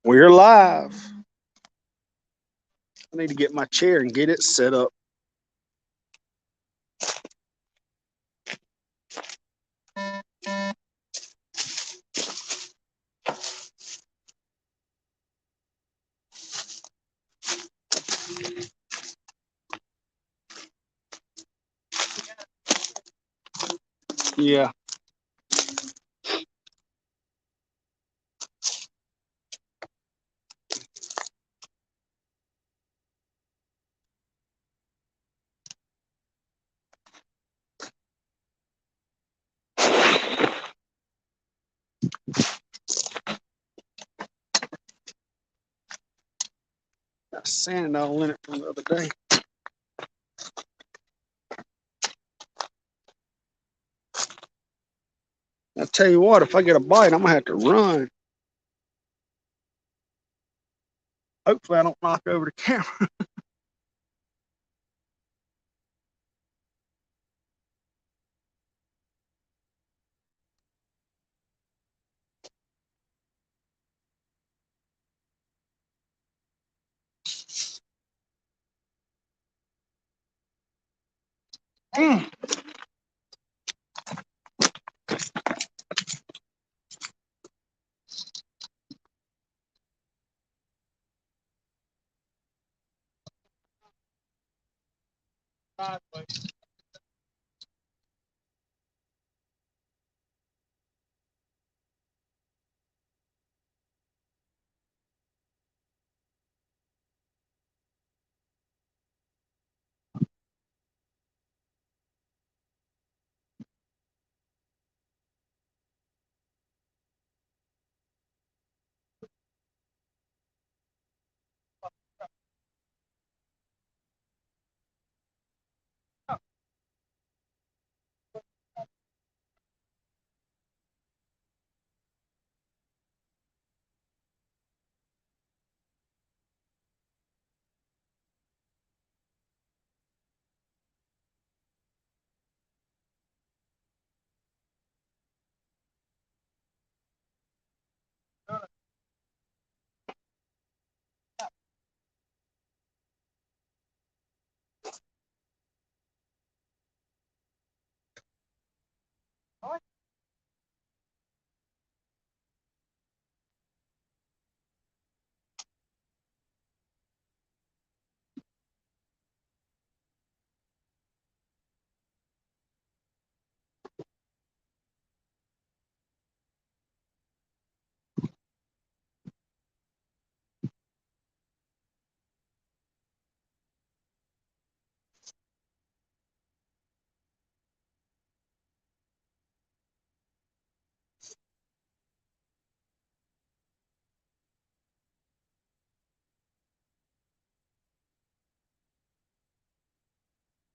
We're live. I need to get my chair and get it set up. Yeah. Got sand all in it from the other day. I tell you what, if I get a bite, I'm gonna have to run. Hopefully I don't knock over the camera.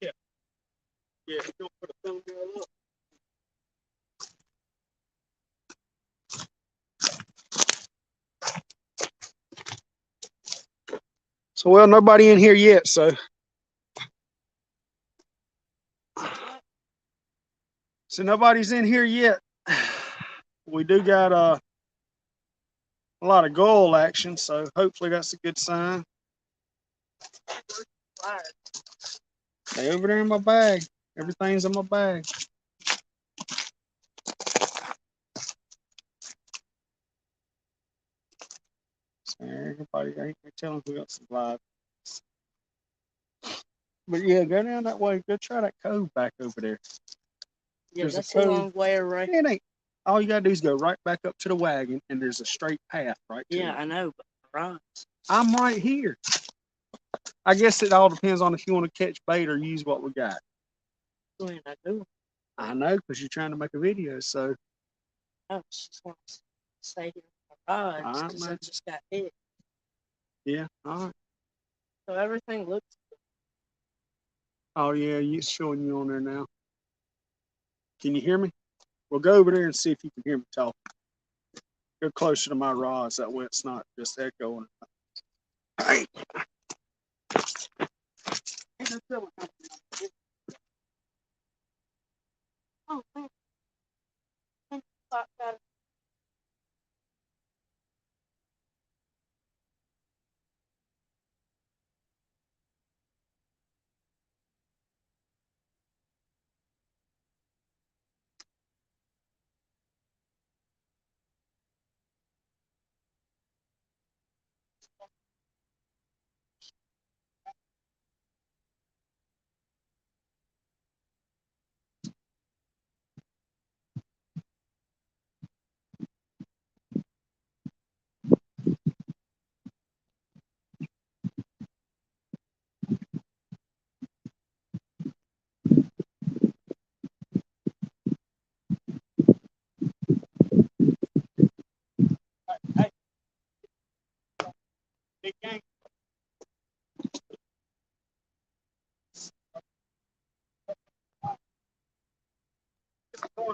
Yeah, yeah. You don't put a thumbnail up. So well, nobody in here yet. So nobody's in here yet. We do got a lot of goal action, so hopefully that's a good sign. They over there in my bag. Everything's in my bag. So everybody, I ain't telling who else is live. But yeah, go down that way. Go try that cove back over there. Yeah, that's a long way around. It ain't. All you gotta do is go right back up to the wagon, and there's a straight path right to it. Yeah, I know, but right. I'm right here. I guess it all depends on if you want to catch bait or use what we got. When I do, I know, because you're trying to make a video, so. I just want to stay here with my rods because I just got hit. Yeah, all right. So everything looks good. Oh, yeah, it's showing you on there now. Can you hear me? Well, go over there and see if you can hear me talk. Go closer to my rods, that way it's not just echoing. Hey. Oh, man.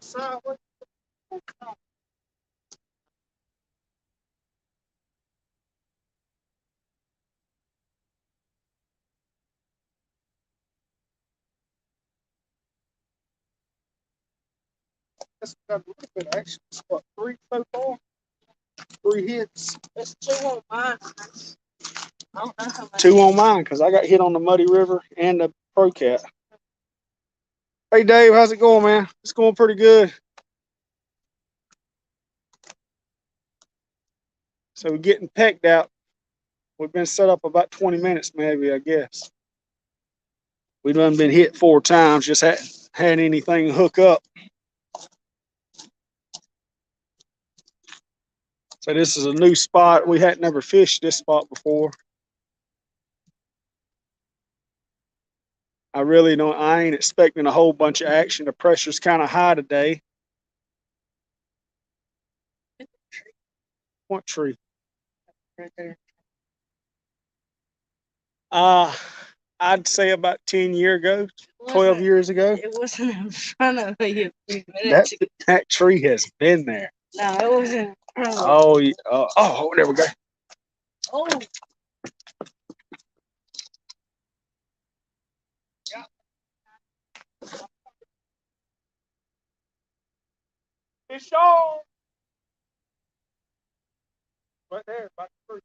sideways. That's got a little bit of action. It's what, three so far? Three hits. It's two on mine. I don't know how much. Two on mine because I got hit on the Muddy River and the Pro Cat. Hey Dave, how's it going, man? It's going pretty good. So we're getting pecked out. We've been set up about 20 minutes, maybe, I guess. We done been hit 4 times, just hadn't had anything hook up. So this is a new spot. We hadn't never fished this spot before. I ain't expecting a whole bunch of action. The pressure's kind of high today. What tree? Right there. I'd say about 10 years ago, It 12 wasn't- years ago. It wasn't in front of you a few minutes ago. That tree has been there. No, it wasn't in front of you. Oh, there we go. Oh, Fish on. Right there, by the tree.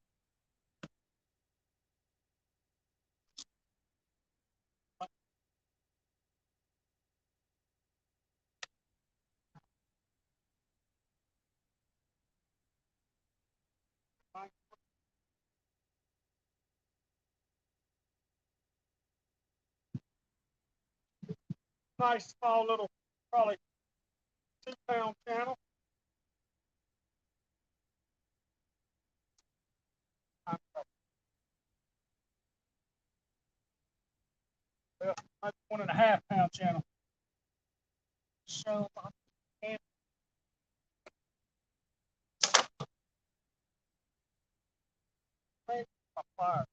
Nice small little, probably 2-pound channel. Well, maybe 1.5-pound channel. So and maybe a fire.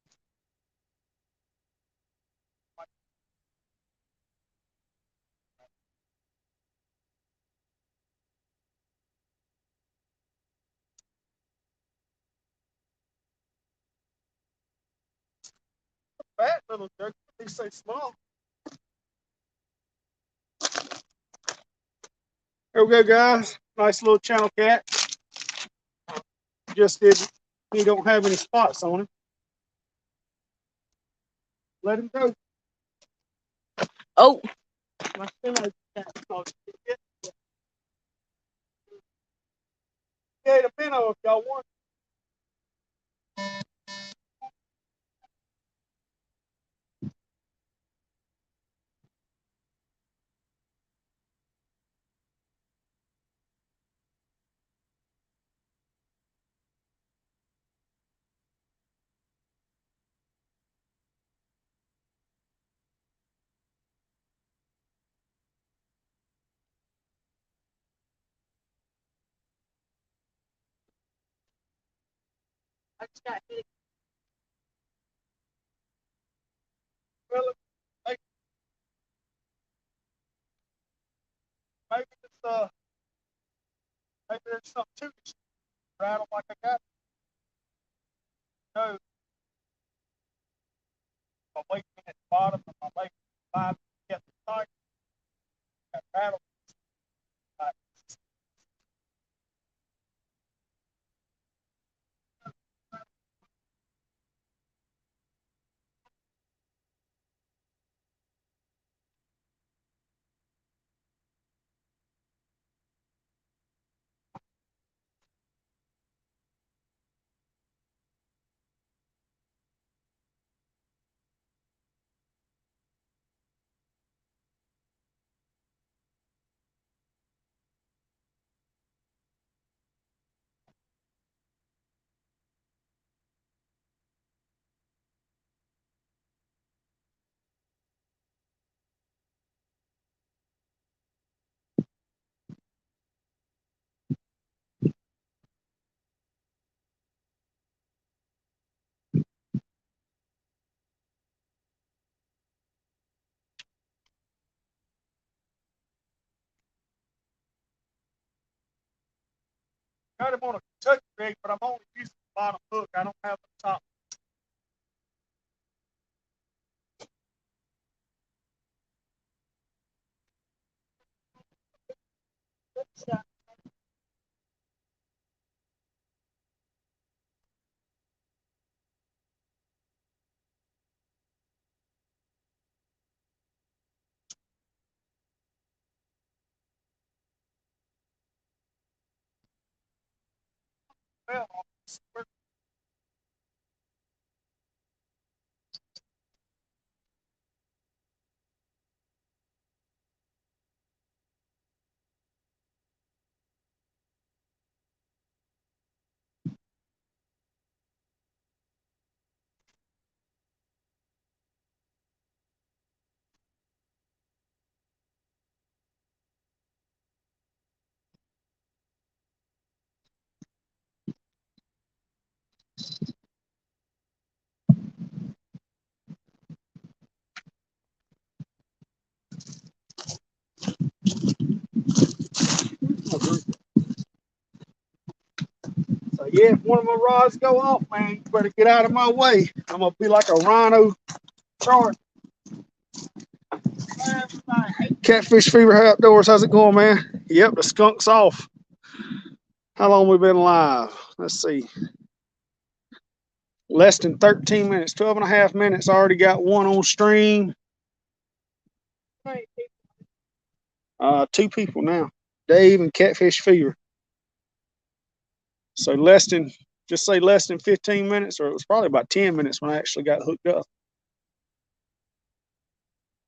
Fat little jerk. They say small. There we go, guys. Nice little channel cat. Just did. He don't have any spots on him. Let him go. oh. My stomach. Yeah, the minnow if y'all want. I just got hit. Well, hey, maybe maybe there's something to this. Rattle like I got. No, my weight at the bottom and my leg 5 get tight. That rattle. Like, Got him on a Kentucky rig, but I'm only using the bottom hook. I don't have the top. Well, so yeah, if one of my rods go off, man, you better get out of my way. I'm gonna be like a rhino shark. Catfish Fever Outdoors, how's it going, man? Yep, the skunk's off. How long we been live? Let's see. Less than 13 minutes, 12 and a half minutes. I already got one on stream. Two people now, Dave and Catfish Fever. So just say less than 15 minutes, or it was probably about 10 minutes when I actually got hooked up.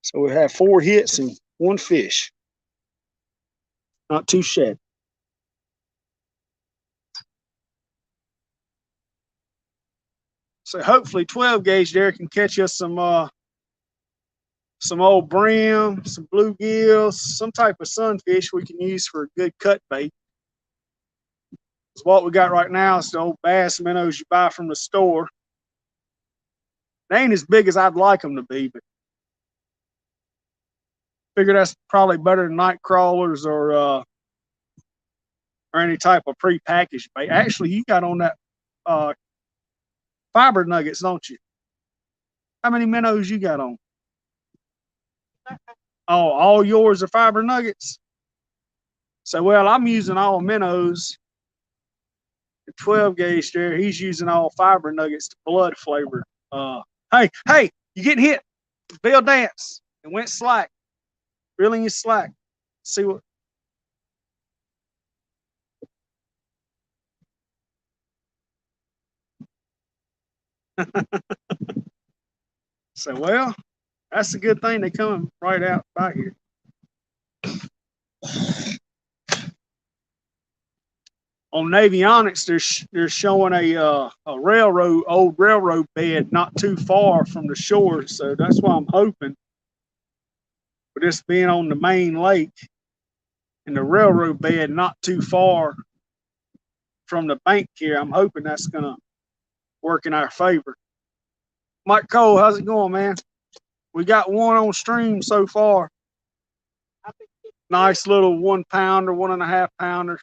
So we have 4 hits and 1 fish. Not too shabby. So hopefully 12 gauge there can catch us some old brim, some bluegills, some type of sunfish we can use for a good cut bait. Because what we got right now is the old bass minnows you buy from the store. They ain't as big as I'd like them to be, but figure that's probably better than night crawlers or any type of pre-packaged bait. Actually, you got on that fiber nuggets, don't you? How many minnows you got on? Oh, all yours are fiber nuggets? So, well, I'm using all minnows. The 12 gauge there, he's using all fiber nuggets to blood flavor. Hey, you getting hit. Bill dance. It went slack. Reeling you slack. See what? So, well, that's a good thing they come right out by here. On Navionics, they're showing a old railroad bed not too far from the shore. So that's why I'm hoping, with this being on the main lake and the railroad bed not too far from the bank here, I'm hoping that's gonna work in our favor. Mike Cole, how's it going, man? We got one on stream so far. Nice little 1 pounder, 1.5 pounder.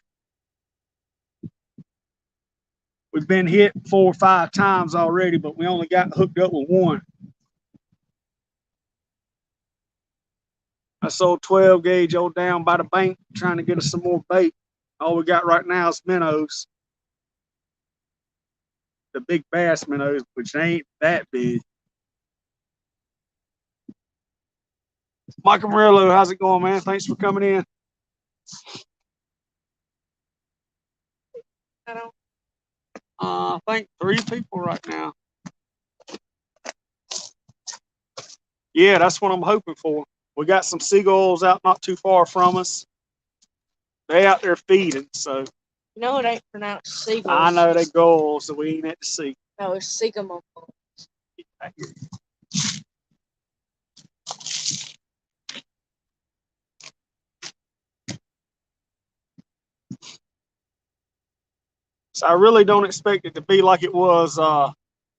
We've been hit 4 or 5 times already, but we only got hooked up with one. I sold 12 gauge old down by the bank, trying to get us some more bait. All we got right now is minnows. The big bass minnows, which ain't that big. Michael Murillo, how's it going, man? Thanks for coming in. I think 3 people right now. Yeah, that's what I'm hoping for. We got some seagulls out not too far from us. They out there feeding, so. You know it ain't pronounced seagulls. I know they gulls, so we ain't at the sea. No, it's seagull. So I really don't expect it to be like it was,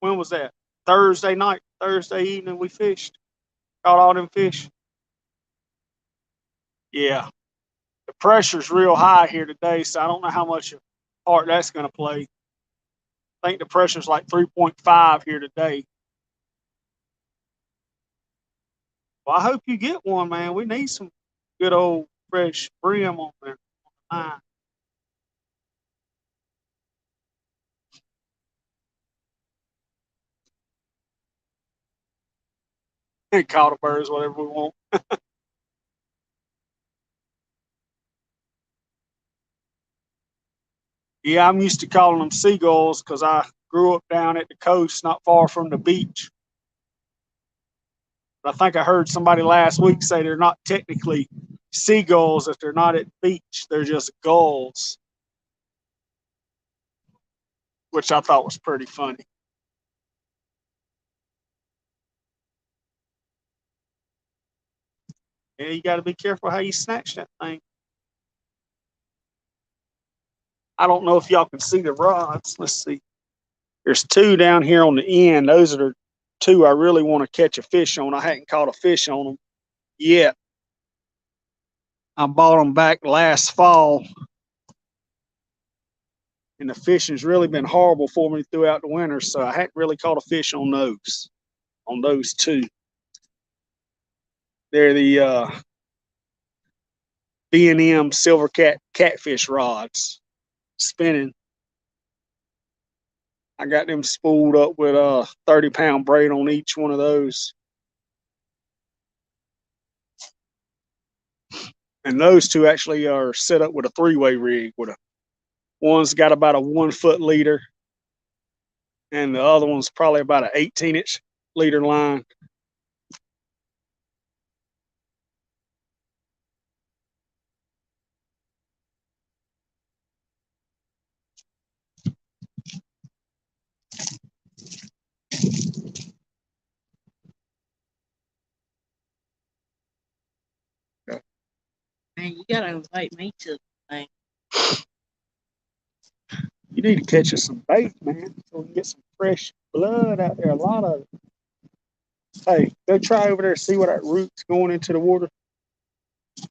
when was that? Thursday evening we fished. Caught all them fish. Yeah. The pressure's real high here today, so I don't know how much part that's going to play. I think the pressure's like 3.5 here today. Well, I hope you get one, man. We need some good old fresh brim on there. And caught whatever we want. Yeah, I'm used to calling them seagulls because I grew up down at the coast, not far from the beach. But I think I heard somebody last week say they're not technically seagulls if they're not at the beach. They're just gulls, which I thought was pretty funny. Yeah, you got to be careful how you snatch that thing. I don't know if y'all can see the rods. Let's see. There's two down here on the end. Those are the two I really want to catch a fish on. I hadn't caught a fish on them yet. I bought them back last fall, and the fishing's really been horrible for me throughout the winter, so I hadn't really caught a fish on those two. They're the B&M Silver catfish rods, spinning. I got them spooled up with a 30-pound braid on each one of those. And those two actually are set up with a 3-way rig. One's got about a 1 foot leader, and the other one's probably about an 18-inch leader line. Man, you gotta invite me to the thing. You need to catch us some bait, man, so we can get some fresh blood out there. A lot of it. Hey, go try over there, see where that root's going into the water.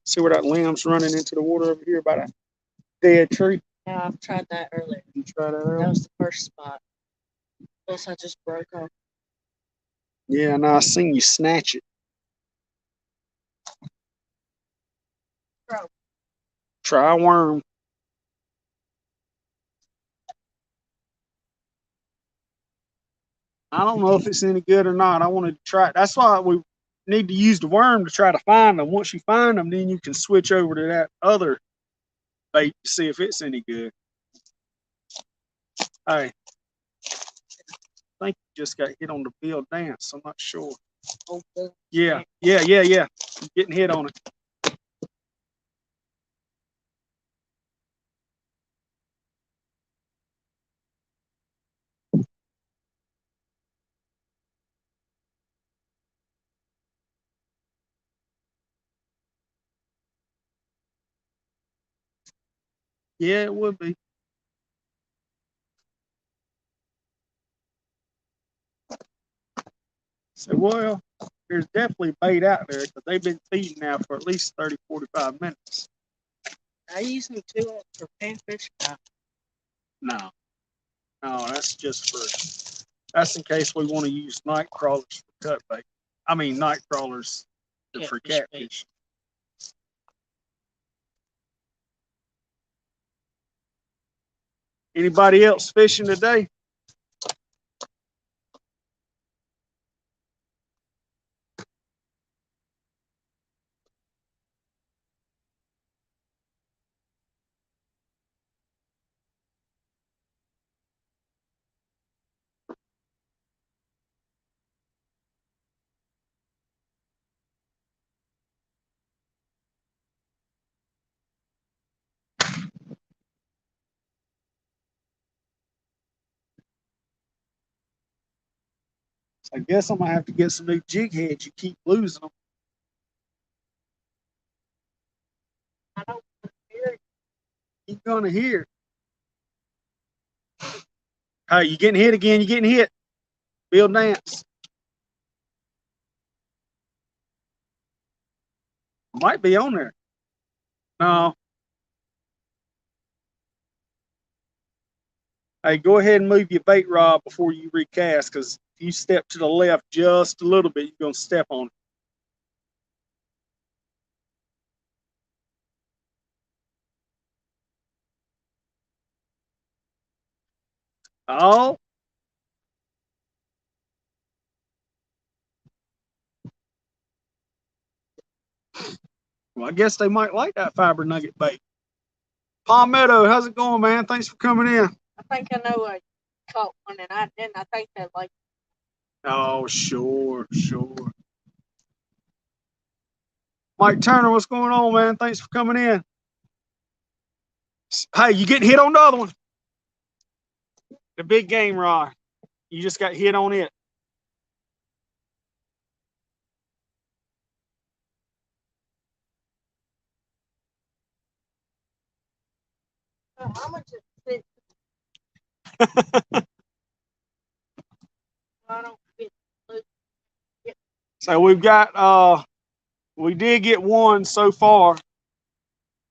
See where that limb's running into the water over here by that dead tree. Yeah, I've tried that earlier. You try that That out? was the first spot. Plus, I just broke off. Yeah, and I seen you snatch it. Bro. Try a worm. I don't know if it's any good or not. I wanted to try it. That's why we need to use the worm to try to find them. Once you find them, then you can switch over to that other bait to see if it's any good. Hey, I think you just got hit on the bill dance. I'm not sure. Oh, good. Yeah. You're getting hit on it. Yeah, it would be. So, well, there's definitely bait out there because they've been feeding now for at least 30, 45 minutes. I use them too for panfish. No, that's just that's in case we want to use night crawlers for cut bait. I mean, night crawlers for catfish. Anybody else fishing today? I guess I'm gonna have to get some new jig heads. You keep losing them. I don't hear it. Keep gonna hear. Hey, you getting hit again? You getting hit? Bill Dance. Might be on there. No. Hey, go ahead and move your bait rod before you recast, because if you step to the left just a little bit, you're going to step on it. Oh, well, I guess they might like that fiber nugget bait. Palmetto, how's it going, man? Thanks for coming in. I think I know I caught one and I didn't. I think that like Oh, sure, sure. Mike Turner, what's going on, man? Thanks for coming in. Hey, you getting hit on the other one? The big game rod. You just got hit on it. how much is it? I don't get So we've got we did get one so far.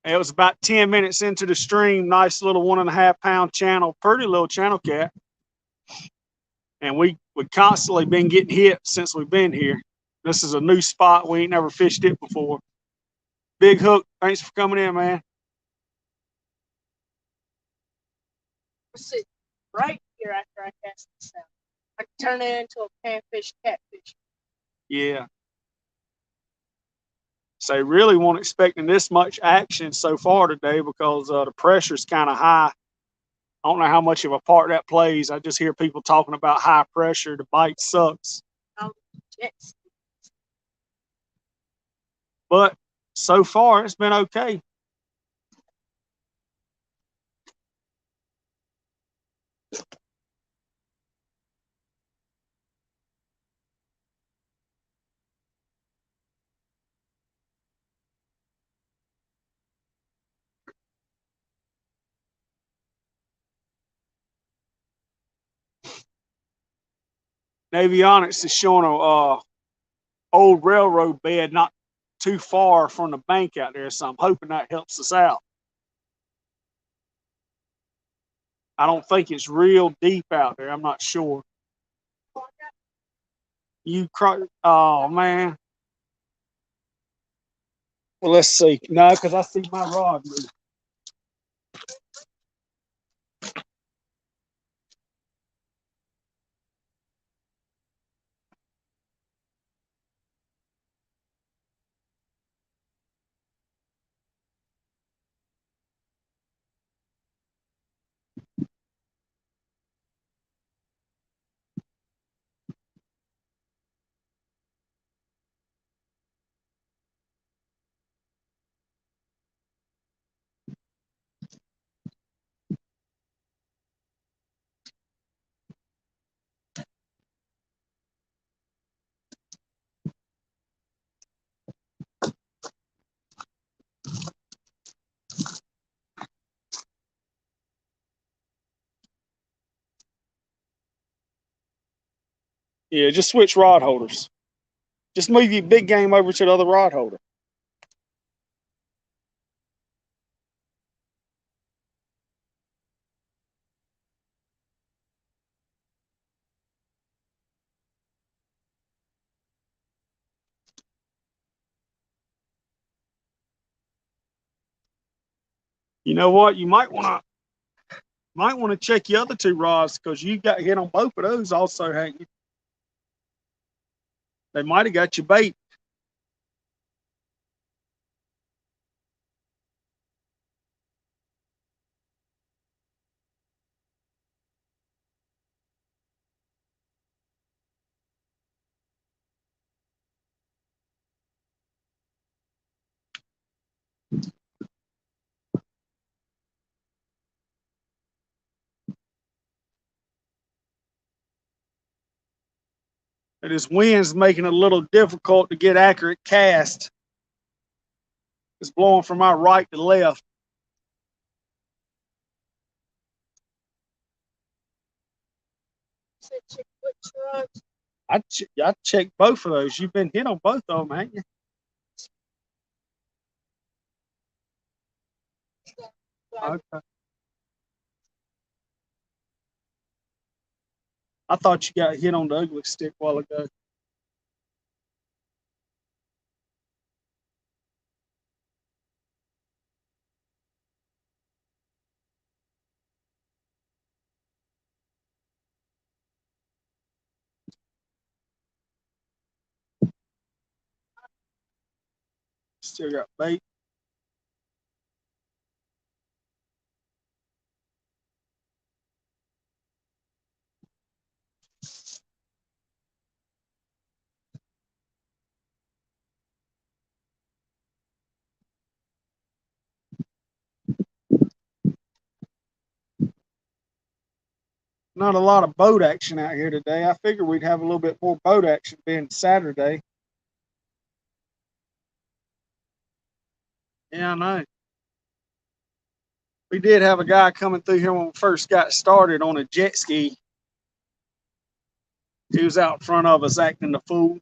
It was about 10 minutes into the stream. Nice little 1.5 pound channel, pretty little channel cat. And we constantly been getting hit since we've been here. This is a new spot. We ain't never fished it before. Big Hook, thanks for coming in, man. sit right here after I cast this out. I can turn it into a panfish catfish. Yeah. So really weren't expecting this much action so far today because the pressure's kind of high. I don't know how much of a part that plays. I just hear people talking about high pressure. The bite sucks. Oh, yes. But so far it's been okay. Navionics is showing a old railroad bed not too far from the bank out there, so I'm hoping that helps us out. I don't think it's real deep out there. I'm not sure. Oh man. Well, let's see. No, because I see my rod move. Yeah, just switch rod holders. Just move your big game over to the other rod holder. You know what? You might want to check your other two rods because you got hit on both of those also, haven't you? They might have got you bait. And this wind's making it a little difficult to get accurate cast. It's blowing from my right to left. I checked both of those. You've been hit on both of them, haven't you? Okay. I thought you got hit on the ugly stick a while ago. Still got bait. Not a lot of boat action out here today. I figured we'd have a little bit more boat action being Saturday. Yeah, I know. We did have a guy coming through here when we first got started on a jet ski. He was out in front of us acting the fool.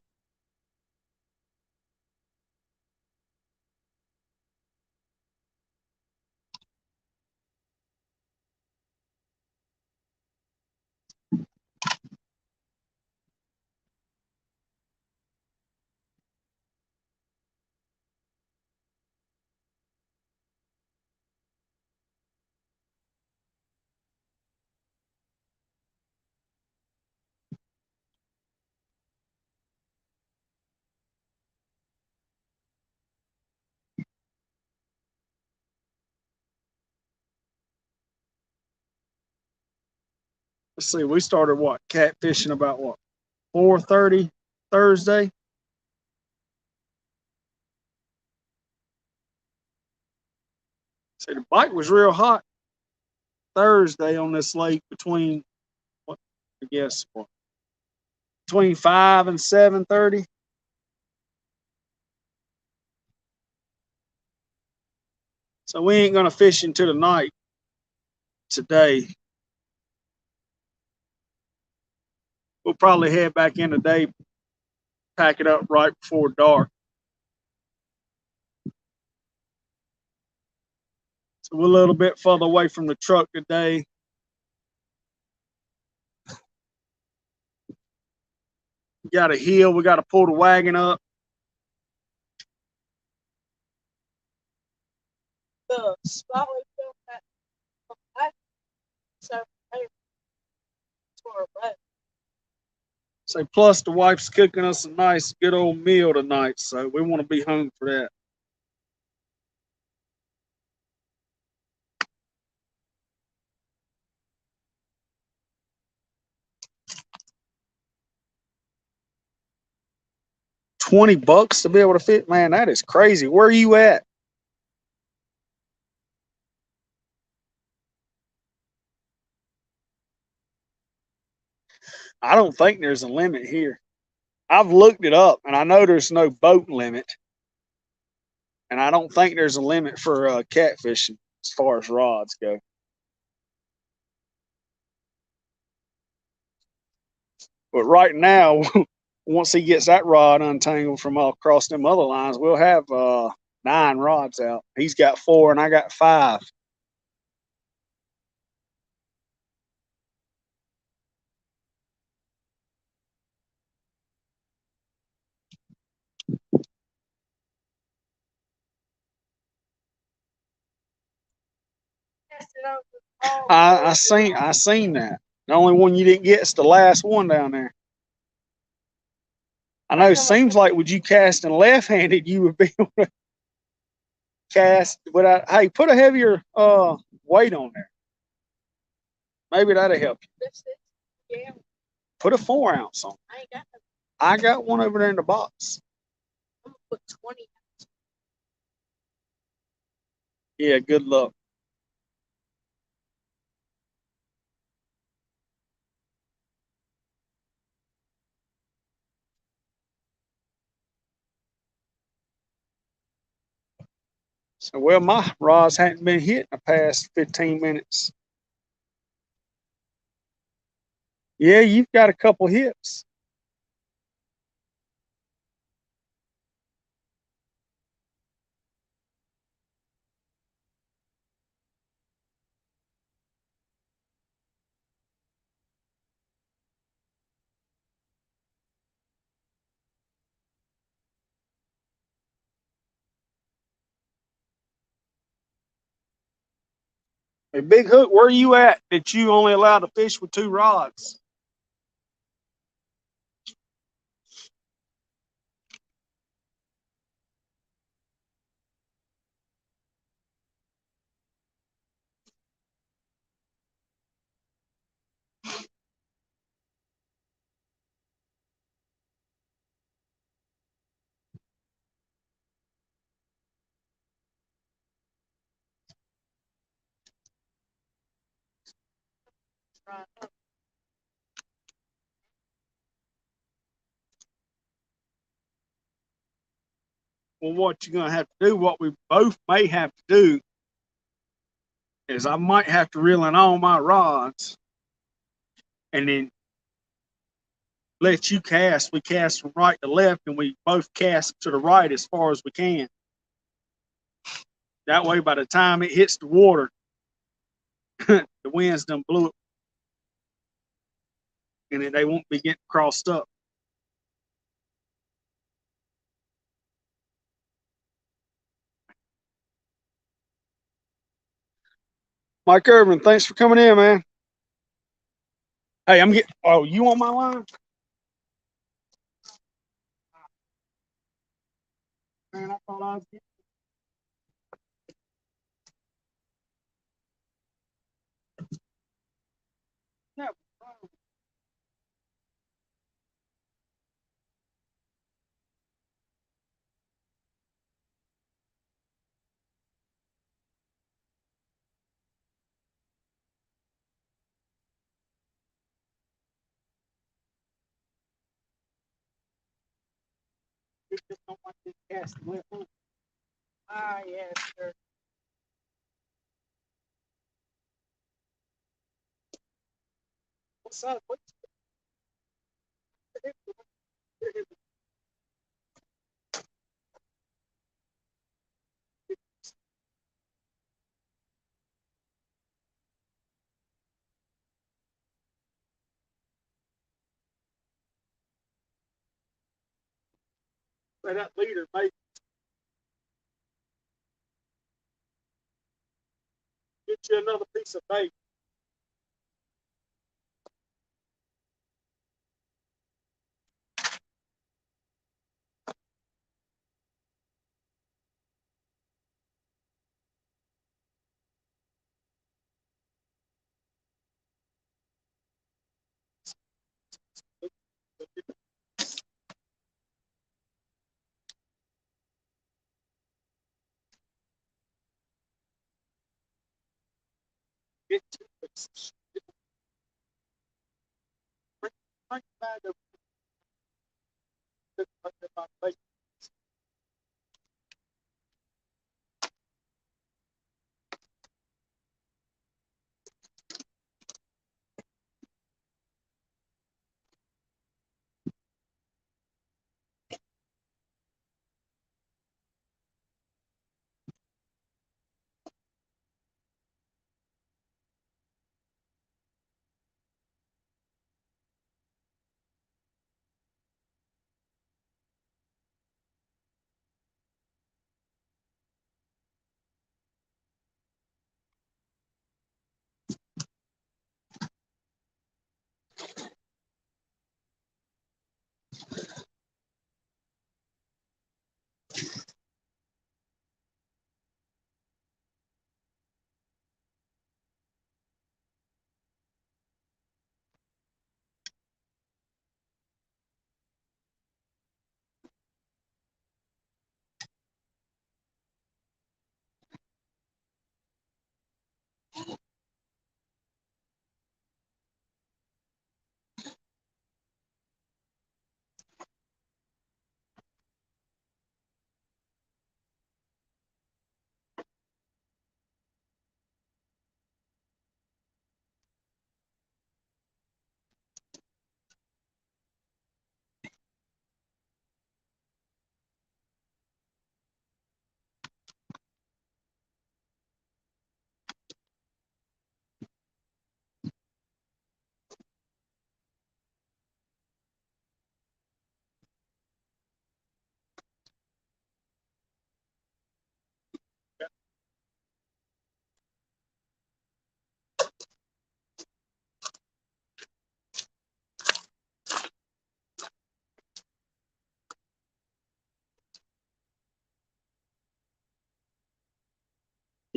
Let's see, we started what? Catfishing about what? 4:30 Thursday. See, the bite was real hot Thursday on this lake between what I guess what between 5 and 7:30. So we ain't gonna fish until the night today. We'll probably head back in today, pack it up right before dark. So we're a little bit further away from the truck today. We got a hill, we got to pull the wagon up. The spot we filmed that, so for a boat. So plus the wife's cooking us a nice good old meal tonight, so we want to be home for that. $20 to be able to fit, man, that is crazy. Where are you at? I don't think there's a limit here. I've looked it up and I know there's no boat limit. And I don't think there's a limit for catfishing as far as rods go. But right now, once he gets that rod untangled from across them other lines, we'll have 9 rods out. He's got 4 and I got 5. I seen that. The only one you didn't get is the last one down there. I know. It seems like with you casting left-handed, you would be able to cast without. Hey, put a heavier weight on there. Maybe that'll help you. Yeah. Put a 4-ounce on. I got one over there in the box. I'm gonna put 20. Yeah, good luck. So, well, my rods hadn't been hit in the past 15 minutes. Yeah, you've got a couple hits. Hey, Big Hook, where are you at that you only allowed to fish with 2 rods? Right. Well, what you're gonna have to do, what we both may have to do, is I might have to reel in all my rods and then let you cast. We cast from right to left, and we both cast to the right as far as we can. That way, by the time it hits the water, the winds done blew it, and then they won't be getting crossed up. Mike Irvin, thanks for coming in, man. Hey, I'm getting. Oh, you on my line? Man, I thought I was getting. No. You just don't want this cast to let on. Ah, yes, sir. What's up? What's that leader, mate? Get you another piece of bait. Get two pieces. Bring back my bait.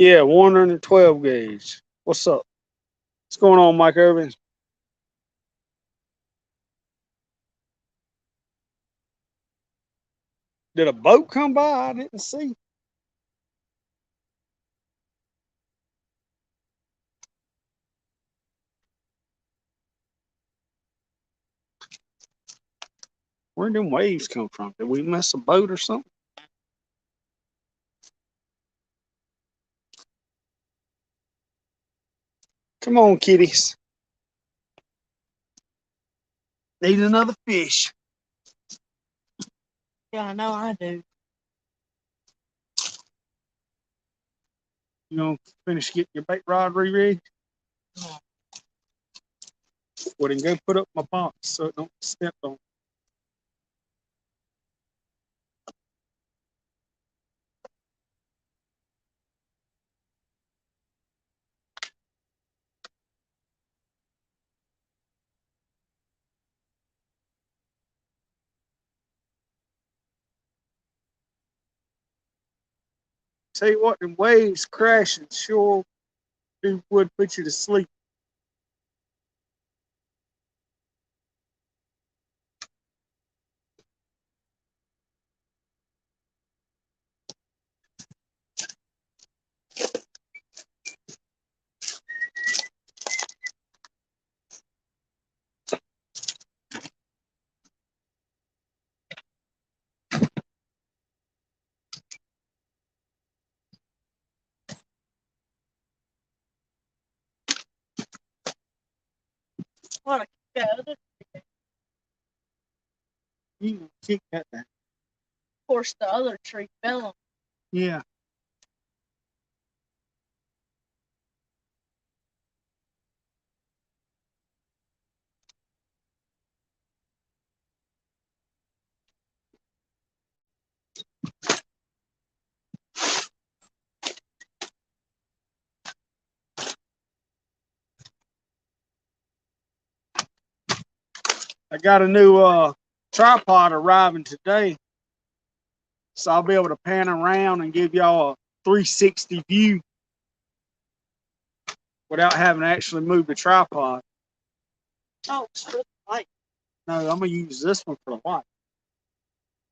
Yeah, 112 gauge. What's up? What's going on, Mike Irvin? Did a boat come by? I didn't see. Where did them waves come from? Did we miss a boat or something? Come on, kitties. Need another fish. Yeah, I know I do. You gonna finish getting your bait rod re-rigged? No. Well, then go put up my box so it don't step on. Tell you what, them waves crashing sure would put you to sleep. What a go. Of You can kick that down. course, the other tree fell on. Yeah. I got a new tripod arriving today, so I'll be able to pan around and give y'all a 360 view without having to actually move the tripod. Oh, it's for the light. No, I'm gonna use this one for the light.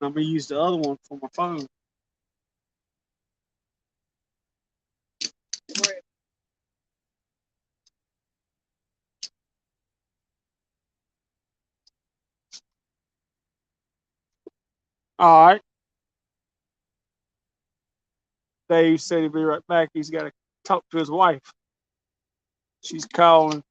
I'm gonna use the other one for my phone. Where- All right. Dave said he'd be right back. He's got to talk to his wife. She's calling.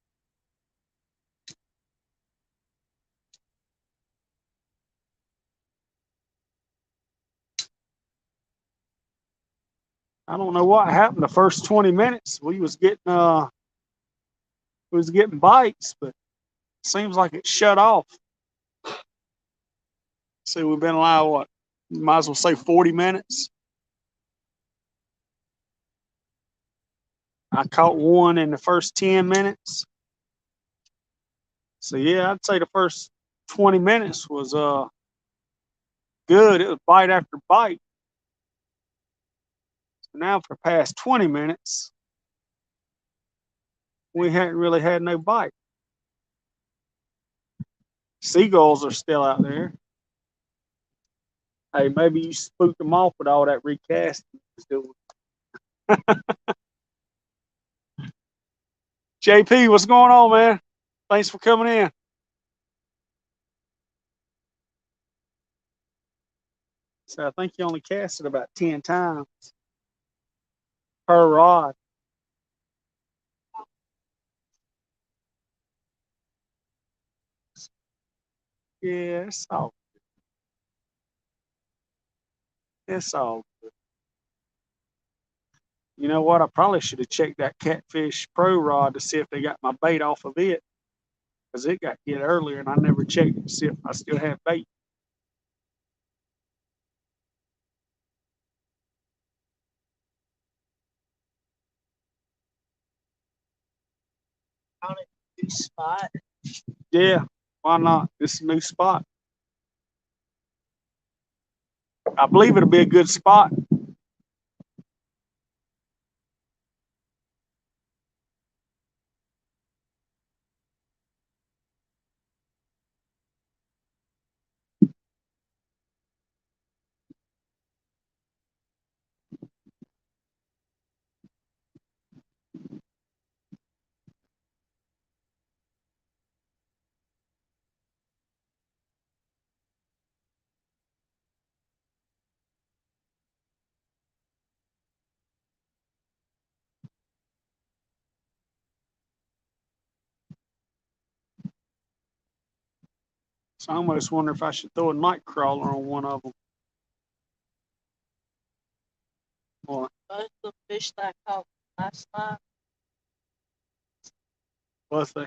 I don't know what happened the first 20 minutes. We was getting bites, but it seems like it shut off. So we've been live, what? You might as well say 40 minutes. I caught one in the first 10 minutes. So yeah, I'd say the first 20 minutes was good. It was bite after bite. So now for the past 20 minutes, we hadn't really had no bite. Seagulls are still out there. Hey, maybe you spooked them off with all that recasting you was doing. JP, what's going on, man? Thanks for coming in. So I think you only cast it about 10 times per rod. Yeah, it's all good. You know what? I probably should have checked that Catfish Pro rod to see if they got my bait off of it, because it got hit earlier and I never checked it to see if I still had bait. On a new spot. Yeah, why not? This is a new spot. I believe it'll be a good spot. So I almost wonder if I should throw a night crawler on one of them. Or Both the fish that I caught last night. what they?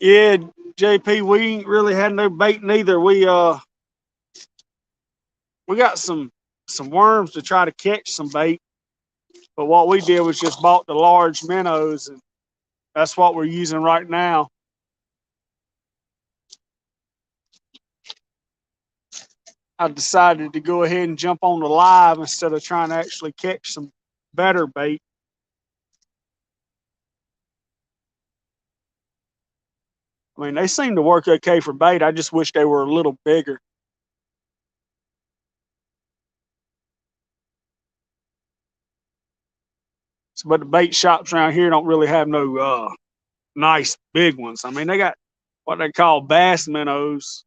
Yeah, JP, we ain't really had no bait neither. We got some worms to try to catch some bait, but what we did was just bought the large minnows, and that's what we're using right now. I decided to go ahead and jump on the live instead of trying to actually catch some better bait. I mean, they seem to work okay for bait. I just wish they were a little bigger. So, but the bait shops around here don't really have no nice big ones. I mean, they got what they call bass minnows.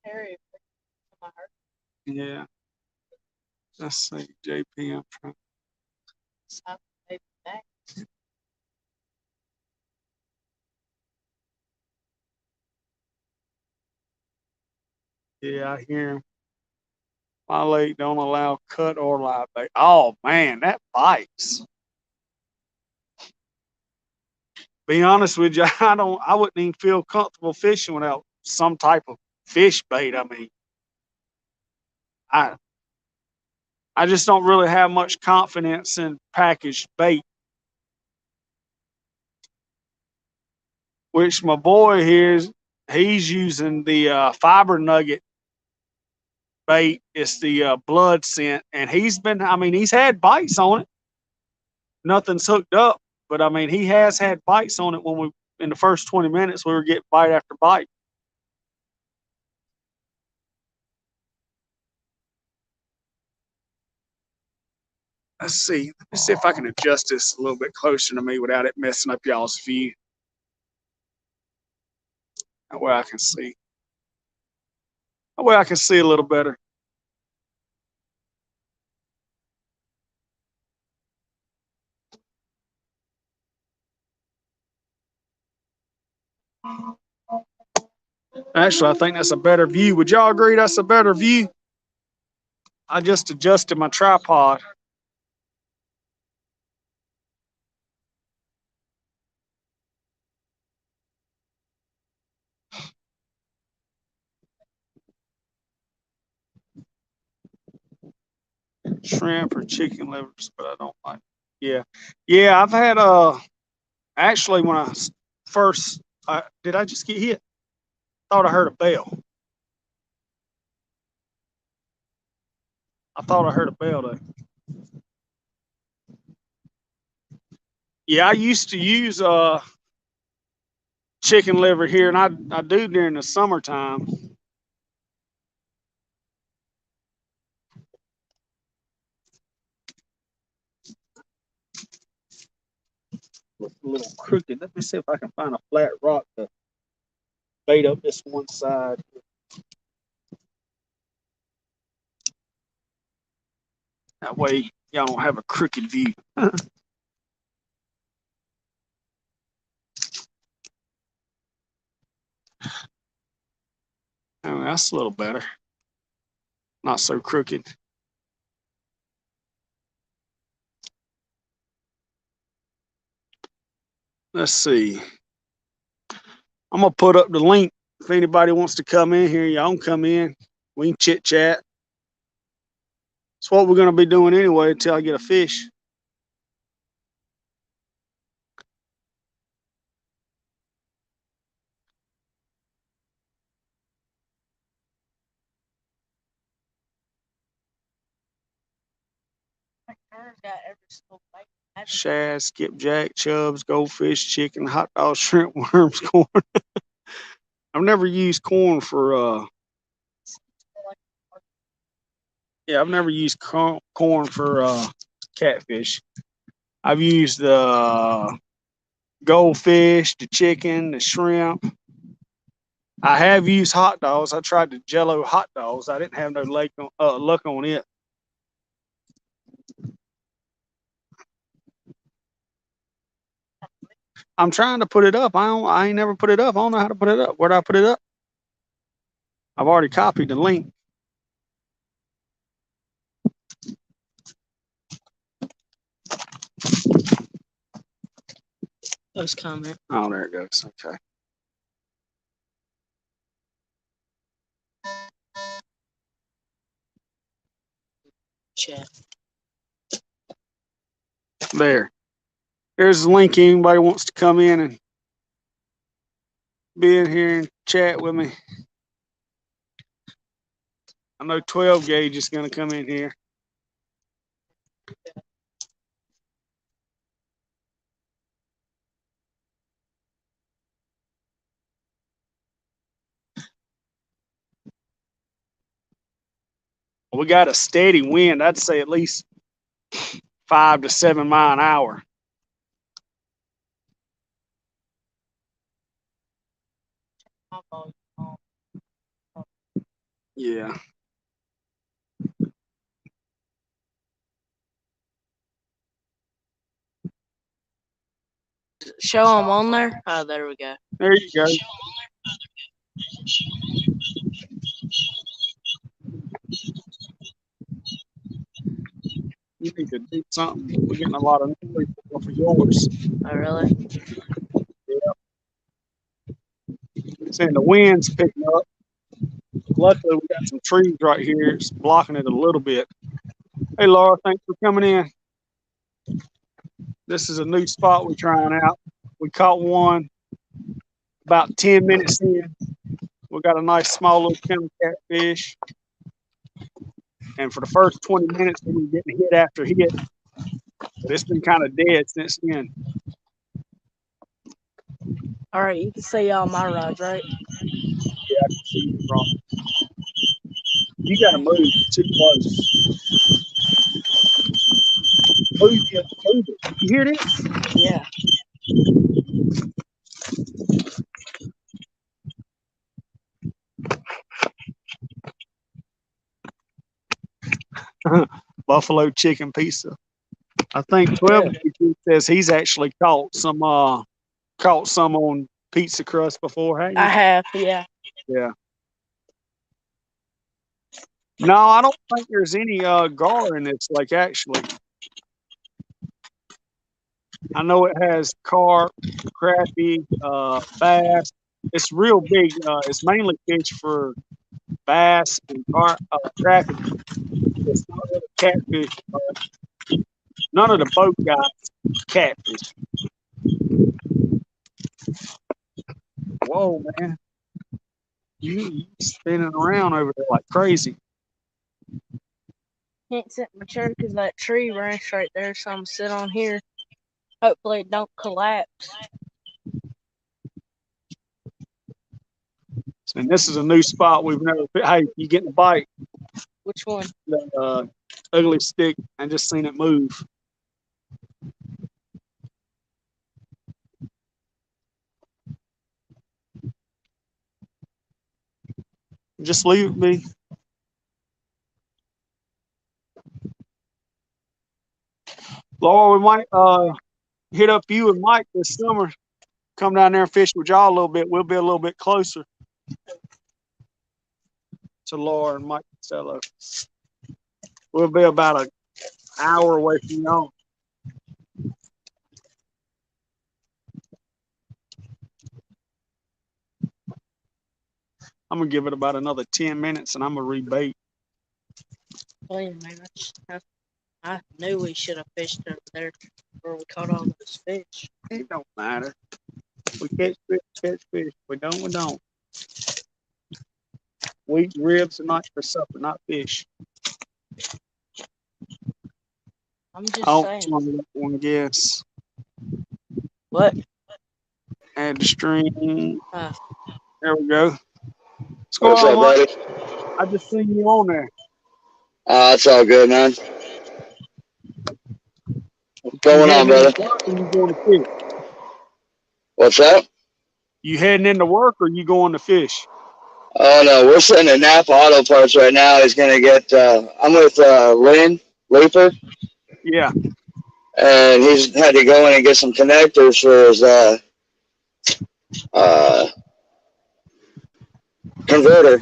Harry, my heart. Yeah. Let's see, JP. I'm trying. So maybe back. Yeah, I hear him. My lake don't allow cut or live bait. Oh man, that bites. Be honest with you, I wouldn't even feel comfortable fishing without some type of fish bait. I mean, I I just don't really have much confidence in packaged bait. Which my boy here he's using the fiber nugget bait. It's the blood scent, and he's been. I mean, he's had bites on it. Nothing's hooked up, but I mean, he has had bites on it when we in the first 20 minutes we were getting bite after bite. Let's see. Let me see if I can adjust this a little bit closer to me without it messing up y'all's view. That way I can see. That way I can see a little better. Actually, I think that's a better view. Would y'all agree that's a better view? I just adjusted my tripod. Shrimp or chicken livers, but I don't like. Yeah, yeah. I've had actually when I first did I just get hit? Thought I heard a bell. I thought I heard a bell though. Yeah, I used to use chicken liver here, and I do during the summertime. Looks a little crooked. Let me see if I can find a flat rock to bait up this one side. That way y'all don't have a crooked view. Oh, that's a little better. Not so crooked. Let's see. I'm gonna put up the link if anybody wants to come in here. Y'all can come in. We can chit chat. It's what we're gonna be doing anyway until I get a fish. Got every single bite. Shad, skipjack, chubs, goldfish, chicken, hot dog, shrimp, worms, corn. I've never used corn for yeah, I've never used corn for catfish. I've used the goldfish, the chicken, the shrimp. I have used hot dogs. I tried the Jello hot dogs. I didn't have no luck on it. I'm trying to put it up. I ain't never put it up. I don't know how to put it up. Where do I put it up? I've already copied the link. Post comment. Oh, there it goes. Okay. Chat. There. There's the link. Anybody wants to come in and be in here and chat with me. I know 12 gauge is going to come in here. We got a steady wind. I'd say at least 5 to 7 mile an hour. Yeah. Show them on there. Oh, there we go. There you go. You need to do something. We're getting a lot of noise for yours. Oh, really? Yeah. Saying the wind's picking up. Luckily, we got some trees right here. It's blocking it a little bit. Hey, Laura, thanks for coming in. This is a new spot we're trying out. We caught one about 10 minutes in. We got a nice small little channel catfish. And for the first 20 minutes, we were getting hit after hit. But it's been kind of dead since then. All right, you can see all my rods, right? Yeah, I can see you from. You got to move too close. Move it. You hear this? Yeah. Buffalo chicken pizza. I think 12 says he's actually caught some on pizza crust before. Hey? I have, yeah. Yeah. No, I don't think there's any gar in this lake actually. I know it has carp, crappie, bass. It's real big. It's mainly fish for bass and crappie. It's not really catfish. None of the boat guys catfish. Whoa, man. You spinning around over there like crazy. Can't sit in my chair because that tree branch right there, so I'm going to sit on here. Hopefully it don't collapse. And this is a new spot we've never. Hey, you getting a bite? Which one? The ugly stick. I just seen it move. Just leave it be. Laura, we might hit up you and Mike this summer. Come down there and fish with y'all a little bit. We'll be a little bit closer to Laura and Mike Costello. We'll be about an hour away from y'all. I'm gonna give it about another 10 minutes and I'm gonna rebait. Wait a minute. I knew we should have fished over there where we caught all those fish. It don't matter. We catch fish. We don't. We eat ribs tonight for supper, not fish. I'm just saying. Want to guess. What? Add the stream. There we go. What's up, buddy? I just seen you on there. It's all good, man. What's going on, brother? You going to fish? What's that? You heading into work or you going to fish? Oh no, we're sitting at Napa Auto Parts right now. He's gonna get. I'm with Lynn Leaper, Yeah. and he's had to go in and get some connectors for his converter,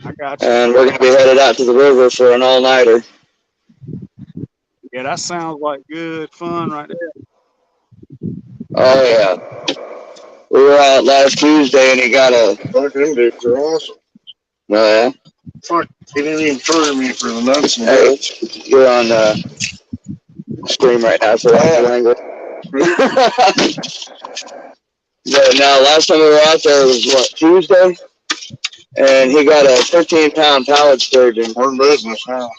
I got you. and we're gonna be headed out to the river for an all-nighter. Yeah, that sounds like good fun right there. Oh yeah, we were out last Tuesday, and he got a. Fuck, them dudes are awesome. Oh yeah. Fuck, he didn't even charge me for the nuts and Hey, bolts. you're on stream right now, so that's the language. But no, last time we were out there was what, Tuesday? And he got a 15-pound pallet sturgeon. We're in business now.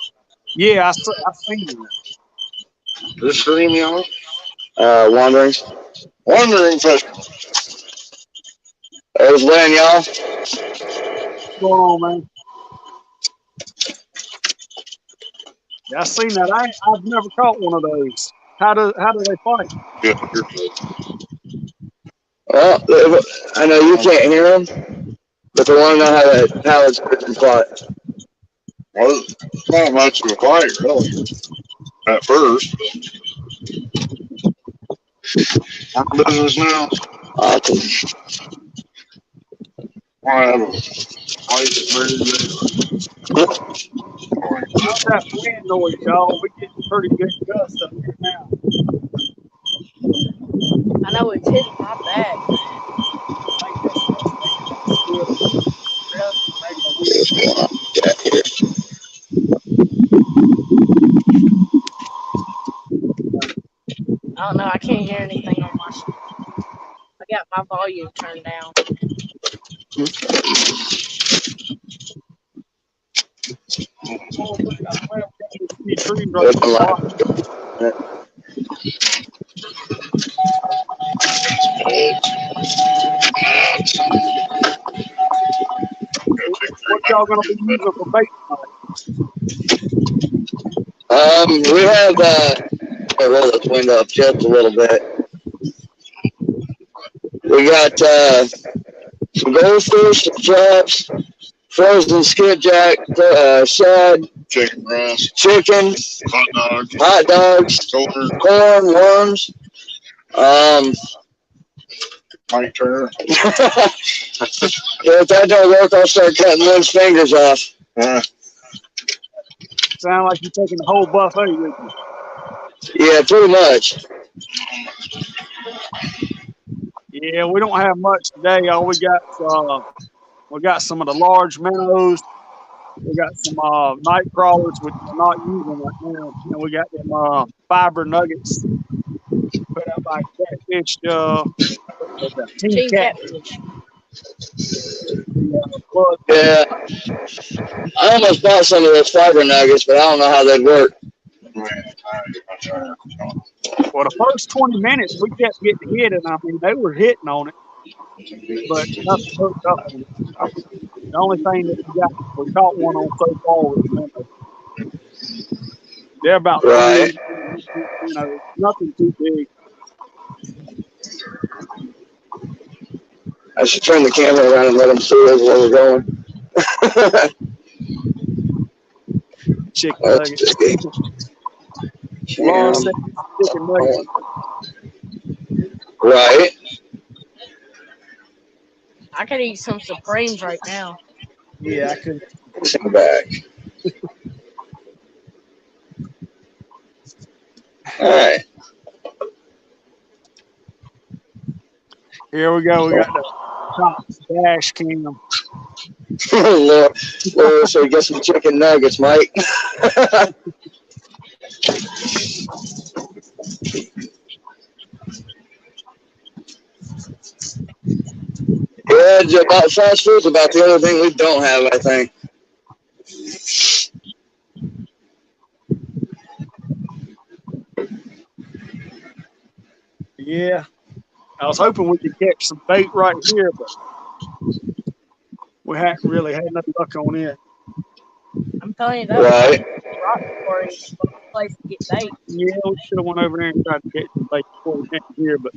Yeah, I've seen that. This stream, y'all? Wanderings. Wandering fish. There's Lynn, y'all. What's going on, man? Yeah, I seen that. I've never caught one of those. How do they fight? Yeah, you're good. Well, I know you can't hear him, but they want to know how that pallet sturgeon fought. Well, it's not much of a fight, really. At first. I'm in business now. Awesome. I have a fight very What's that wind noise, y'all? We getting pretty good gusts up here now. I know it's hitting my back. What's going on with that here? I don't know. I can't hear anything on my. I got my volume turned down. Looking like What y'all gonna be using for bait tonight? we have I'll roll this window up just a little bit. We got some goldfish, some traps, frozen skipjack, shad, chicken breast, chicken, hot dogs, hot dogs, shoulder, corn, worms. Mike Turner. If that don't work, I'll start cutting Lynn's fingers off. Sound like you're taking the whole buffet with you. Yeah, pretty much. Yeah, we don't have much today. All we got some of the large minnows. We got some night crawlers, which we're not using right now. And we got them fiber nuggets put up by catfish. Team Catfish. Yeah. I almost bought some of those fiber nuggets, but I don't know how they'd work. Well, the first 20 minutes we kept getting hit, and I mean they were hitting on it, but nothing hooked up on it. The only thing that we caught one on so far was minnow. They're about Right. 3, nothing too big. I should turn the camera around and let them see us where we're going. Chicken That's nuggets. big. Laura said chicken nuggets. Right. I could eat some Supremes right now. Yeah, I could. Sit back. All right. Here we go. We got the top dash cam. Laura said, get some chicken nuggets, Mike. Yeah, about fast food's about the only thing we don't have, I think. Yeah. I was hoping we could catch some bait right here, but we hadn't really had no luck on it. I'm telling you, that Right. rock quarry is a place to get bait. Yeah, we should have went over there and tried to catch some bait before we came here, but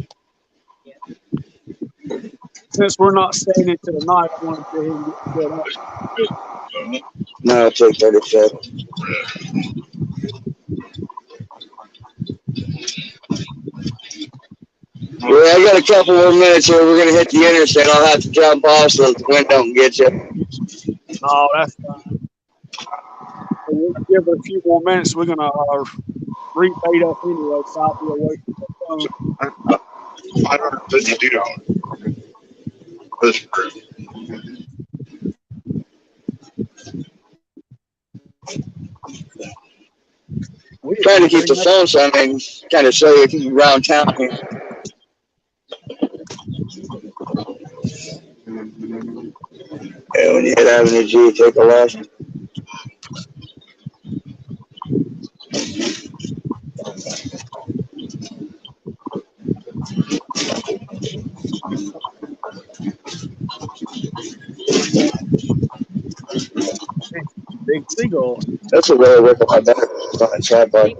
Since we're not staying into the night, I want to go ahead and get set up. No, I'll take 37. Yeah, I got a couple more minutes here. We're gonna hit the interstate. I'll have to jump off so the wind don't get you. No, that's fine. We'll give it a few more minutes. We're gonna rebate up anyway, so I'll be away from the phone. $552. This group. Trying to keep the phone so I can kind of show you around town here. Yeah, when you hit Avenue G, take a left. Big seagull. That's a really rip on my back on a tripod.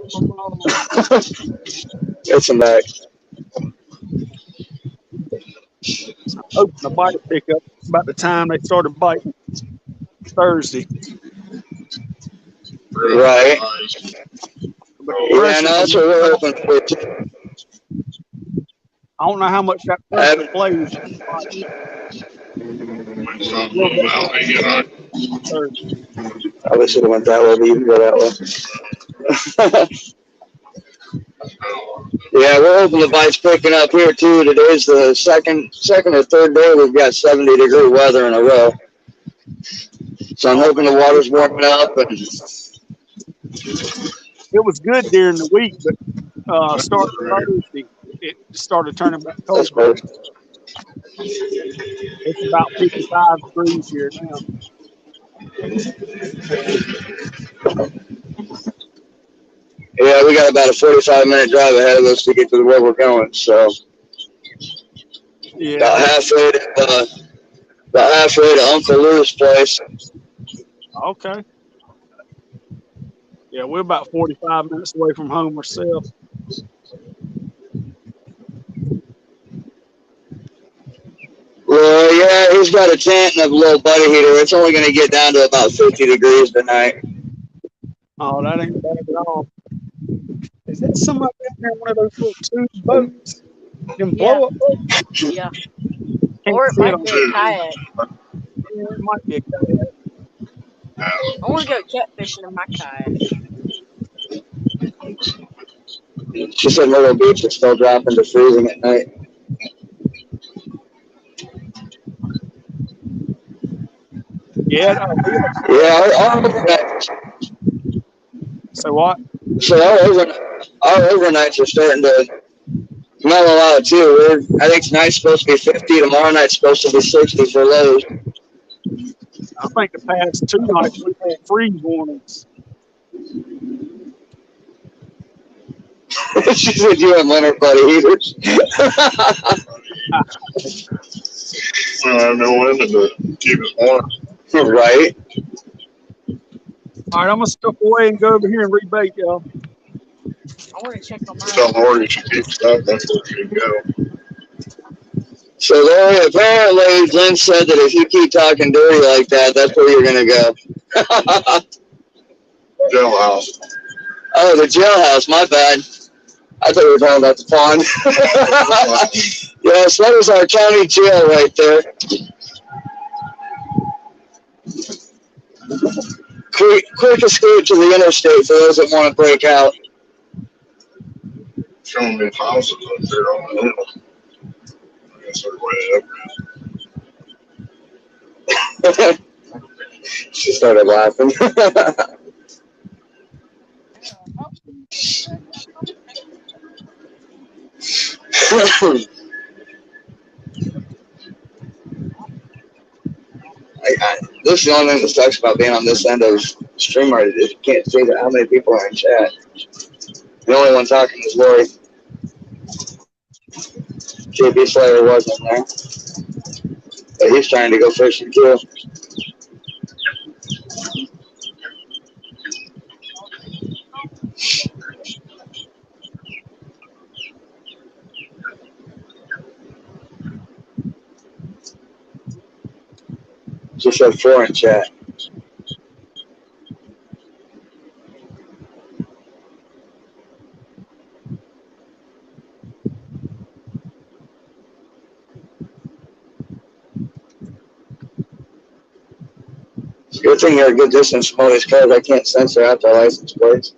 It's a back. Open the bite pickup about the time they started biting Thursday. Right. But Yeah, no, that's what we're hoping for too. I don't know how much that pressure plays. I wish it went that way, but you can go that way. Yeah, we're hoping the bite's picking up here too. Today's the second or third day we've got 70-degree weather in a row. So I'm hoping the water's warming up. And it was good during the week, but starting Thursday, it started turning back cold. It's about 55 degrees here now. Yeah, we got about a 45-minute drive ahead of us to get to where we're going. So yeah, about halfway to Uncle Lou's place. Okay. Yeah, we're about 45 minutes away from home ourselves. Well, yeah, he's got a tent and a little buddy heater. It's only going to get down to about 50 degrees tonight. Oh, that ain't bad at all. Is that somebody out there in one of those little tube boats? Them blow up boats? Yeah. Or it might be a kayak. Yeah, it might be a kayak. I want to go catfishing in my kayak. She said Myrtle Beach is still dropping to freezing at night. Yeah. Yeah, our overnights. So what? So our overnights are starting to mellow out too. I think tonight's supposed to be 50. Tomorrow night's supposed to be 60 for lows. I think the past 2 nights we had freeze warnings. She said you and Leonard buddy heaters. I have no wind to keep it warm. Right. All right, I'm going to step away and go over here and rebait y'all. I want to check on mine. Tell Lori she keeps stuff, that's where she can go. So Lori, apparently Glenn said that if you keep talking dirty like that, that's where you're going to go. Jailhouse. Oh, the jailhouse, my bad. I thought we were talking about the pond. Yes, that is our county jail right there. Quick escape to the interstate for those that want to break out. Showing me houses up there on the hill. I guess they're way up. She started laughing. This is the only thing that sucks about being on this end of StreamYard is you can't see how many people are in chat. The only one talking is Lori. JB Slayer wasn't there, but he's trying to go fish and kill. Just have 4 in chat. It's a good thing you're a good distance from all these cars. I can't censor out their license plates.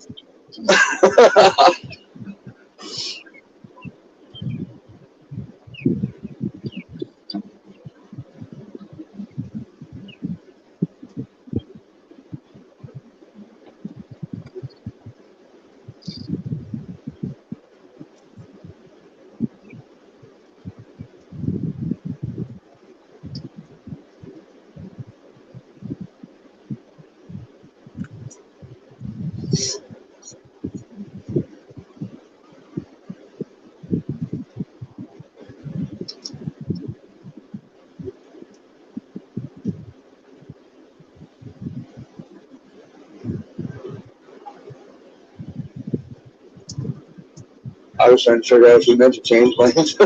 I was trying to figure out if you meant to change lanes.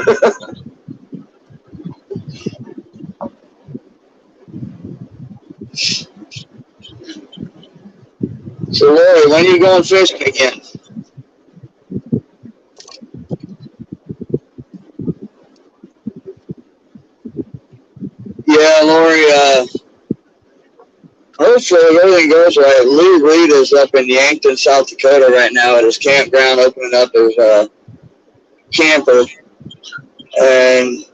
So, Lori, when are you going fishing again? Yeah, Lori, hopefully everything goes right. Lou Reed is up in Yankton, South Dakota right now at his campground, opening up his camper. And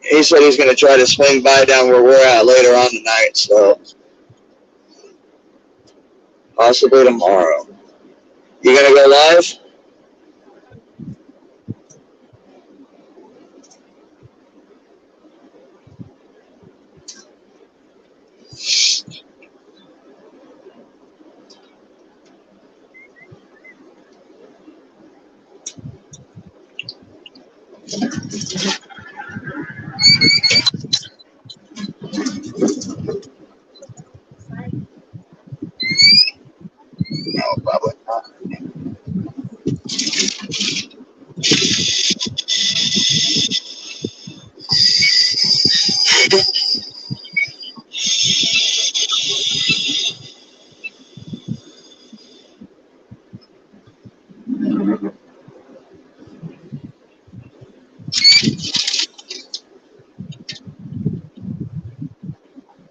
he said he's going to try to swing by down where we're at later on tonight, so possibly tomorrow. You going to go live? No, probably not.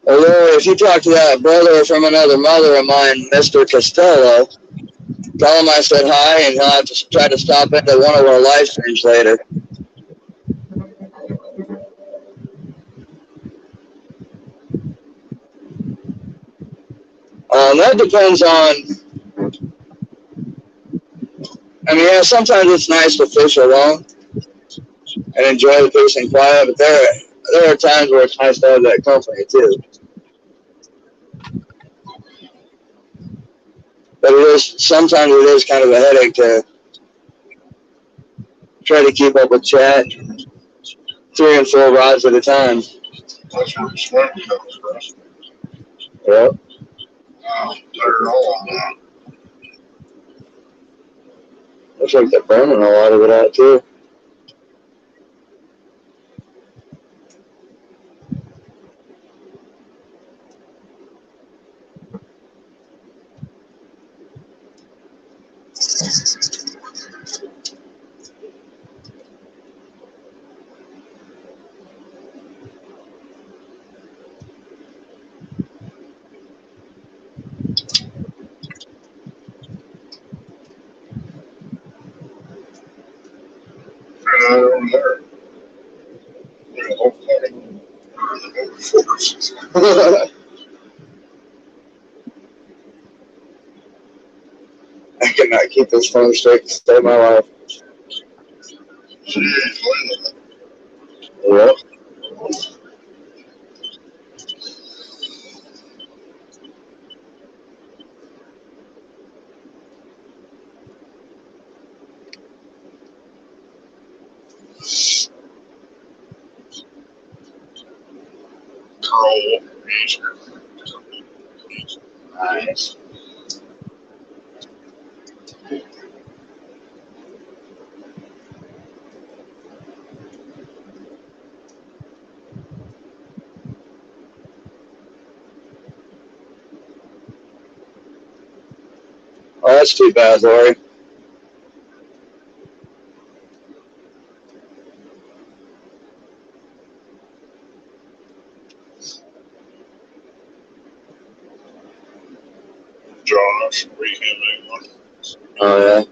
Well, Lori, if you talk to that brother from another mother of mine, Mr. Costello, tell him I said hi, and he'll have to try to stop into one of our live streams later. That depends on, I mean, yeah, sometimes it's nice to fish alone and enjoy the peace and quiet, but there are times where it's nice to have that company too. But sometimes it is kind of a headache to try to keep up with chat 3 and 4 rods at a time. That's where the sweat comes from. Yep. They're all on that. Looks like they're burning a lot of it out too. And over there. Yeah, hopefully. Over force. I cannot keep this phone straight to save my life. She ain't playing. Yep. Curl. Nice. Oh, that's too bad, Lori. Josh, read him anyone. Oh, yeah.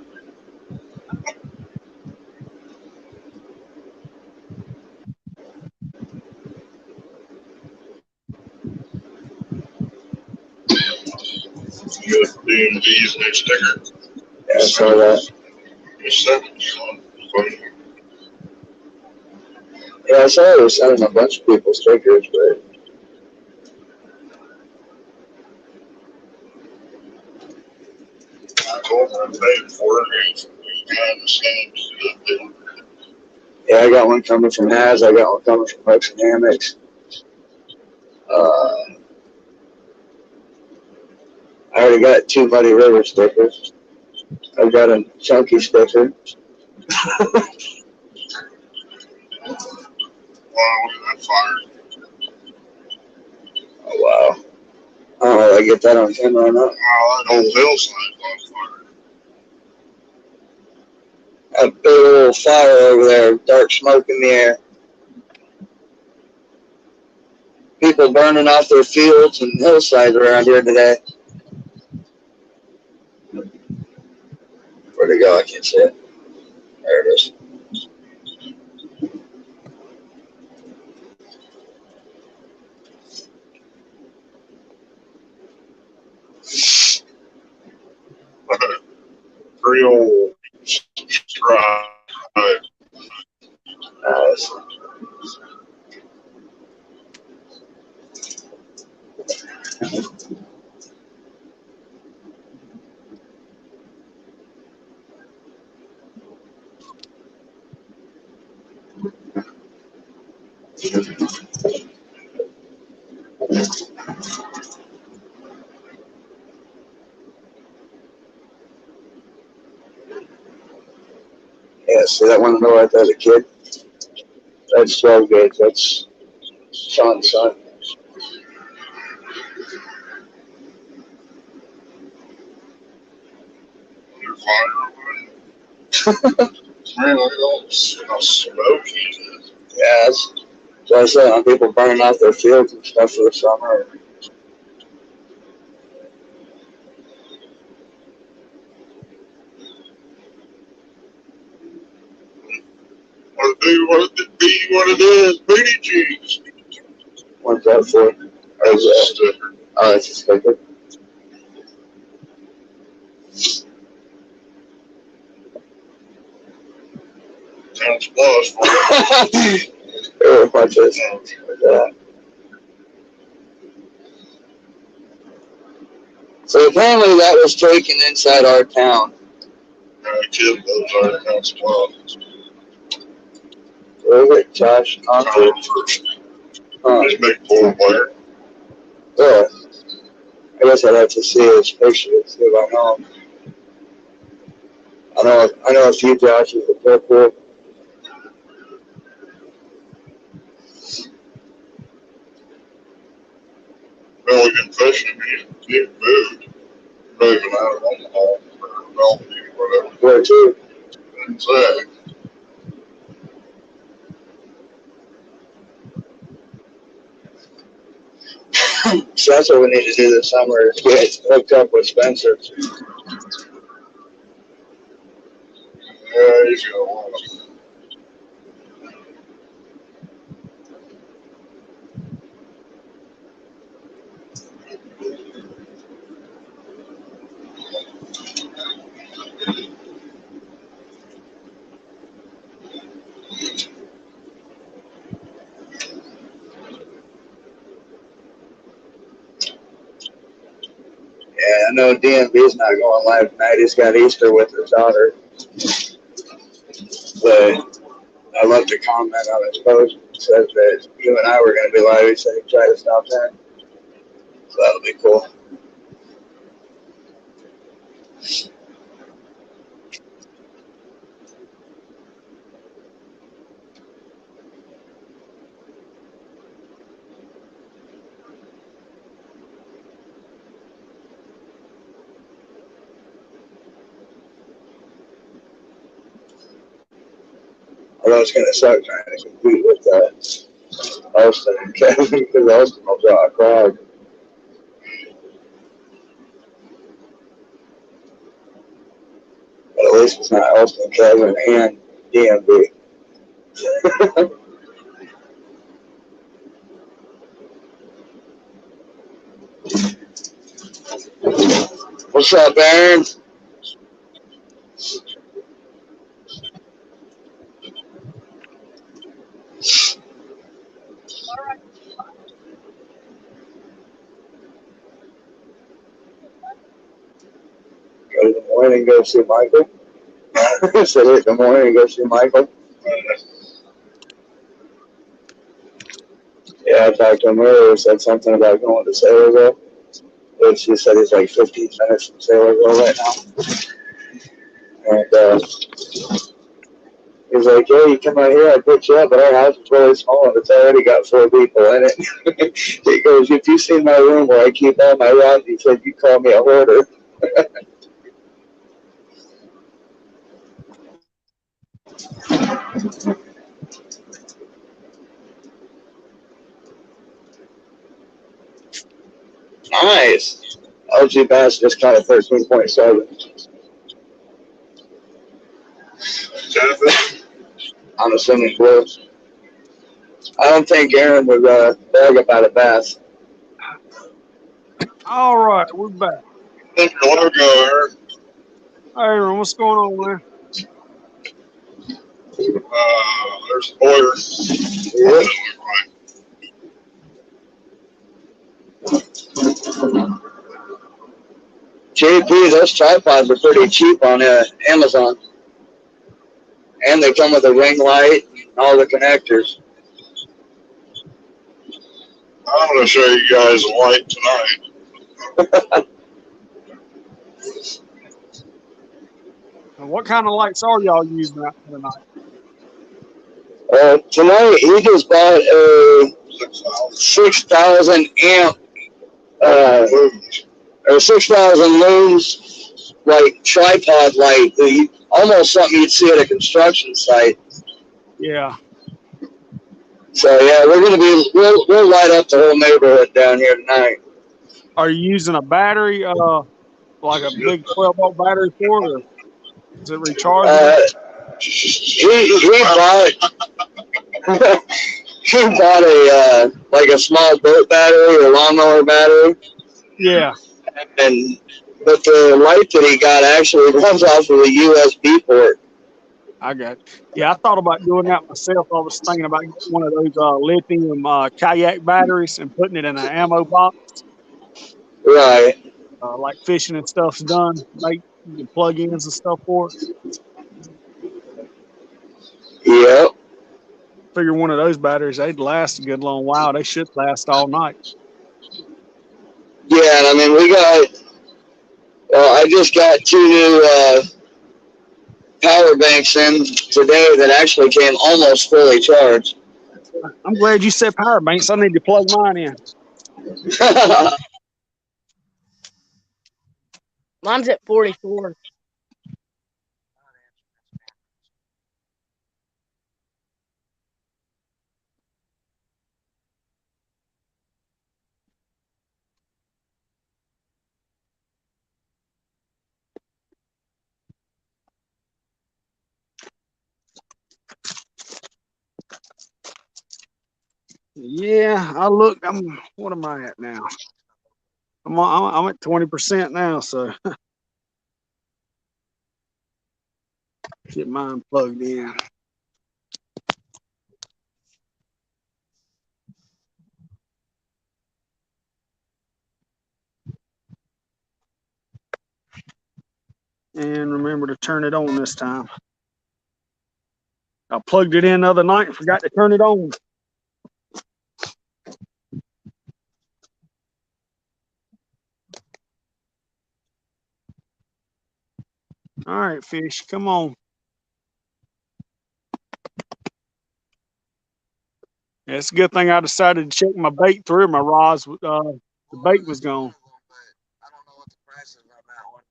You got DMV's new sticker. Yeah, I saw that. You sent it to him. Yeah, I saw they were sending a bunch of people stickers, but I told him I paid for it. He's kind of the same stuff. yeah, I got one coming from Haz. I got one coming from Hooks and Hammocks. I already got 2 Muddy River stickers. I've got a chunky sticker. Wow, look at that fire. Oh, wow. I don't know if I get that on camera or not. Wow, that whole hillside's on fire. A big old fire over there, dark smoke in the air. People burning off their fields and hillsides around here today. Where'd it go? I can't see it. There it is. Real stride. Nice. Yeah, see that one in the middle right there, the kid? That's 12 gauge. That's Sean's son. Under fire over there. Man, look at all how smoky it is. Yeah, that's what I said. On people burning off their fields and stuff for the summer. What it is, booty cheeks. What's that for? Or That's is a that? sticker. Oh, that's a sticker. Sounds plus for it. There, watch this. Like that. So apparently that was taken inside our town. Kid lives there in that spot. Where is it? Josh Concord. Huh. He's a big pool player. Yeah. I guess I'd have to see his picture to see if I know him. I know a few Joshes that play pool. Milligan fishing. He moved. Moving out of Omaha or Bellevue, whatever. Where to? And say, So that's what we need to do this summer is get hooked up with Spencer. yeah, he's got one. Yeah, I know DMV's not going live tonight. He's got Easter with his daughter. But I left a comment on his post. It says that you and I were going to be live. He said he'd try to stop that. So that'll be cool. But I was gonna start trying to compete with Austin and Kevin because Austin will draw a crowd. But at least it's not Austin, Kevin, and DMV. What's up, Aaron? Go to the morning, go see Michael. So hit the morning and go see Michael. Yeah, I talked to him earlier. Said something about going to Saylorville, which he said he's like 15 minutes from Saylorville right now. And he's like, "Yeah, you come out here, I put you up, but our house is really small and it's already got 4 people in it." He goes, "If you see my room where I keep all my rods," he said, "you call me a hoarder." Nice. LG Bass just caught a 13.7. Jennifer? I'm assuming blue. I don't think Aaron would brag about a bass. All right, we're back. Think your logo, Eric. Hey, Aaron, what's going on, man? There's Boyer. Yeah. JP, those tripods are pretty cheap on Amazon. And they come with a ring light and all the connectors. I'm going to show you guys a light tonight. And what kind of lights are y'all using out there tonight? Tonight, he just bought a 6,000. 6,000 amp or 6,000 looms like tripod light. Almost something you'd see at a construction site. Yeah. So yeah, we'll light up the whole neighborhood down here tonight. Are you using a battery, like a big 12-volt battery for it, or is it rechargeable? He bought a like a small boat battery or lawnmower battery. Yeah. But the light that he got actually runs off of a USB port. I got it. Yeah, I thought about doing that myself. I was thinking about getting one of those lithium kayak batteries and putting it in an ammo box. Right. Like fishing and stuff's done. Make the plug-ins and stuff for it. Yep. Figure one of those batteries, they'd last a good long while. They should last all night. Yeah, and I mean, I just got 2 new power banks in today that actually came almost fully charged. I'm glad you said power banks. I need to plug mine in. Mine's at 44. Yeah, what am I at now? I'm at 20% now, so get mine plugged in. And remember to turn it on this time. I plugged it in the other night and forgot to turn it on. All right, fish, come on. Yeah, it's a good thing I decided to check my bait through. My rods, the bait was gone. I don't know what the price is on that one.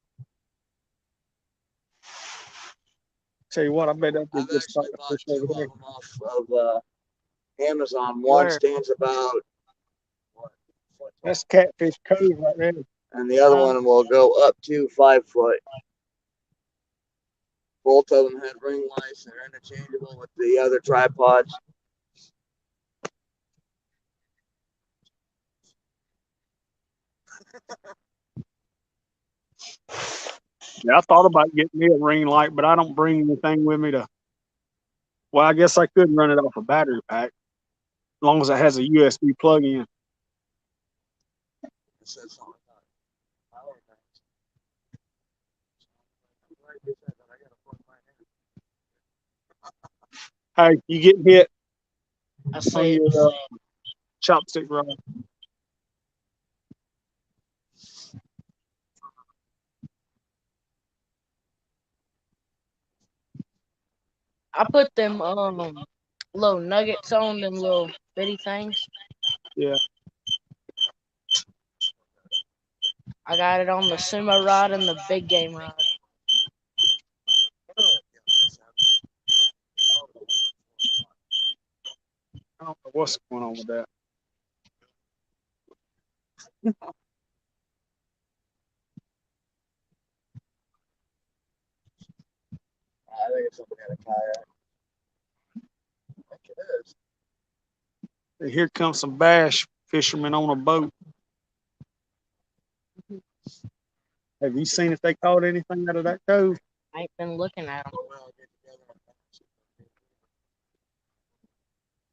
Tell you what, I bet that'd be a I've good actually spot to bought fish two over of there. them off of Amazon. One Where? stands about what, foot tall, That's Catfish Cove right there. and the other one will go up to 5 foot. Both of them had ring lights. They're interchangeable with the other tripods. Yeah, I thought about getting me a ring light, but I don't bring anything with me to. Well, I guess I could run it off a battery pack, as long as it has a USB plug-in. It said something about power banks. I'm glad you said that. I gotta plug mine in. Hey, you get hit I on see it. your chopstick rod. I put them little nuggets on them little bitty things. Yeah. I got it on the sumo rod and the big game rod. I don't know what's going on with that. I think it's something at a kayak. I think it is. And here comes some bass fishermen on a boat. Have you seen if they caught anything out of that cove? I ain't been looking at them. Well, we'll get together and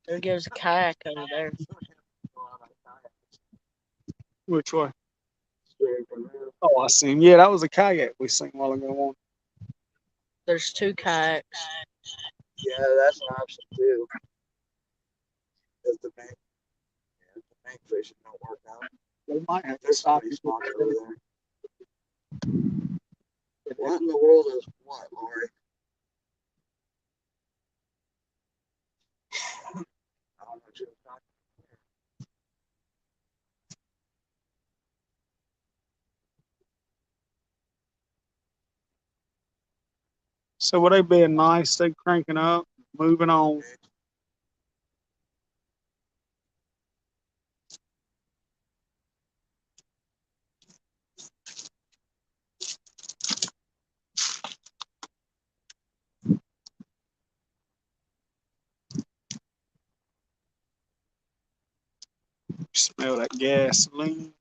There goes a kayak over there. go out on a kayak. Which way? Straight from there. Oh, I seen. Yeah, that was a kayak we seen a while ago on. There's two kayaks. Yeah, that's an option too. If the bank, yeah, if the bank fishing don't work out, They might have to there's stop somebody you. smart over there. What in the world is what, Lori? I don't know what you're talking So were they being nice? They cranking up, moving on. about. Smell that gasoline.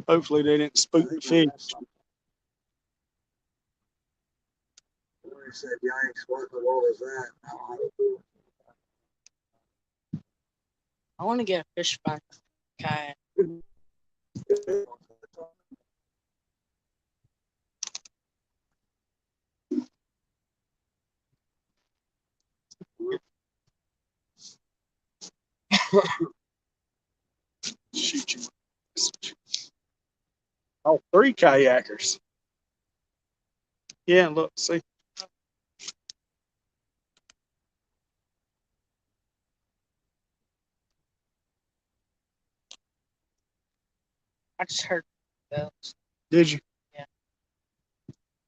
Hopefully they didn't I spook the think we fish. missed something. Lori said, "Yikes! What in the world is that?" I don't have a clue. I want to get a fish back kayak. Shoot you. Oh, 3 kayakers. Yeah, look, see. I just heard bells. Did you? Yeah.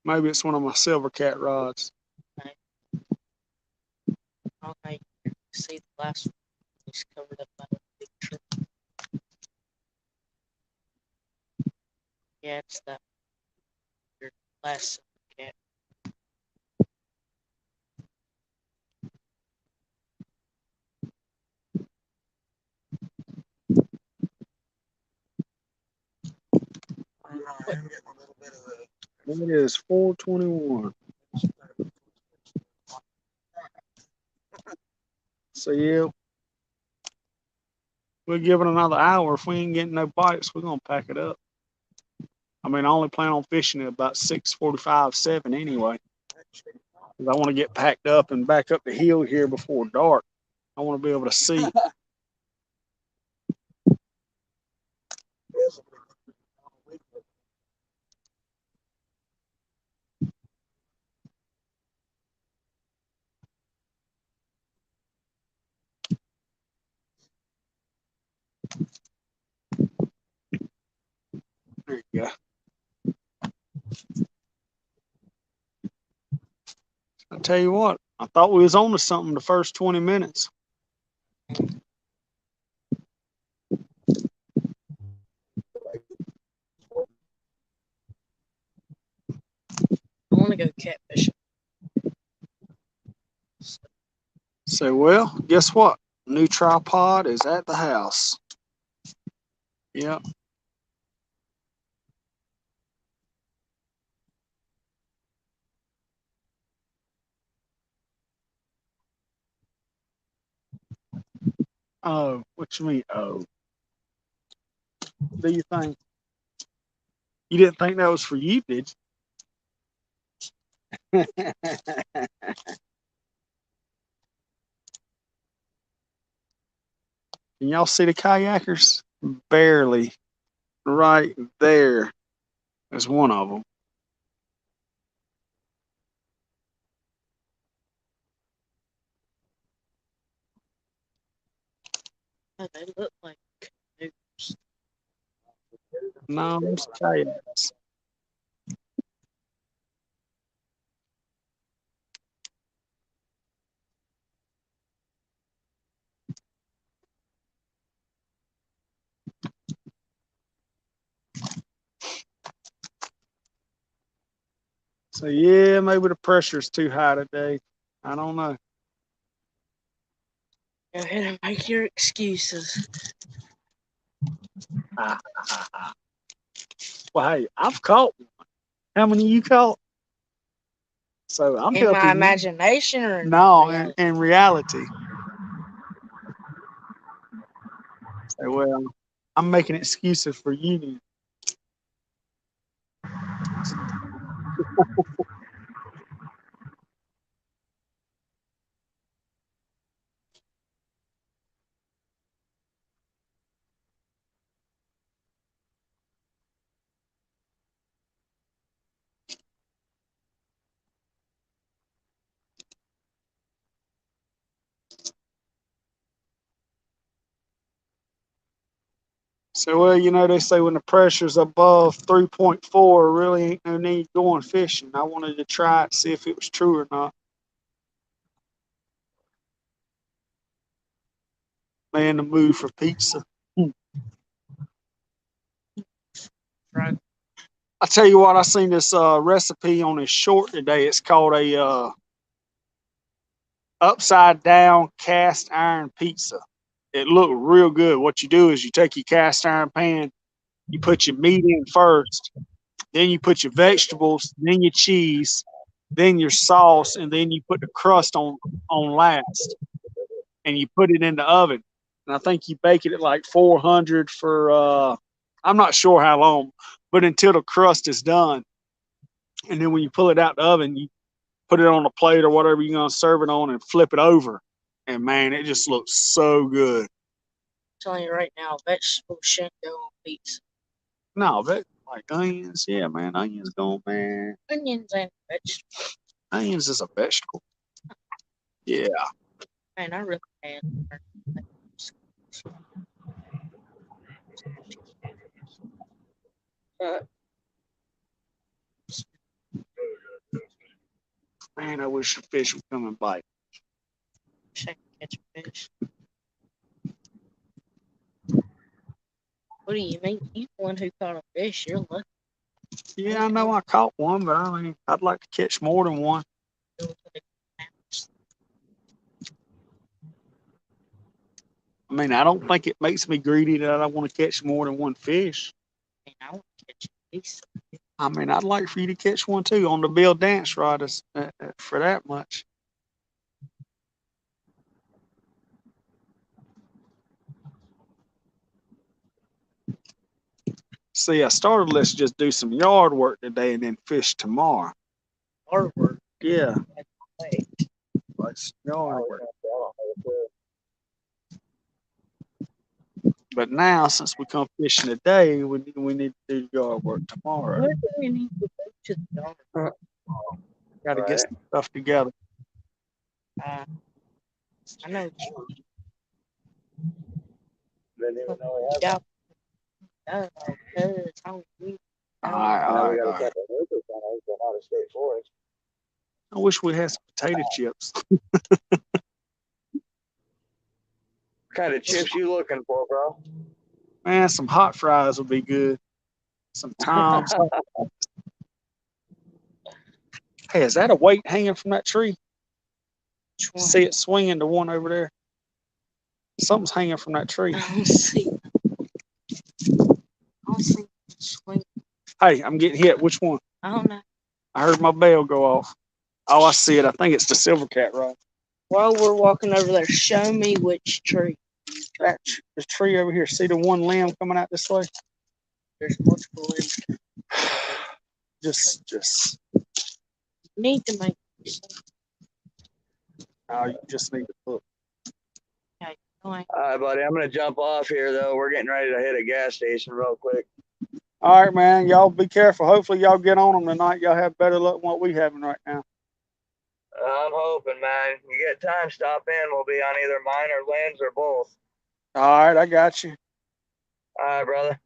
Maybe it's one of my silver cat rods. I don't think you can see the last one. He's covered up by a big tree. Yeah, it's that your last cat. I don't know. I am getting a little bit of the. It is 421. So yeah, we'll give it another hour. If we ain't getting no bites, we're gonna pack it up. I mean, I only plan on fishing at about 6:45, 7 anyway. 'Cause I want to get packed up and back up the hill here before dark. I want to be able to see. go. I tell you what, I thought we was on to something the first 20 minutes. I want to go catfishing. So, well, guess what? New tripod is at the house. Yep. Oh, what you mean? Oh, do you think? You didn't think that was for you, did you? Can y'all see the kayakers? Barely. Right there. There's one of them. Oh, they look like canoes. No, it's kayaks. So yeah, maybe the pressure's too high today. I don't know. Go ahead and make your excuses. Well, hey, I've caught one. How many you caught? So I'm In helping my you. imagination or in No, reality? in reality. So, well, I'm making excuses for you then. So, well, you know, they say when the pressure's above 3.4, really ain't no need going fishing. I wanted to try it, see if it was true or not. Man, the mood for pizza. Right. I tell you what, I seen this recipe on this short today. It's called a upside down cast iron pizza. It looked real good. What you do is you take your cast iron pan, you put your meat in first, then you put your vegetables, then your cheese, then your sauce, and then you put the crust on last, and you put it in the oven. And I think you bake it at like 400 for I'm not sure how long, but until the crust is done. And then when you pull it out the oven, you put it on a plate or whatever you're gonna serve it on, and flip it over. And man, it just looks so good. I'm telling you right now, vegetables shouldn't go on pizza. No, but like onions, yeah, man, onions going, man. Onions and vegetables. Onions is a vegetable. Yeah. Man, I really can't. Man, I wish the fish would come and bite. Shake catch a fish. What do you mean? You the one who caught a fish. You're lucky. Yeah, I know I caught one, but I mean, I'd like to catch more than one. I mean, I don't think it makes me greedy that I want to catch more than one fish. Man, I want to catch a piece. I mean, I'd like for you to catch one too on the Bill Dance rod for that much. See, I started, let's just do some yard work today and then fish tomorrow. Hard work. Yeah, Hey, like some yard work. But now, since we come fishing today, we need to do yard work tomorrow. what do we need to go to the yard? Got to get some stuff together. I know what you mean. Didn't even know he had Yeah. Cause I'm weak. All right, all right, all right. couple of acres on it, but not a state forest. I wish we had some potato chips. What kind of chips you looking for, bro? Man, some hot fries would be good. Some Tom's. Hey, is that a weight hanging from that tree? Which one? See it swinging, the one over there. Something's hanging from that tree. I don't see. I don't see swing. Hey, I'm getting hit. Which one? I don't know. I heard my bell go off. Oh, I see it. I think it's the silver cat, right? While we're walking over there, show me which tree. The tree over here. See the one limb coming out this way? There's multiple limbs. Just. Need to make. You just need to look. All right, buddy. I'm gonna jump off here though. We're getting ready to hit a gas station real quick. All right, man. Y'all be careful. Hopefully, y'all get on them tonight. Y'all have better luck than what we having right now. I'm hoping, man. You get time, stop in. We'll be on either mine or Lynn's or both. All right, I got you. All right, brother.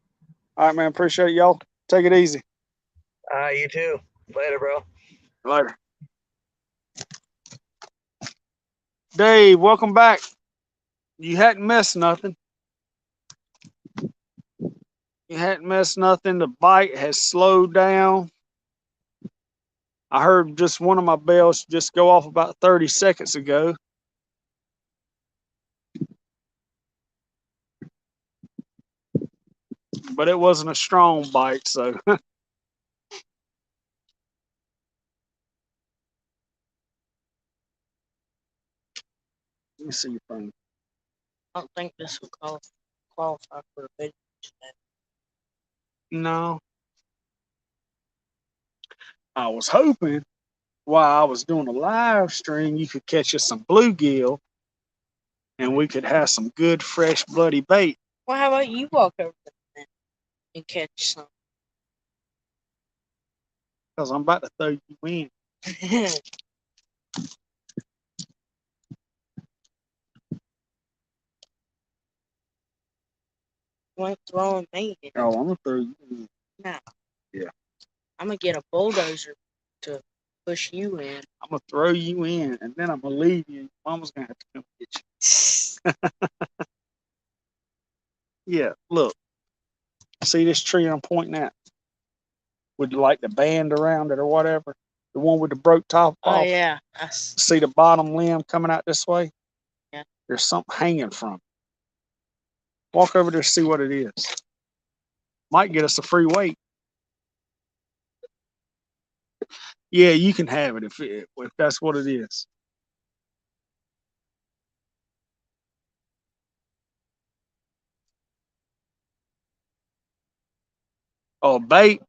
All right, man. Appreciate it, y'all. Take it easy. You too. Later, bro. Later. Dave, welcome back. You hadn't missed nothing. You hadn't missed nothing. The bite has slowed down. I heard just one of my bells just go off about 30 seconds ago. But it wasn't a strong bite, so. Let me see your phone. I don't think this will qualify for a video today. No. I was hoping while I was doing a live stream, you could catch us some bluegill and we could have some good, fresh, bloody bait. Well, how about you walk over there and catch some? Because I'm about to throw you in. You ain't throwing me in. Oh, I'm going to throw you in. No. Yeah. I'm going to get a bulldozer to push you in. I'm going to throw you in and then I'm going to leave you. Mama's going to have to come get you. Yeah, look. See this tree I'm pointing at? With like the band around it or whatever? The one with the broke top Oh, off? yeah. See the bottom limb coming out this way? Yeah. There's something hanging from it. Walk over there, see what it is. Might get us a free weight. Yeah, you can have it if that's what it is. Oh, bait.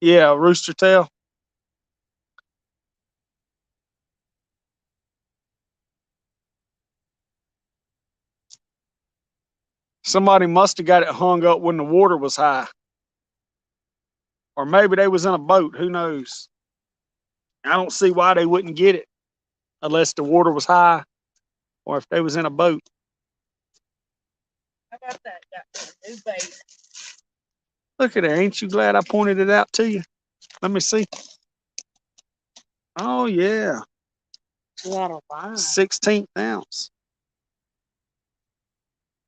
Yeah, rooster tail. Somebody must have got it hung up when the water was high. Or maybe they was in a boat. Who knows? I don't see why they wouldn't get it unless the water was high or if they was in a boat. How about that? Got a new bait. Look at there. Ain't you glad I pointed it out to you? Let me see. Oh, yeah. It's a lot of line. 16th ounce.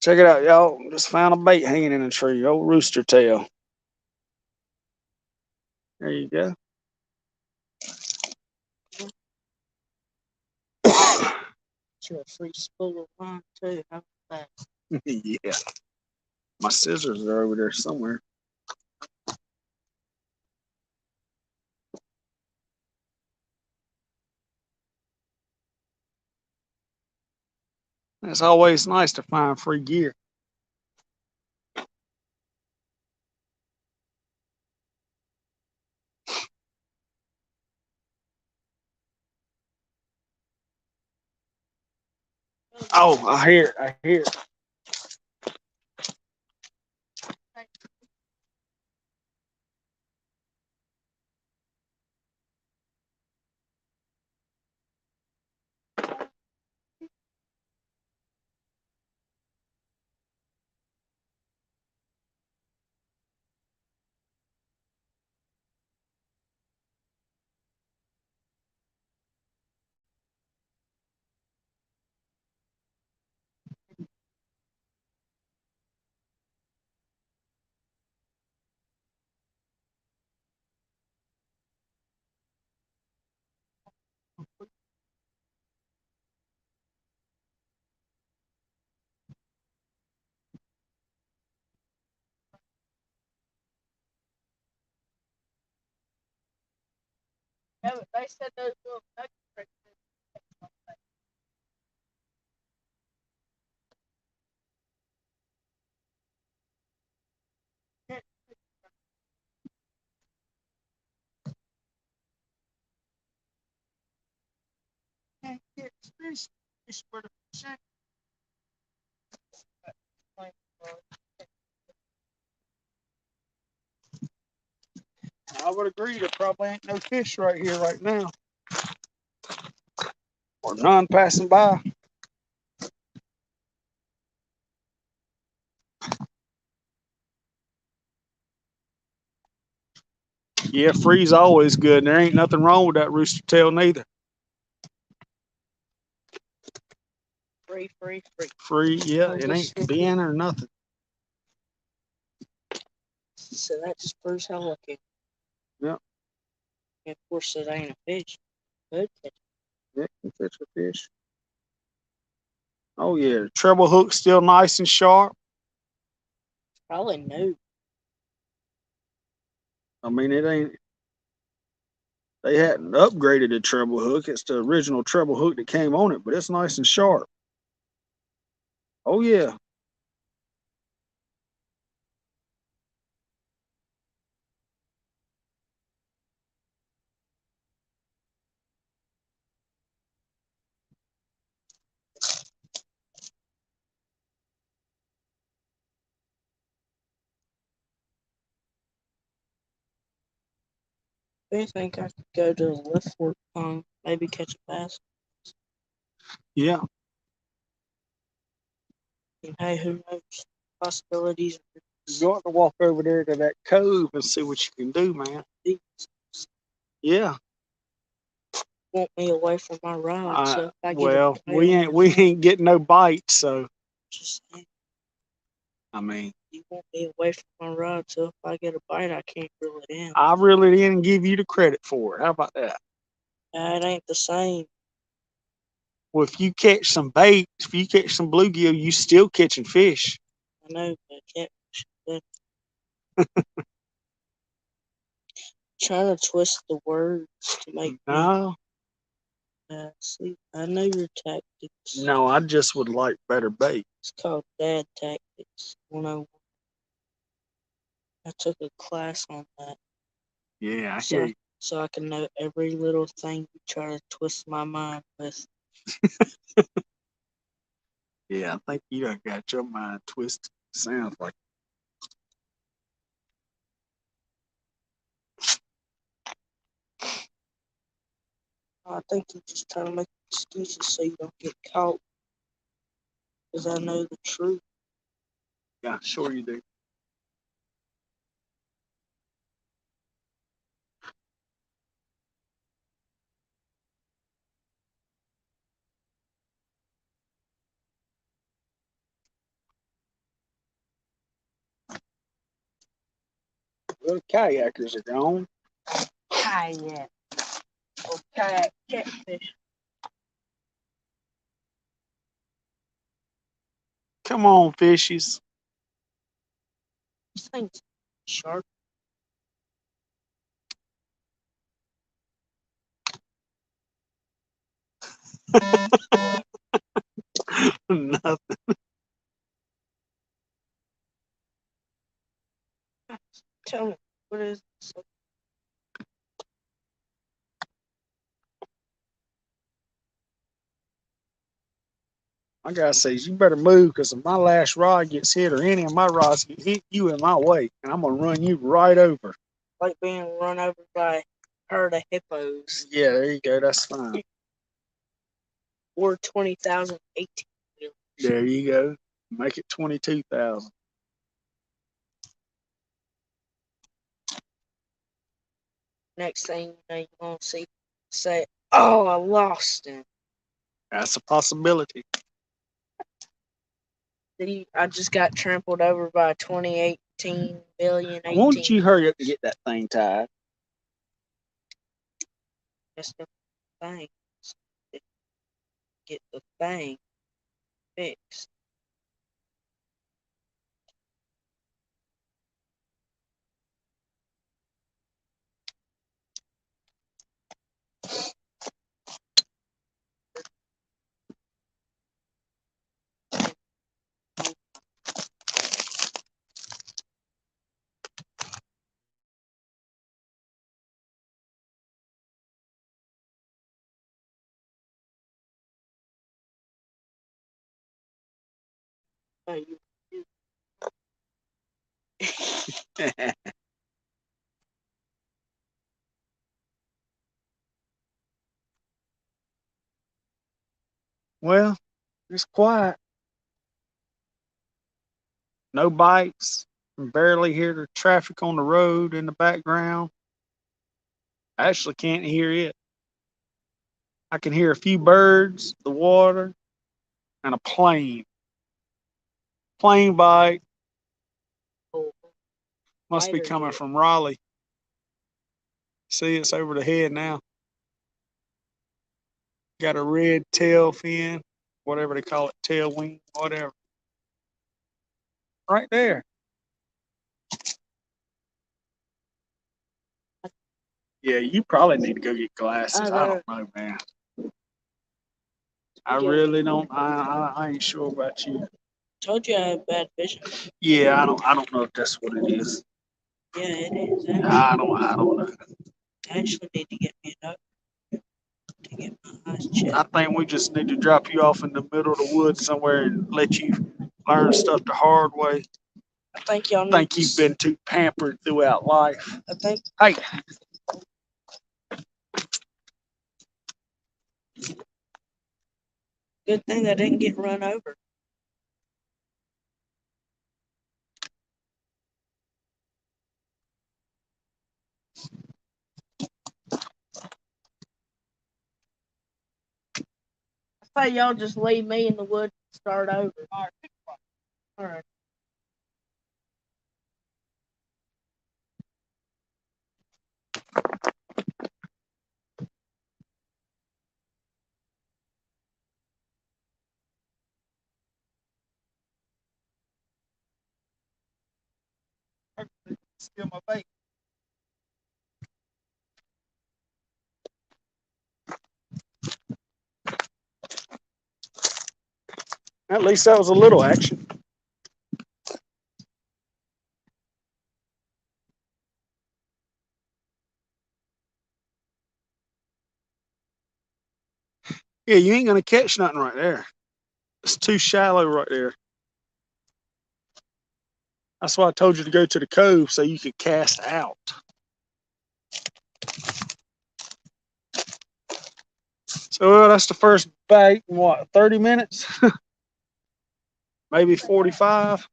Check it out, y'all. Just found a bait hanging in a tree. Old rooster tail. There you go. To a free spool of line, too. How about that? Yeah. My scissors are over there somewhere. It's always nice to find free gear. Oh, I hear it. I hear it. Yeah, but they said those little nuggets right there. Can't catch fish. Fish where the fish at. I would agree. There probably ain't no fish right here right now, or none passing by. Yeah, free's always good, and there ain't nothing wrong with that rooster tail neither. Free. Free, yeah, Oh, it this ain't been or nothing. So that just proves how lucky. Yep. And of course, it ain't a fish. Good catch. Yeah, can catch a fish. Oh yeah, the treble hook's still nice and sharp. Probably new. I mean, it ain't. They hadn't upgraded the treble hook. It's the original treble hook that came on it, but it's nice and sharp. Oh yeah. Do you think I could go to the Lift Fork Pond, maybe catch a bass? Yeah. And hey, who knows? Possibilities You ought to walk over there to that cove and see what you can do, man. Yeah. want me away from my rod. So if I get Well, a we bite on we my rod, ain't getting no bites, so just saying, I mean, you want me away from my rod. So if I get a bite, I can't reel it in. I really didn't give you the credit for it. How about that? It ain't the same. Well, if you catch some bait, if you catch some bluegill, you still catching fish. I know, but I can't. But trying to twist the words to make me No, see. I know your tactics. no, I just would like better bait. It's called Dad Tactics 101. I took a class on that. Yeah, I So, hear you. so I can know every little thing you try to twist my mind with. Yeah, I think you done got your mind twisted. Sounds like. I think you just trying to make excuses so you don't get caught. Because I know the truth. Yeah, sure you do. Well, kayakers are gone. Kayak. Or kayak catfish. Come on, fishies. This thing's sharp. Nothing. Tell me, what is this? My guy says you better move because if my last rod gets hit or any of my rods get hit, you in my way, and I'm gonna run you right over. Like being run over by a herd of hippos. Yeah, there you go. That's fine. Or 20,000 18 wheelers. There you go. Make it 22,000. Next thing you know, you're going to say, oh, I lost him. That's a possibility. I just got trampled over by 2018 billion 18. Why don't you hurry up and get that thing tied? That's the thing. Get the thing fixed. Oh, you- Well, it's quiet. No bites. Barely hear the traffic on the road in the background. I actually can't hear it. I can hear a few birds, the water, and a plane. Plane bike oh, must be Lighter coming jet. from Raleigh. See, it's over the head now. Got a red tail fin, whatever they call it, tail wing, whatever. Right there. Yeah, you probably need to go get glasses. I don't know, man. I Yeah. really don't. I ain't sure about you. Told you I have bad vision. Yeah, I don't know if that's what it is. Yeah, it is. Actually. I don't know. I actually need to get me a doctor to get my eyes checked. I think we just need to drop you off in the middle of the woods somewhere and let you learn stuff the hard way. I think y'all I need think to you've been too pampered throughout life. I think Hey, good thing I didn't get run over. I thought y'all just leave me in the woods and start over. All right. steal my bait. At least that was a little action. Yeah, you ain't gonna catch nothing right there. It's too shallow right there. That's why I told you to go to the cove so you could cast out. So that's the first bait in what, 30 minutes? Maybe 45.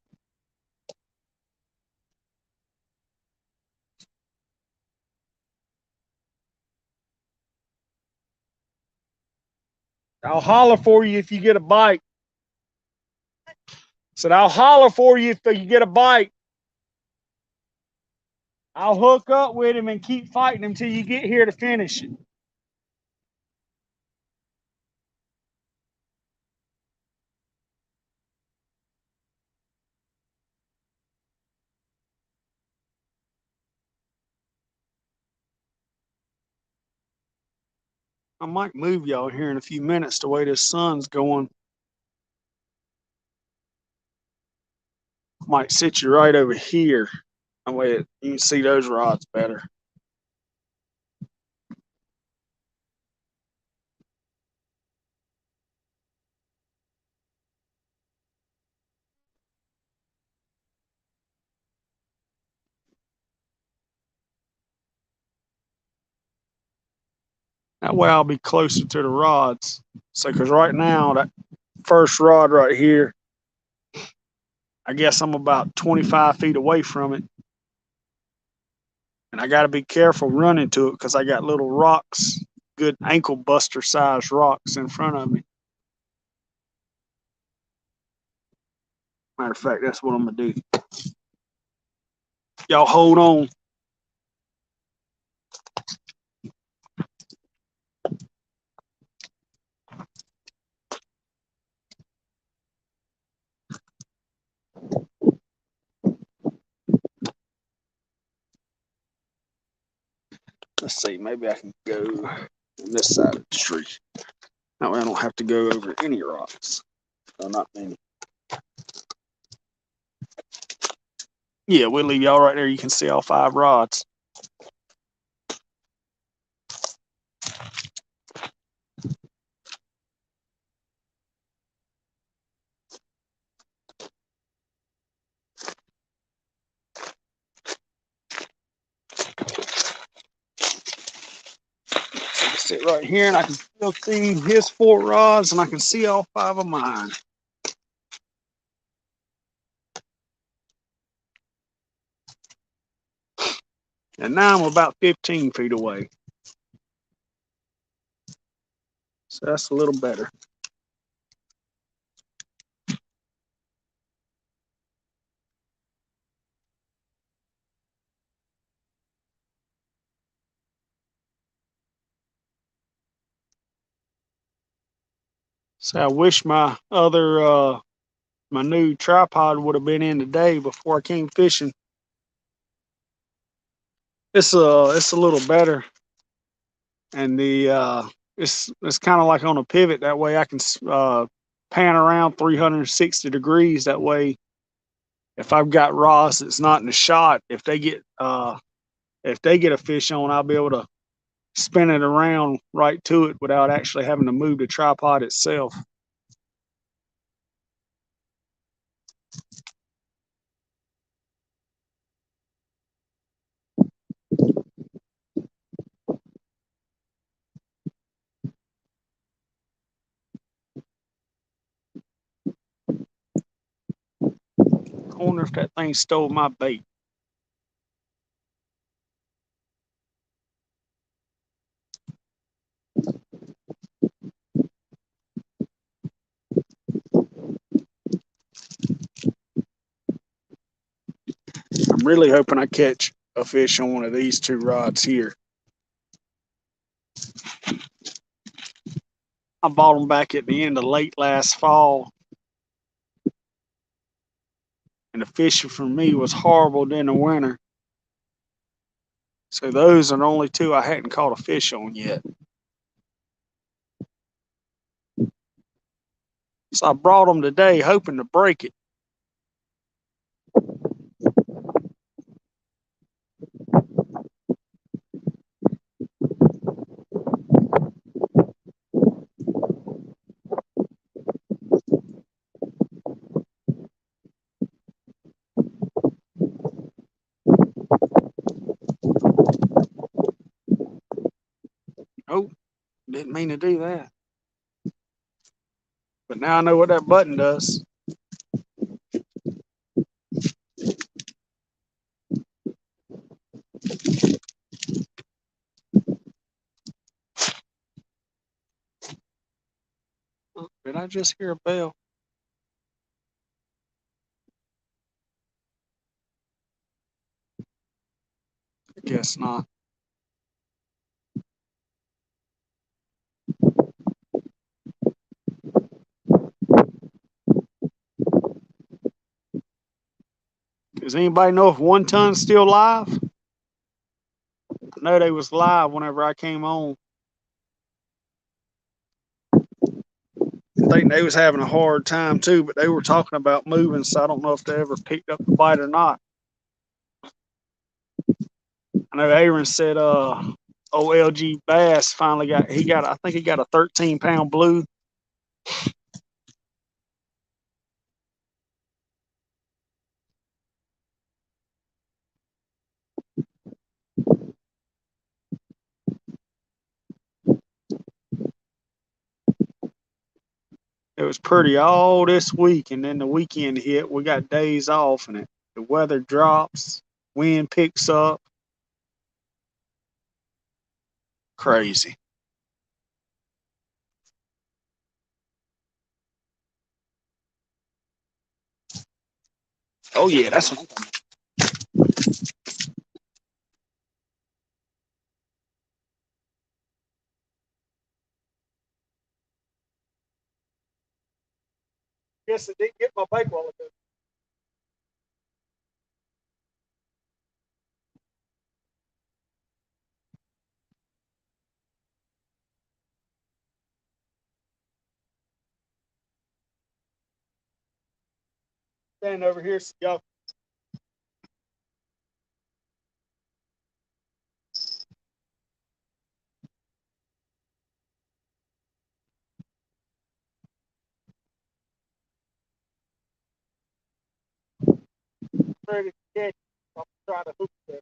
I'll holler for you if you get a bite. Said I'll holler for you if you get a bite. I'll hook up with him and keep fighting him till you get here to finish it. I might move y'all here in a few minutes the way this sun's going. Might sit you right over here. That way you can see those rods better. That way I'll be closer to the rods. So, because right now, that first rod right here, I guess I'm about 25 feet away from it. And I got to be careful running to it because I got little rocks, good ankle buster sized rocks in front of me. Matter of fact, that's what I'm going to do. Y'all hold on. Let's see, maybe I can go on this side of the tree. That way I don't have to go over any rocks. No, not many. Yeah, we'll leave y'all right there. You can see all 5 rods. sit right here and I can still see his 4 rods and I can see all 5 of mine. And now I'm about 15 feet away. So that's a little better. So I wish my other my new tripod would have been in today before I came fishing. It's a little better, and it's kind of like on a pivot. That way I can pan around 360 degrees. That way, if I've got rods that's not in the shot, if they get a fish on, I'll be able to spin it around right to it without actually having to move the tripod itself. I wonder if that thing stole my bait. I'm really hoping I catch a fish on one of these 2 rods here. I bought them back at the end of late last fall, and the fishing for me was horrible during the winter. So those are the only 2 I hadn't caught a fish on yet. So I brought them today hoping to break it. Oh, didn't mean to do that. But now I know what that button does. Oh, did I just hear a bell? I guess not. Does anybody know if 1 Ton's still live? I know they was live whenever I came on. I think they was having a hard time too, but they were talking about moving, so I don't know if they ever picked up the bite or not. I know Aaron said OLG Bass finally got I think he got a 13-pound blue. It was pretty all this week, and then the weekend hit. We got days off, and the weather drops, wind picks up. Crazy. Oh yeah, that's what Yes, I did get my bike while ago. Stand over here so y'all. Ready to catch. I'm trying to hook that.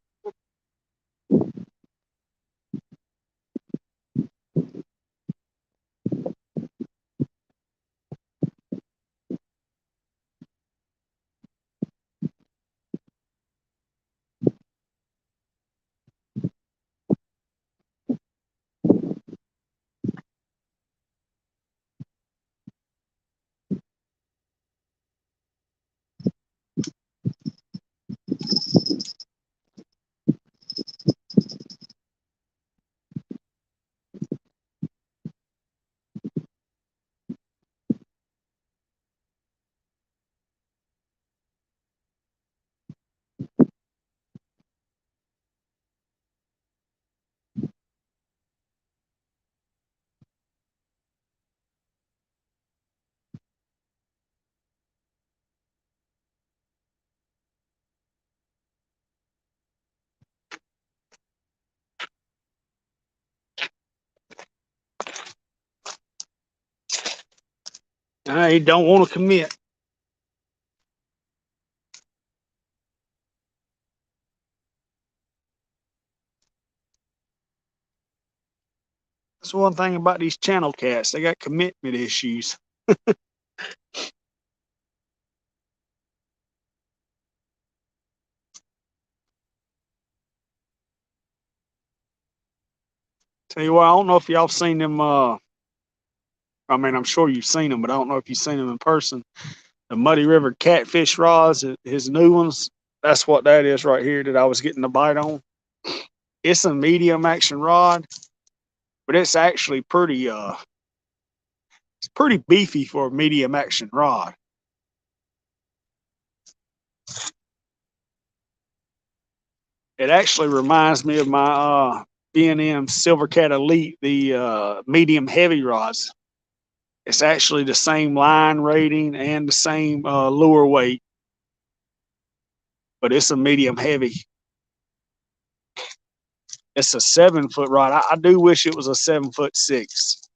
I don't want to commit. That's one thing about these channel cats. They got commitment issues. Tell you what, I don't know if y'all seen them. I mean, I'm sure you've seen them, but I don't know if you've seen them in person. The Muddy River catfish rods, his new ones. That's what that is right here that I was getting the bite on. It's a medium action rod, but it's actually it's pretty beefy for a medium action rod. It actually reminds me of my B&M Silvercat Elite, the medium heavy rods. It's actually the same line rating and the same lure weight, but it's a medium heavy. It's a 7-foot rod. I do wish it was a 7'6".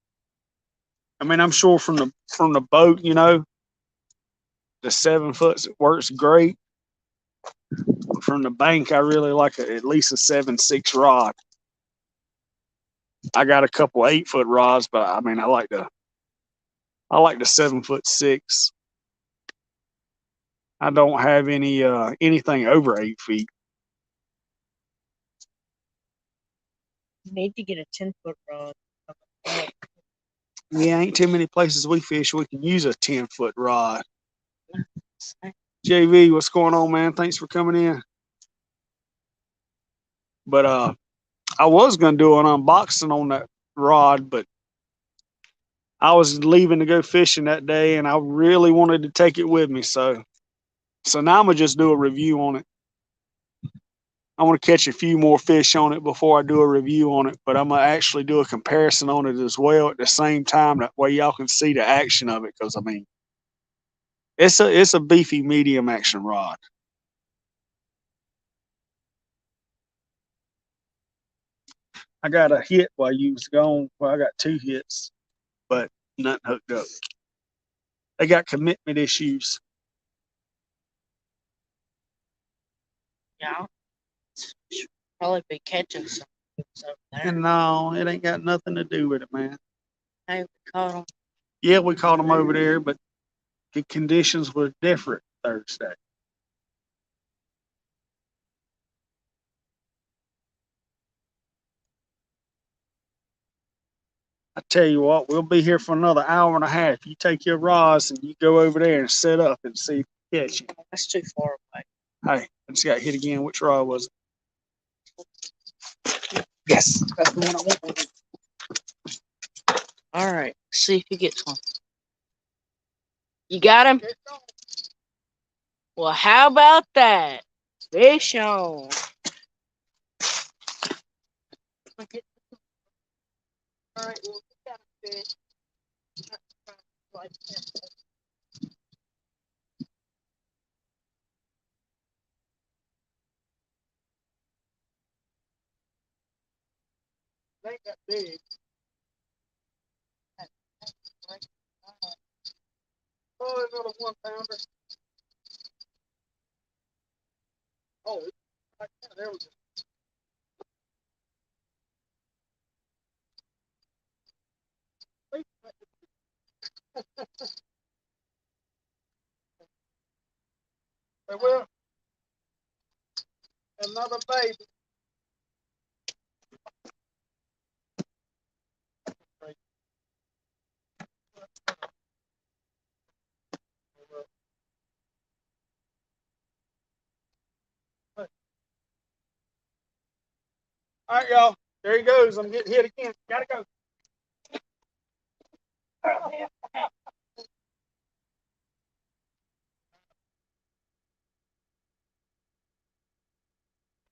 I mean, I'm sure from the boat, you know, the 7 foot works great. But from the bank, I really like at least a 7'6" rod. I got a couple 8-foot rods, but I mean, I like the 7'6". I don't have anything over 8 feet. You need to get a 10-foot rod. Yeah, ain't too many places we fish we can use a 10-foot rod. JV, what's going on, man? Thanks for coming in. But I was gonna do an unboxing on that rod, but I was leaving to go fishing that day, and I really wanted to take it with me. So now I'm gonna just do a review on it. I want to catch a few more fish on it before I do a review on it, but I'm gonna actually do a comparison on it as well at the same time. That way y'all can see the action of it, because I mean, it's a beefy medium action rod. I got a hit while you was gone. Well, I got 2 hits, but nothing hooked up. They got commitment issues. Yeah. Should probably be catching some over there. And no, it ain't got nothing to do with it, man. Hey, we caught them. Yeah, we caught them over there, but the conditions were different Thursday. I tell you what, we'll be here for another hour and a half. You take your rods and you go over there and set up and see if you catch it. That's too far away. Hey, I just got hit again. Which rod was it? Yes, that's the one I want. All right, see if he gets one. You got him? Well, how about that? Fish on. All right, well, we got a fish. Ain't that big. Oh, another 1 pounder. Oh, there we go. They will. Another baby. All right, y'all. There he goes. I'm getting hit again. Gotta go.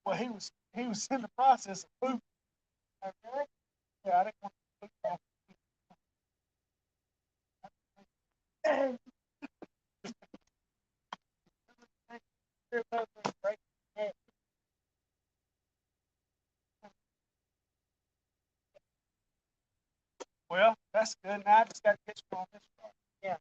Well, he was in the process of pooping. Okay. Yeah, I didn't want to poop. Well, that's good. Now I just got to catch you on this part. Yeah.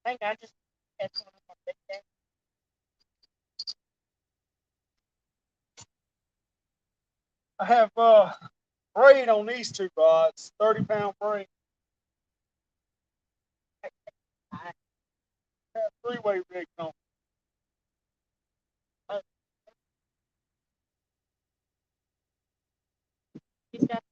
I think I just had one of my big day. I have braid on these two rods, 30-pound braid. I have three-way rig on. He's got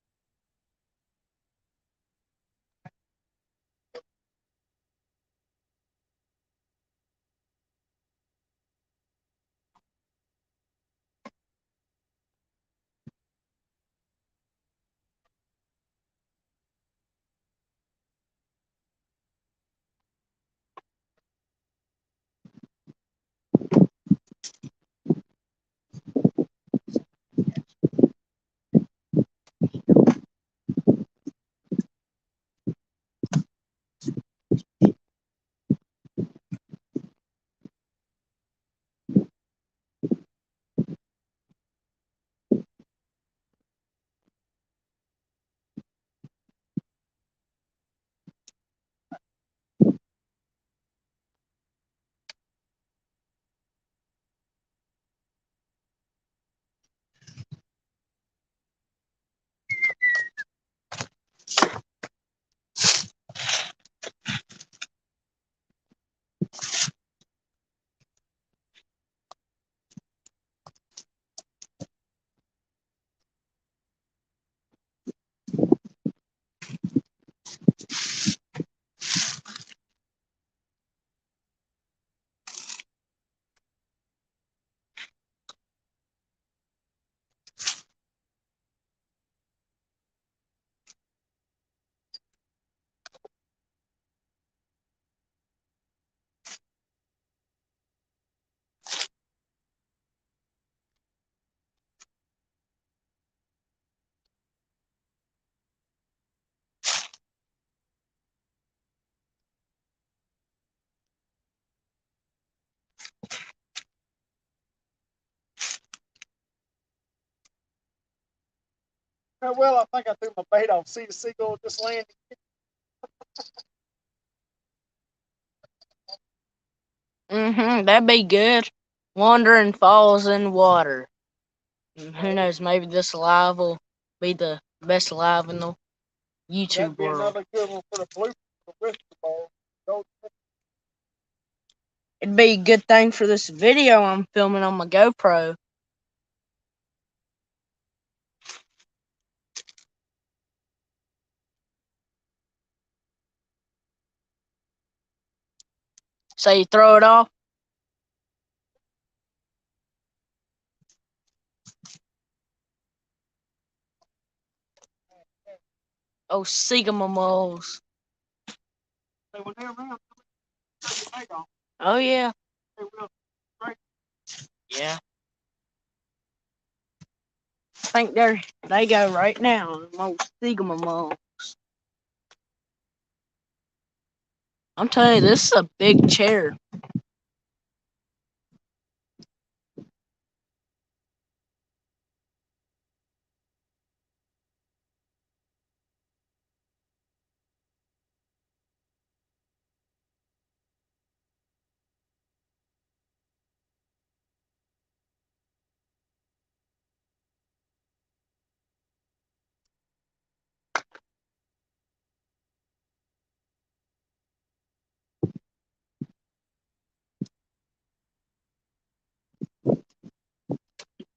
Oh, well, I think I threw my bait off. See the seagull just landed. that'd be good. Wandering falls in water. Who knows? Maybe this live will be the best live in the YouTube That'd be world. another good one for the blooper, the whistle ball. Go- It'd be a good thing for this video I'm filming on my GoPro. So you throw it off. Oh, Sigma moles. They were there around. Turn your bait off. Oh yeah, They will. yeah. I think they go right now. Most Sigma moles. I'm telling you, this is a big chair.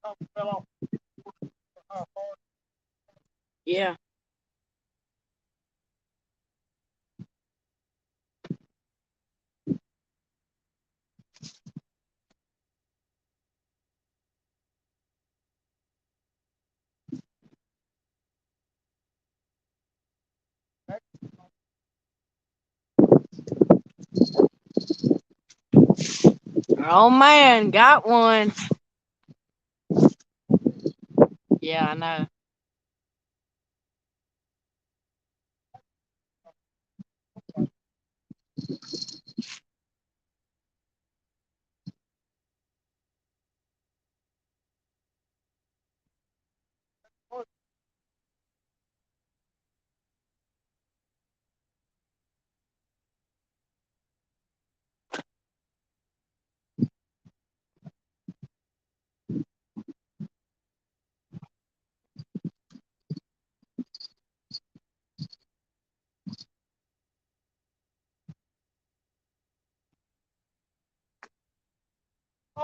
Oh, fell off. Yeah. Oh man, got one. Yeah, I know.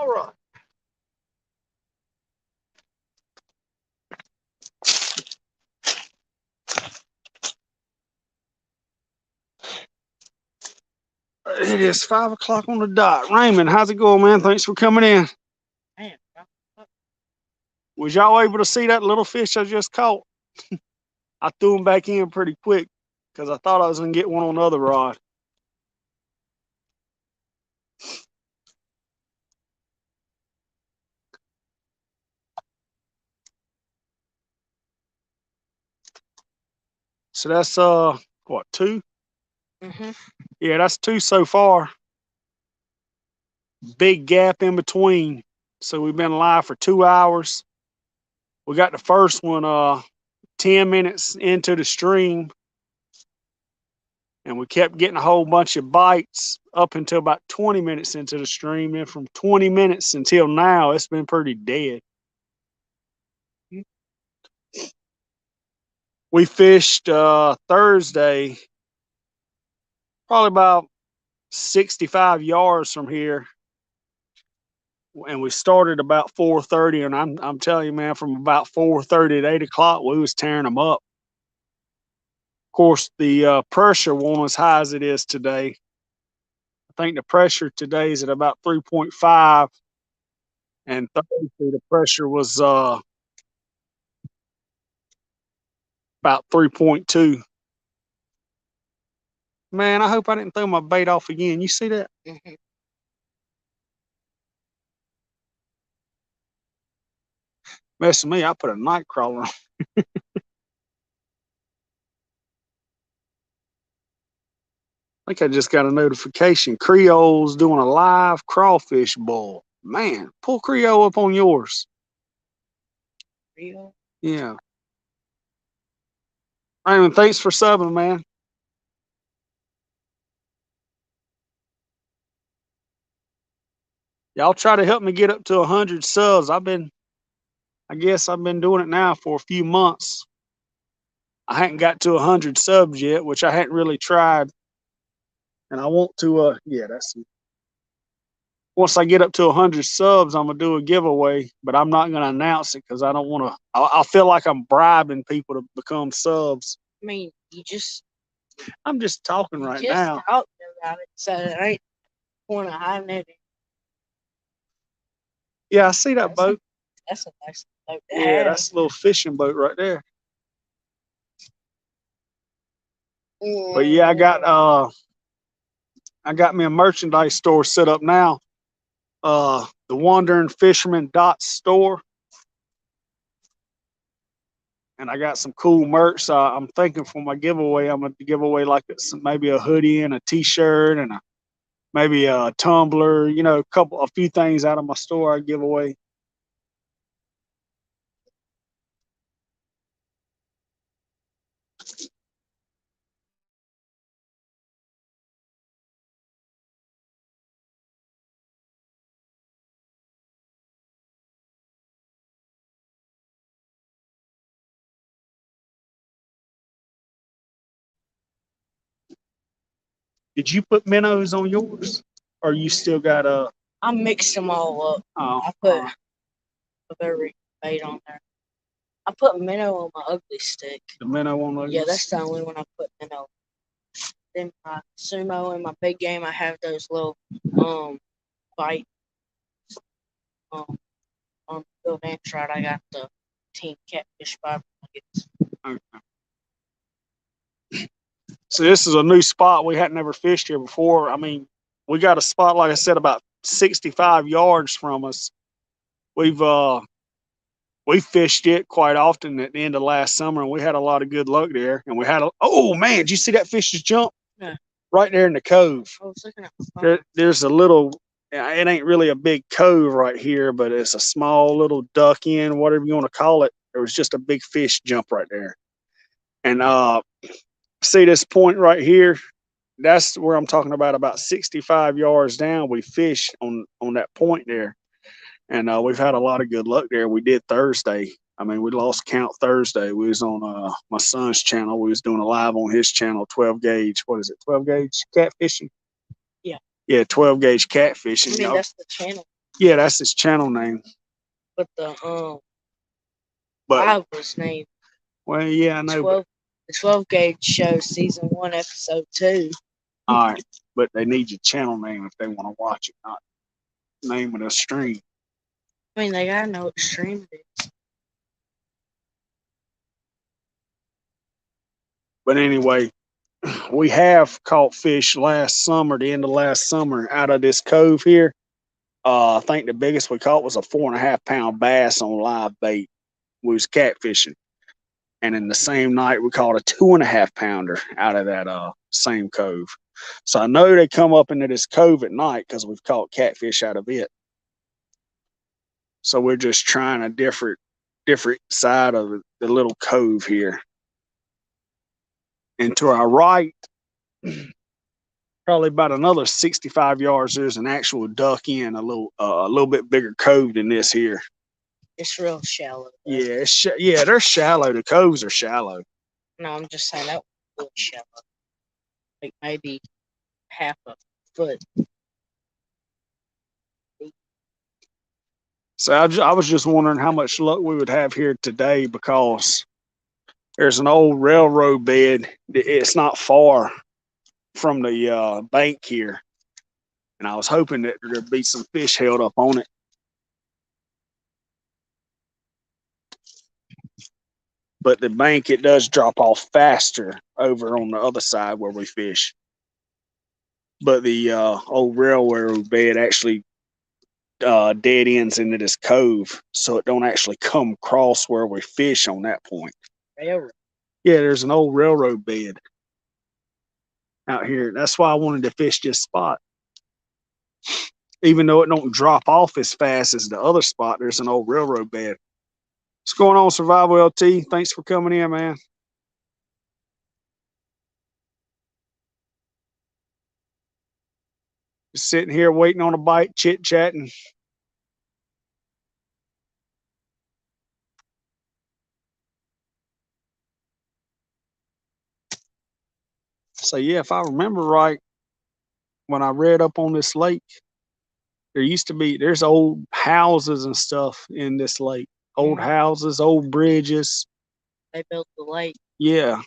All right. It is 5 o'clock on the dot. Raymond, how's it going, man? Thanks for coming in. Man, Was y'all able to see that little fish I just caught? I threw him back in pretty quick because I thought I was gonna get one on the other rod. So that's what, 2? Yeah, that's 2 so far. Big gap in between. So we've been live for 2 hours. We got the first one 10 minutes into the stream. And we kept getting a whole bunch of bites up until about 20 minutes into the stream. And from 20 minutes until now, it's been pretty dead. We fished Thursday, probably about 65 yards from here. And we started about 4:30. And I'm telling you, man, from about 4:30 to 8 o'clock, we was tearing them up. Of course, the pressure wasn't as high as it is today. I think the pressure today is at about 3.5. And Thursday, the pressure was about 3.2. Man, I hope I didn't throw my bait off again. You see that? Messing me, I put a night crawler on. I think I just got a notification. Creole's doing a live crawfish boil. Man, pull Creole up on yours. Creole? Yeah. Raymond, thanks for subbing, man. Y'all try to help me get up to 100 subs. I guess I've been doing it now for a few months. I hadn't got to 100 subs yet, which I hadn't really tried. And I want to, yeah, that's it. Once I get up to 100 subs, I'm gonna do a giveaway, but I'm not gonna announce it because I don't want to. I feel like I'm bribing people to become subs. I mean, I'm just talking you right just now. talked about it, so there ain't point of hiding it. Yeah, I see that boat. That's a nice boat to Yeah, have. that's a little fishing boat right there. But yeah, I got me a merchandise store set up now. The Wandering Fisherman store. And I got some cool merch. So I'm thinking for my giveaway, I'm gonna give away like maybe a hoodie and a t-shirt and maybe a tumbler, you know, a few things out of my store I give away. Did you put minnows on yours? Or you still got I mixed them all up. oh, I put every bait on there. I put minnow on my ugly stick. the minnow on those? Yeah, that's the only one I put minnow. Then my sumo and my big game, I have those little bite. On the Bill Dance rod, I got the Team Catfish 5 nuggets. Okay. So this is a new spot. We hadn't ever fished here before. I mean, we got a spot, like I said, about 65 yards from us. We fished it quite often at the end of last summer, and we had a lot of good luck there. And we had oh man, did you see that fish just jump? Yeah. Right there in the cove. I was looking at my phone. There's a little, it ain't really a big cove right here, but it's a small little duck in, whatever you want to call it. There was just a big fish jump right there. And see this point right here? That's where I'm talking about 65 yards down. We fish on that point there. And we've had a lot of good luck there. We did Thursday. I mean, we lost count Thursday. We was on my son's channel. We was doing a live on his channel, 12 gauge. What is it? 12 gauge catfishing? Yeah. Yeah, 12 gauge catfishing. I mean, that's the channel. Yeah, that's his channel name. But the But live was named well, yeah, I know. But, the 12 Gauge Show Season 1 Episode 2. all right, but they need your channel name if they want to watch it, not name of the stream. I mean, they gotta know what stream it is. But anyway, we have caught fish last summer, the end of last summer, out of this cove here. I think the biggest we caught was a 4.5 pound bass on live bait. We was catfishing. And in the same night, we caught a 2.5 pounder out of that same cove. So I know they come up into this cove at night because we've caught catfish out of it. So we're just trying a different side of the little cove here. And to our right, probably about another 65 yards, there's an actual duck in a little bit bigger cove than this here. It's real shallow. Though. Yeah, yeah, they're shallow. The coves are shallow. No, I'm just saying that was really shallow. Like maybe half a foot. So I was just wondering how much luck we would have here today because there's an old railroad bed. It's not far from the bank here. And I was hoping that there'd be some fish held up on it. But the bank, it does drop off faster over on the other side where we fish. But the old railroad bed actually dead ends into this cove, so it don't actually come across where we fish on that point. Railroad. Yeah, there's an old railroad bed out here. That's why I wanted to fish this spot. Even though it don't drop off as fast as the other spot, there's an old railroad bed. What's going on, Survival LT? Thanks for coming in, man. Just sitting here waiting on a bite, chit-chatting. So yeah, if I remember right, when I read up on this lake, there's old houses and stuff in this lake. Old houses, old bridges. They built the lake. Yeah.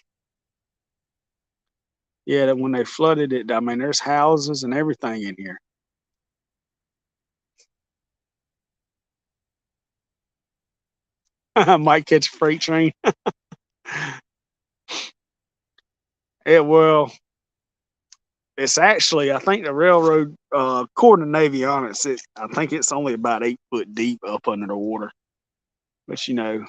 Yeah, that when they flooded it, I mean, there's houses and everything in here. I might catch a freight train. It's actually, I think the railroad, according to Navionics, I think it's only about 8 foot deep up under the water. But you know,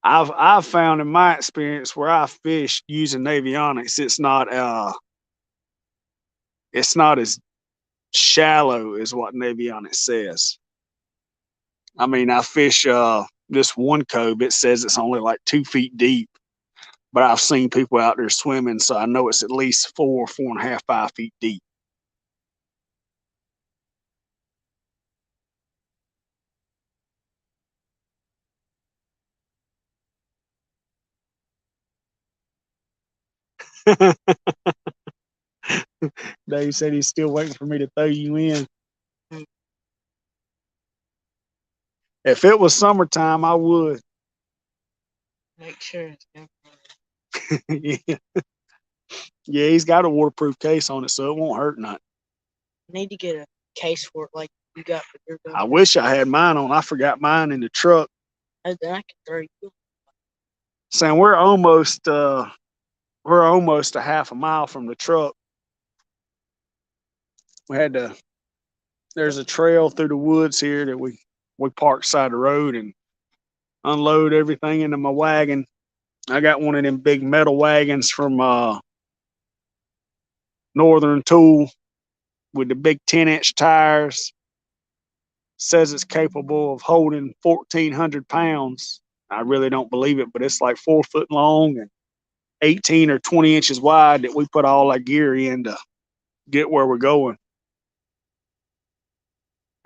I've found in my experience where I fished using Navionics, it's not as shallow as what Navionics says. I mean, I fish this one cove, it says it's only like 2 feet deep, but I've seen people out there swimming, so I know it's at least 4.5, 5 feet deep. Dave said he's still waiting for me to throw you in. If it was summertime, I would. Make sure it's good. Yeah. Yeah, he's got a waterproof case on it, so it won't hurt nothing. Need to get a case for it like you got for your gun. I wish I had mine on. I forgot mine in the truck. Oh, then I can throw you. Saying we're almost a half a mile from the truck. There's a trail through the woods here that we park side the road and unload everything into my wagon. I got one of them big metal wagons from Northern Tool with the big 10-inch tires. Says it's capable of holding 1,400 pounds. I really don't believe it, but it's like 4 foot long and 18 or 20 inches wide that we put all our gear in to get where we're going.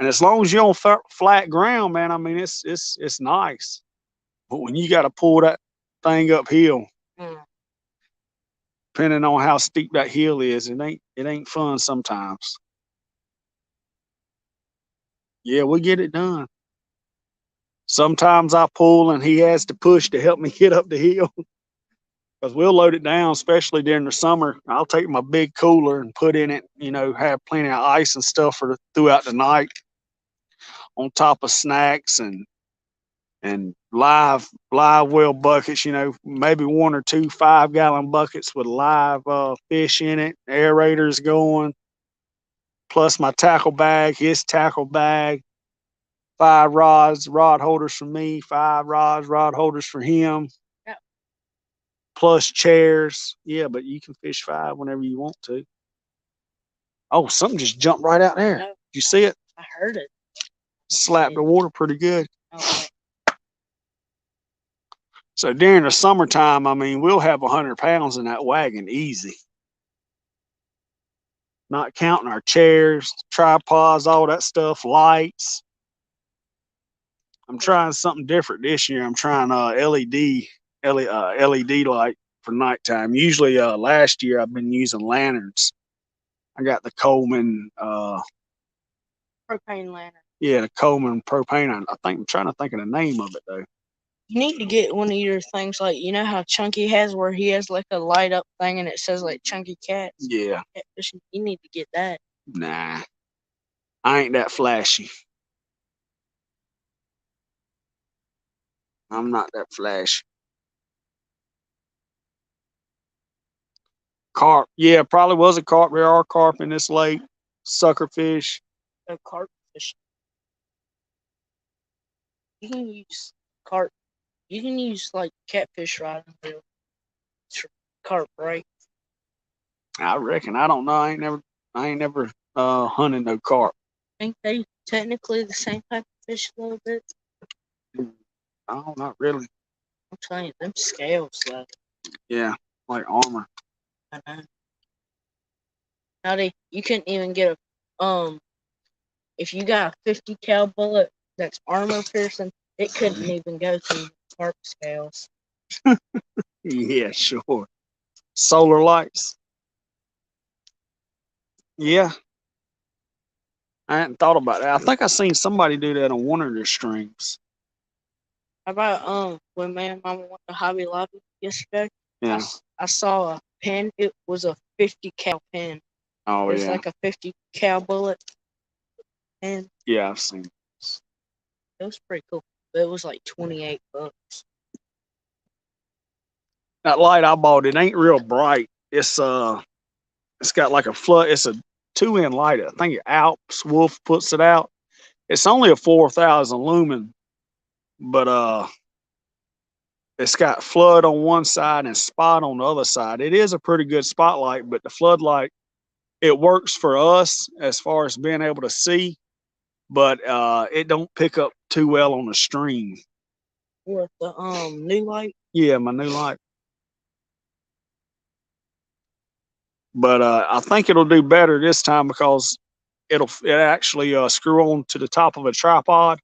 And as long as you're on flat ground, man, I mean, it's nice. But when you got to pull that thing uphill, depending on how steep that hill is, it ain't fun sometimes. Yeah, we get it done. Sometimes I pull and he has to push to help me get up the hill. Because we'll load it down, especially during the summer. I'll take my big cooler and put in it, have plenty of ice and stuff throughout the night, on top of snacks and live well buckets, maybe 1 or 2 5-gallon buckets with live fish in it, aerators going, plus my tackle bag, his tackle bag, 5 rods, rod holders for me, 5 rods, rod holders for him. Yeah. Plus chairs. Yeah, but you can fish 5 whenever you want to. Oh, something just jumped right out there. No. Did you see it? I heard it. Slapped the water pretty good. Okay. So during the summertime, we'll have 100 pounds in that wagon easy. Not counting our chairs, tripods, all that stuff, lights. I'm trying something different this year. I'm trying LED light for nighttime. Usually last year I've been using lanterns. I got the Coleman Propane lantern. yeah, the Coleman propane. I'm trying to think of the name of it though. You need to get one of your things like, you know how Chunky has where he has like a light up thing and it says like Chunky Cats? Yeah. Catfishing. You need to get that. Nah. I ain't that flashy. I'm not that flashy. Carp. Yeah, probably was a carp. There are carp in this lake. Suckerfish. No carp fishing. You can use carp. You can use like catfish rod and reel. Carp, right? I reckon. I don't know. I ain't never hunted no carp. Ain't they technically the same type of fish a little bit? No, not really. I'm telling you, them scales though. Yeah, like armor. I know. Now you couldn't even get a if you got a 50 cal bullet that's armor piercing, it couldn't even go through carp scales. Yeah, sure. Solar lights. Yeah. I hadn't thought about that. I think I seen somebody do that on one of their streams. How about when me and Mama went to Hobby Lobby yesterday? Yeah. I saw a pen. It was a 50 cal pen. Oh, It's yeah. like a 50 cal bullet pen. Yeah, I've seen it. It was pretty cool. But it was like $28. That light I bought, it ain't real bright. It's got like a flood. It's a 2-in light. I think Alps Wolf puts it out. It's only a 4,000 lumen, but it's got flood on one side and spot on the other side. It is a pretty good spotlight, but the floodlight, it works for us as far as being able to see, but it don't pick up too well on the stream. With the new light. Yeah, my new light. But I think it'll do better this time because it actually screw on to the top of a tripod.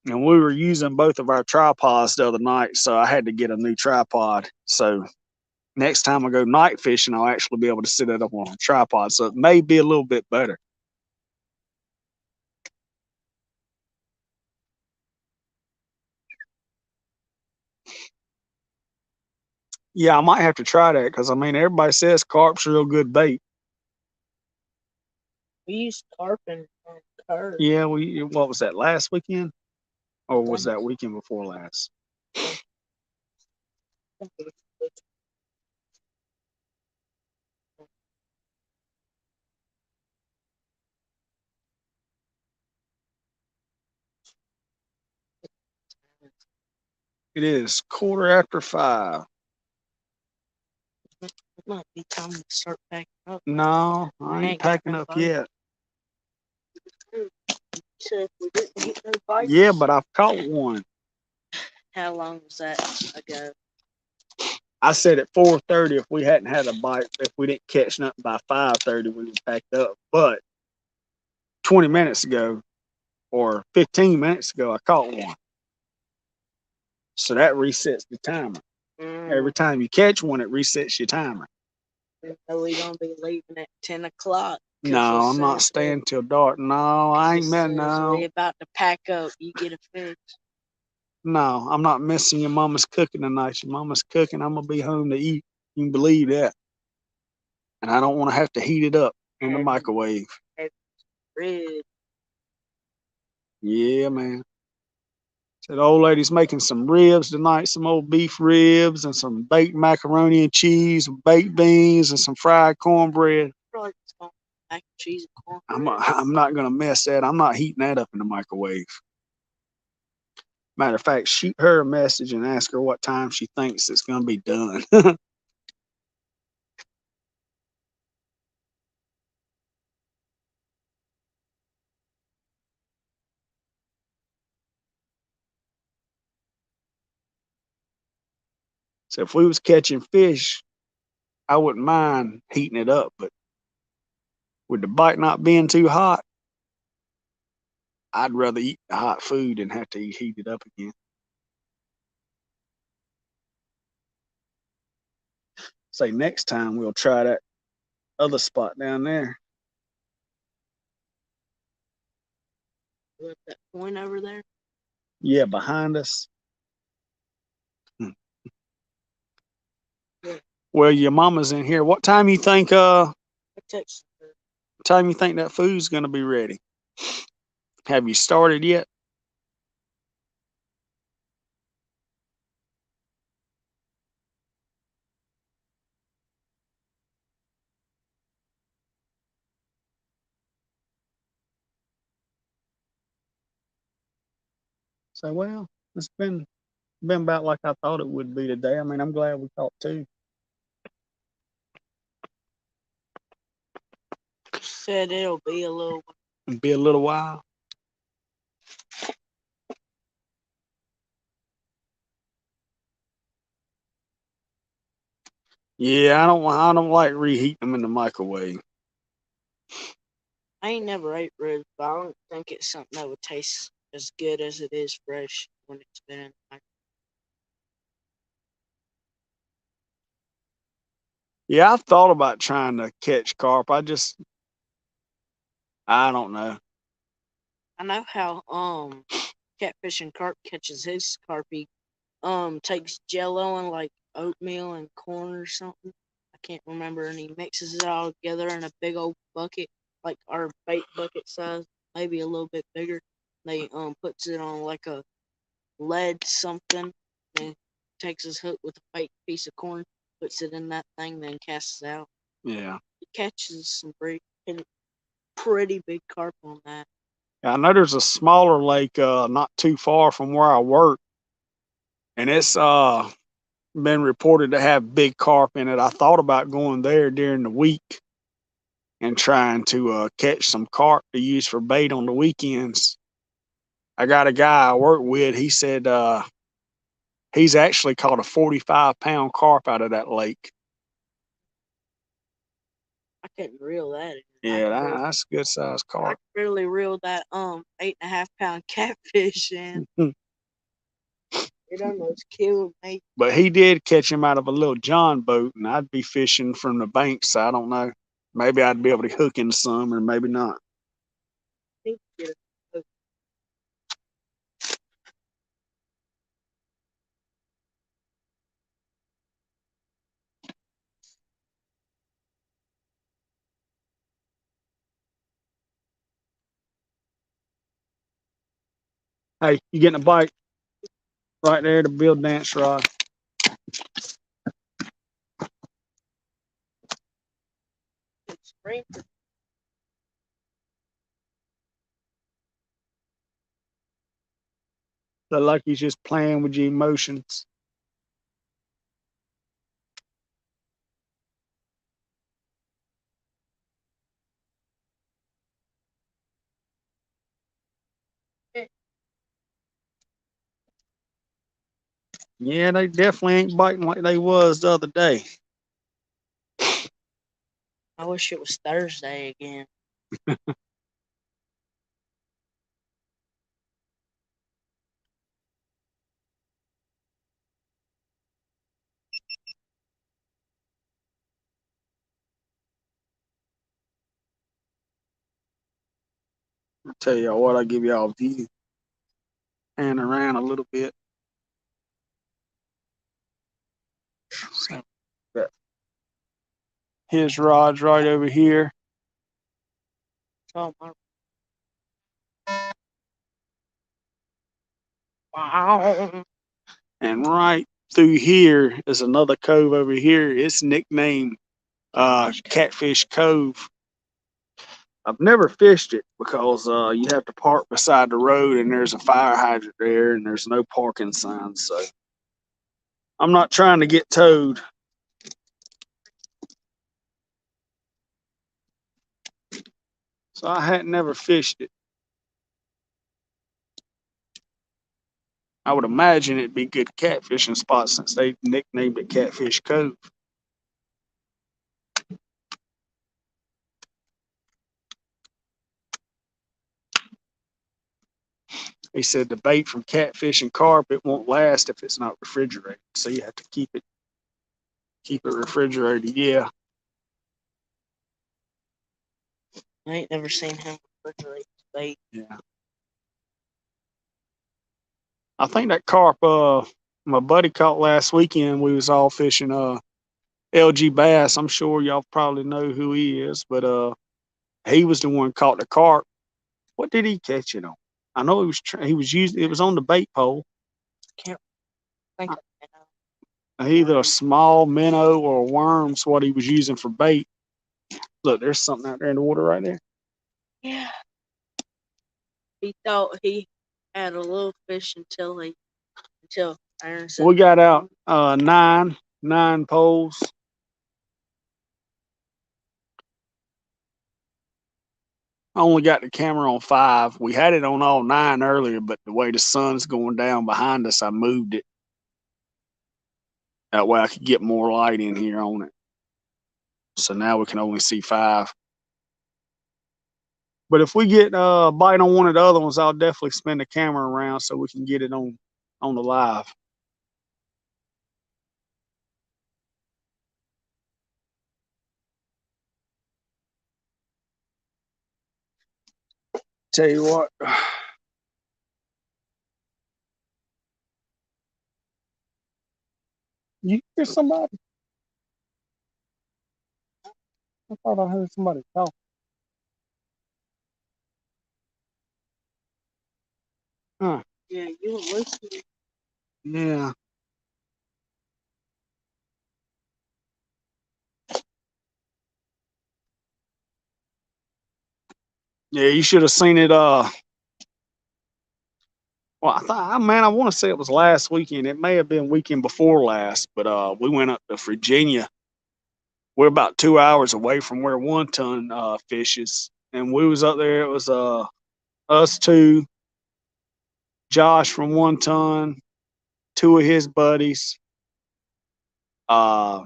And we were using both of our tripods the other night, so I had to get a new tripod. So next time I go night fishing, I'll actually be able to sit it up on a tripod. So it may be a little bit better. Yeah, I might have to try that because everybody says carp's real good bait. We used carp and curd. Yeah, what was that, last weekend? Or was that weekend before last? It is 5:15. It might be time to start packing up. No, I ain't packing up yet. So if we didn't get no bites. Yeah, but I've caught one. How long was that ago? I said at 4:30 if we hadn't had a bite, if we didn't catch nothing by 5:30, we would packed up. But 20 minutes ago or 15 minutes ago, I caught one. So that resets the timer. Every time you catch one, it resets your timer. So we're gonna be leaving at 10 o'clock. No, it's I'm not so staying till dark. No, I ain't As met soon as no. we about to pack up, you get a fish. No, I'm not missing your mama's cooking tonight. Your mama's cooking. I'm gonna be home to eat. You can believe that. And I don't want to have to heat it up in the Heavy. microwave. Rib. Yeah, man. So the old lady's making some ribs tonight, some old beef ribs and some baked macaroni and cheese, baked beans, and some fried cornbread. Probably some mac and cheese and I'm cornbread. I'm not gonna mess that. I'm not heating that up in the microwave. Matter of fact, shoot her a message and ask her what time she thinks it's gonna be done. So if we was catching fish, I wouldn't mind heating it up, but with the bite not being too hot, I'd rather eat the hot food than have to heat it up again. Say next time we'll try that other spot down there. Look, that point over there. Yeah, behind us. Yeah. Well, your mama's in here. What time you think I texted her. time you think that food's gonna be ready? Have you started yet? Say, well, it's been about like I thought it would be today. I mean, I'm glad we caught two. Said it'll be a little. It'll be a little while. Yeah, I don't like reheating them in the microwave. I ain't never ate ribs, but I don't think it's something that would taste as good as it is fresh when it's been in the Yeah, I've thought about trying to catch carp. I don't know. I know how catfish and carp catches his carp. He takes jello and like oatmeal and corn or something. I can't remember, and he mixes it all together in a big old bucket, like our bait bucket size, maybe a little bit bigger. They puts it on like a lead something, and takes his hook with a fake piece of corn, puts it in that thing, then casts it out. Yeah. He catches some pretty big carp on that. I know there's a smaller lake not too far from where I work, and it's been reported to have big carp in it. I thought about going there during the week and trying to catch some carp to use for bait on the weekends. I got a guy I work with. He said he's actually caught a 45-pound carp out of that lake. I couldn't reel that in. Yeah, that's a good sized I carp. could really reel that 8.5 pound catfish in. It almost killed me. But he did catch him out of a little John boat, and I'd be fishing from the banks. So I don't know. Maybe I'd be able to hook in some, or maybe not. I think get a Hey, you getting a bite right there to build dance rod? good spring. Look like he's just playing with your emotions. Yeah, they definitely ain't biting like they was the other day. I wish it was Thursday again. I'll tell y'all what, I'll give y'all a view. And around a little bit. So, got his rod's right over here. Oh my. Wow. And right through here is another cove over here. It's nicknamed Catfish Cove. I've never fished it because you have to park beside the road and there's a fire hydrant there and there's no parking signs. So I'm not trying to get towed. So I hadn't never fished it. I would imagine it'd be a good catfishing spot since they nicknamed it Catfish Cove. He said the bait from catfish and carp, it won't last if it's not refrigerated. So you have to keep it refrigerated. Yeah. I ain't never seen him refrigerate bait. Yeah. I think that carp my buddy caught last weekend. We was all fishing LG bass. I'm sure y'all probably know who he is, but he was the one caught the carp. What did he catch it on? I know he was using it was on the bait pole. Can't think of it now. Either a small minnow or a worm's what he was using for bait. Look, there's something out there in the water right there. Yeah. He thought he had a little fish until Aaron said, We got out nine poles. I only got the camera on 5. We had it on all 9 earlier, but the way the sun's going down behind us, I moved it. That way I could get more light in here on it. So now we can only see 5. But if we get a bite on one of the other ones, I'll definitely spin the camera around so we can get it on the live. Tell you what. You hear somebody? I thought I heard somebody talk. Huh. yeah, you were listening. Yeah. Yeah, you should have seen it. Well, I thought, man, I want to say it was last weekend. It may have been weekend before last, but we went up to Virginia. We're about 2 hours away from where One Ton fishes, and we was up there. It was us two, Josh from One Ton, 2 of his buddies, uh,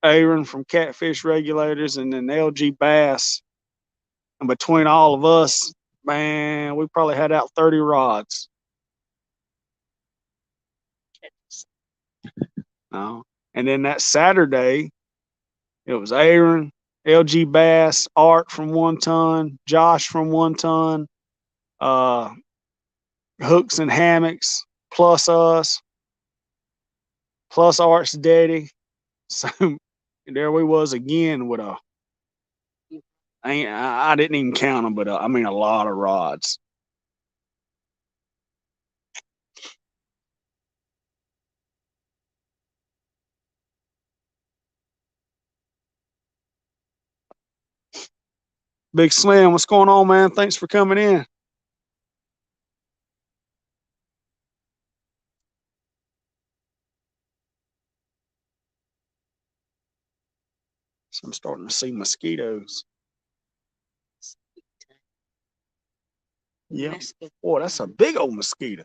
Aaron from Catfish Regulators, and then LG Bass. And between all of us, man, we probably had out 30 rods. And then that Saturday, it was Aaron, LG Bass, Art from One Ton, Josh from One Ton, Hooks and Hammocks, plus us, plus Art's daddy. So there we was again with I didn't even count them, but I mean a lot of rods. Big Slim, what's going on, man? Thanks for coming in. So I'm starting to see mosquitoes. Yeah. Boy, that's a big old mosquito.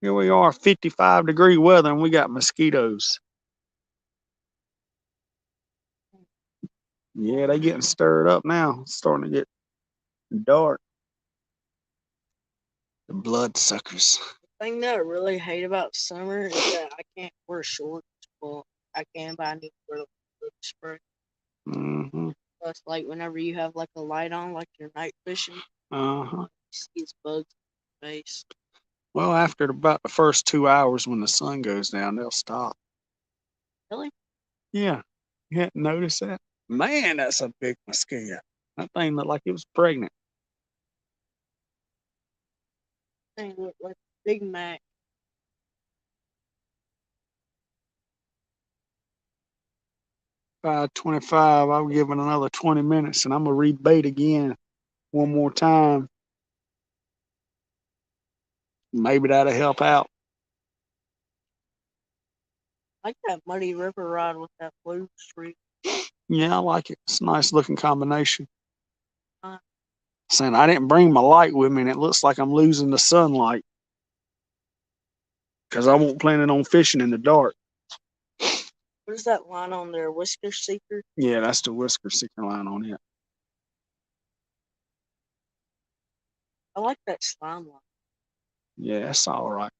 Here we are, 55-degree weather, and we got mosquitoes. Yeah, they getting stirred up now. It's starting to get dark. The bloodsuckers. The thing that I really hate about summer is that I can't wear shorts. Well, I can, but I need to wear the spray. Mm-hmm. Plus, like whenever you have like a light on, like you're night fishing, you Uh-huh. see these bugs in your face. Well, after about the first 2 hours when the sun goes down, they'll stop. Really? Yeah. You hadn't noticed that? Man, that's a big mosquito. That thing looked like it was pregnant. Thing look like Big Mac. 5:25. I'll give it another 20 minutes and I'm gonna rebait again one more time. Maybe that'll help out. I like that Muddy River rod with that blue streak. Yeah, I like it. It's a nice looking combination. Uh. Saying I didn't bring my light with me and it looks like I'm losing the sunlight. Because I won't plan it on fishing in the dark. What is that line on there? Whisker Seeker? Yeah, that's the whisker seeker line on it. I like that slime line. Yeah, that's all right.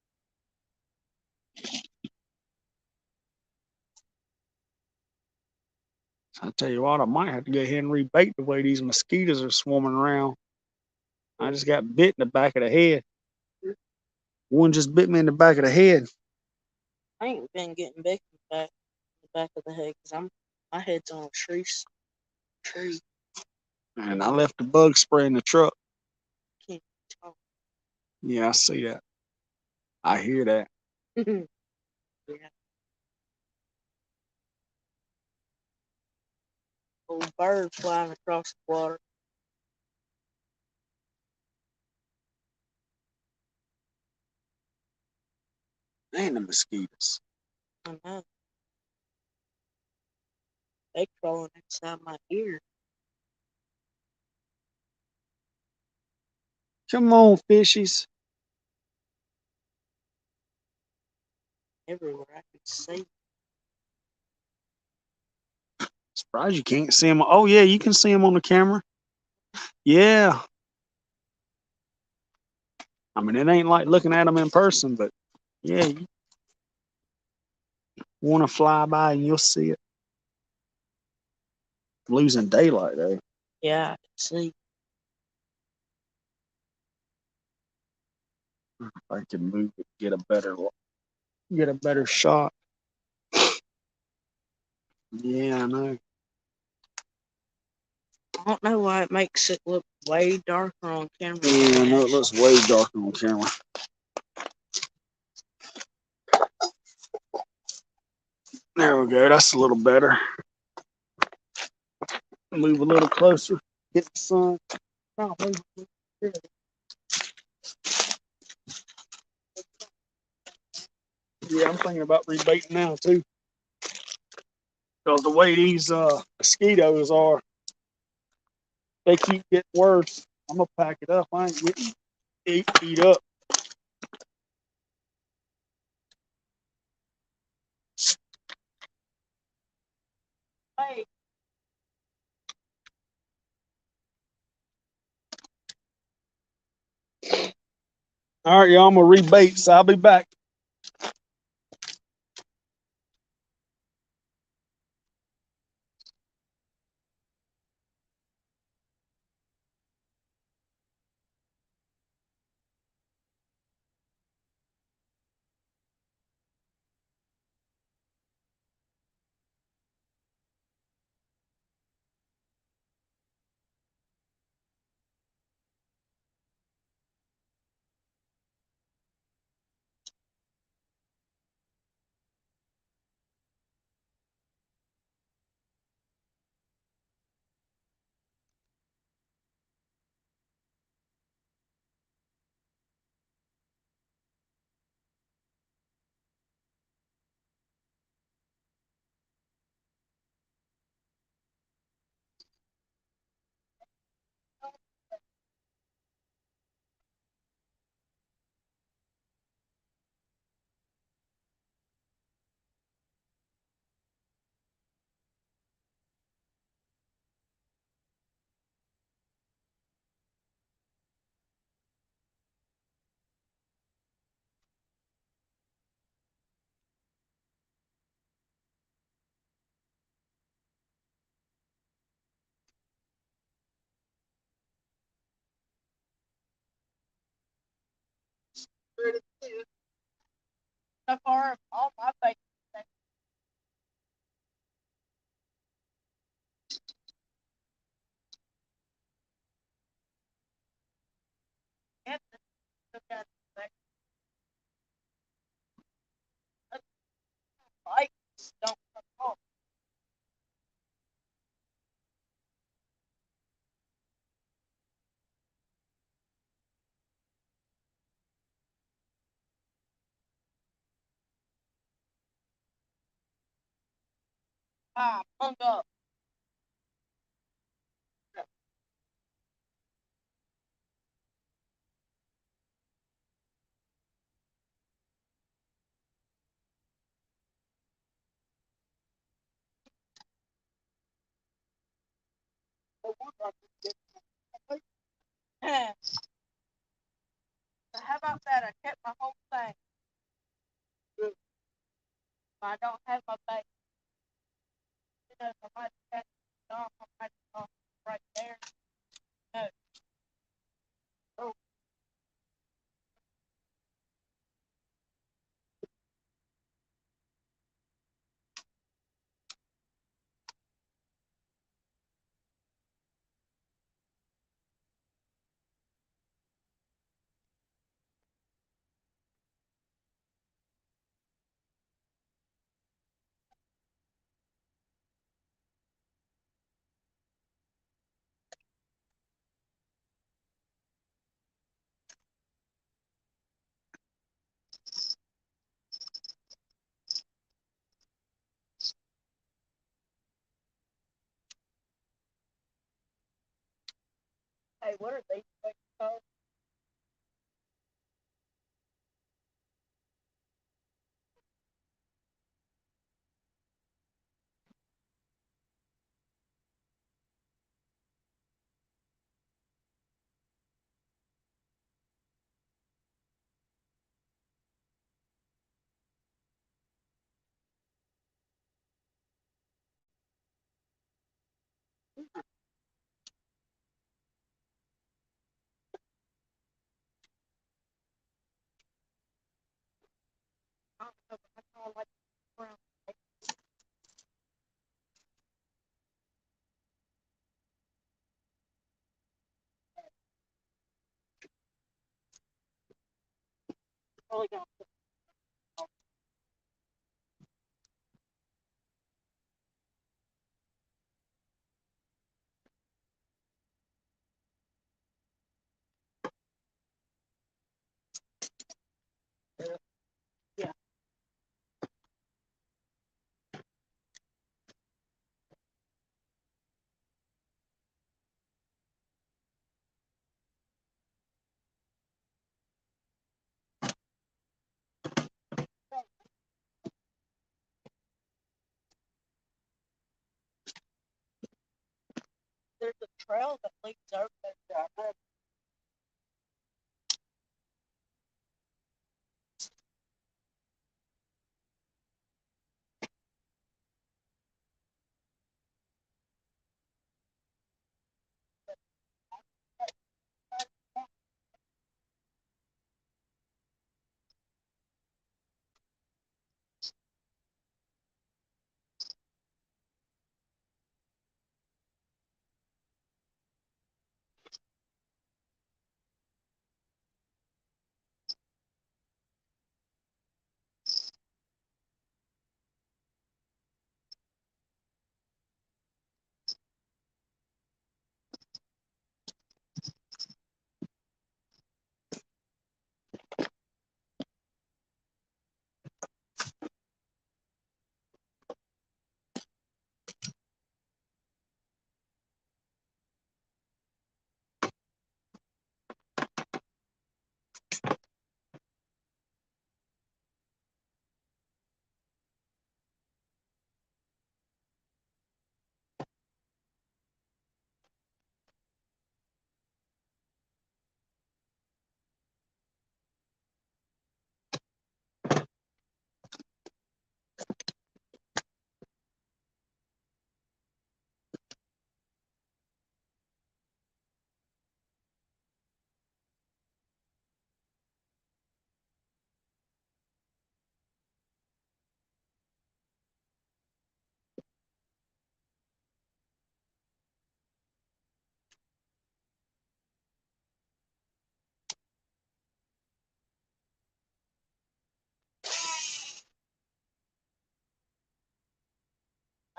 I tell you what, I might have to go ahead and rebait the way these mosquitoes are swarming around. I just got bit in the back of the head. One just bit me in the back of the head. I ain't been getting big in the back of the head because my head's on a tree. And I left the bug spray in the truck. Can't talk. Yeah, I see that. I hear that. Yeah. Old bird flying across the water. And the mosquitoes. I know. They crawling inside my ear. Come on, fishies. Everywhere I can see. Surprised you can't see them. Oh, yeah, you can see them on the camera. Yeah. I mean, it ain't like looking at them in person, but yeah, you want to fly by and you'll see it. Losing daylight, though. Yeah, I can see. If I can move it, get a better shot. Yeah, I know. I don't know why it makes it look way darker on camera. Yeah, I know it looks way darker on camera. There we go. That's a little better. Move a little closer. Get the sun. Oh, yeah, I'm thinking about rebaiting now too. Because the way these mosquitoes are, they keep getting worse. I'm gonna pack it up. I ain't getting eat up. Hey. All right, y'all. I'm gonna rebait, so I'll be back. Hung up. So how about that? I kept my whole thing. I don't have my base. You know, if I might have it off, I might have off right there. No. Oh, hey, what are these things called? I don't know, but I call like brown. Probably gonna put yeah. There's a trail that leads over there. I know.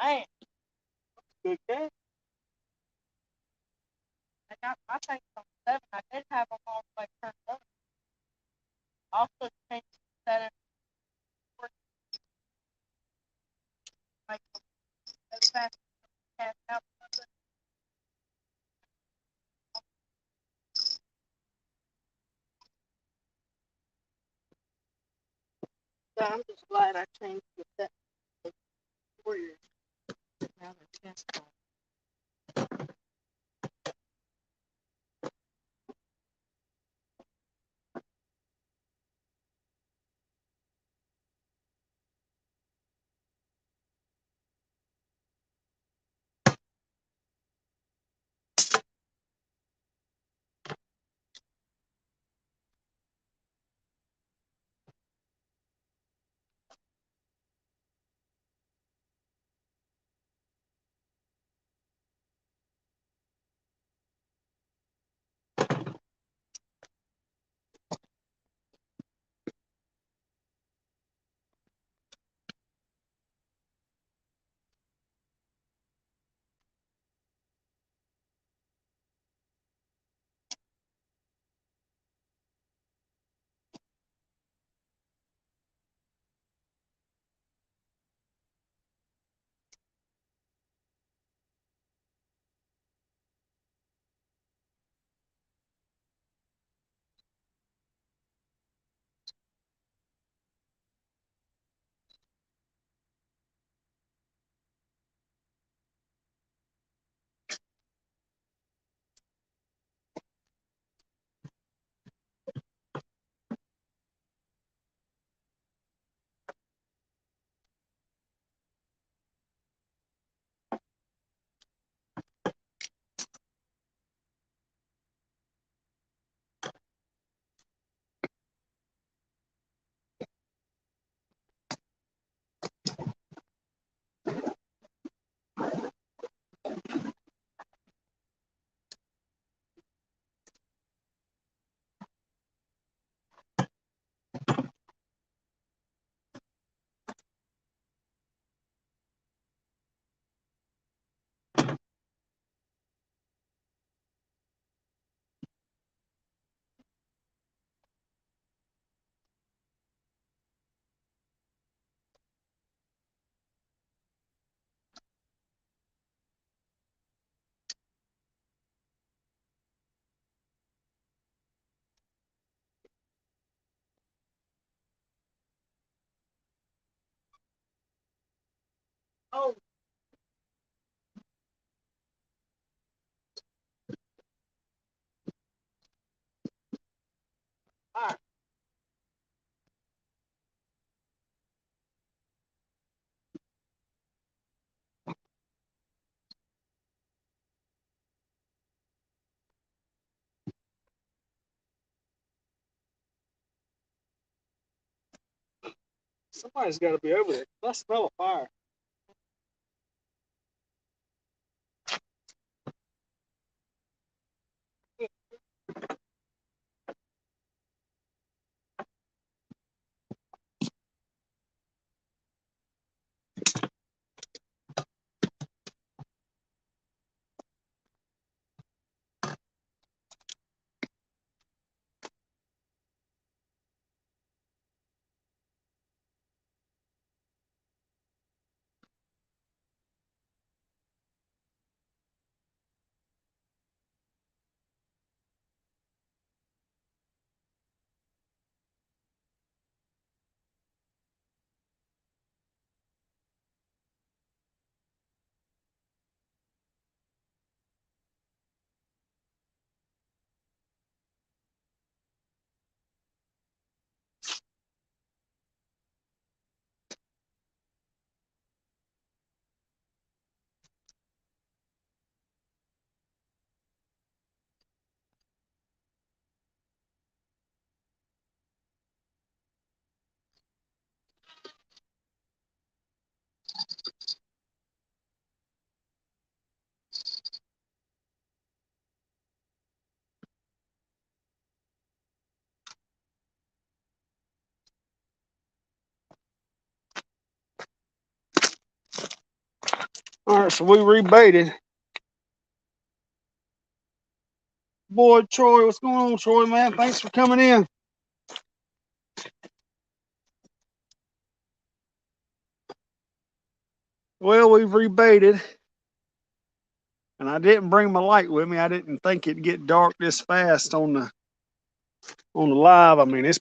Man, good game. I got my things on 7. I did have them all the way turned on. Also changed the setting for make them So I'm just glad I changed the set for you. Now they're test ball. Oh, all right. Somebody's got to be over there. I smell a fire. All right, so we rebaited. Boy, Troy, what's going on, Troy, man? Thanks for coming in. Well, we've rebaited. And I didn't bring my light with me. I didn't think it'd get dark this fast on the live. I mean, it's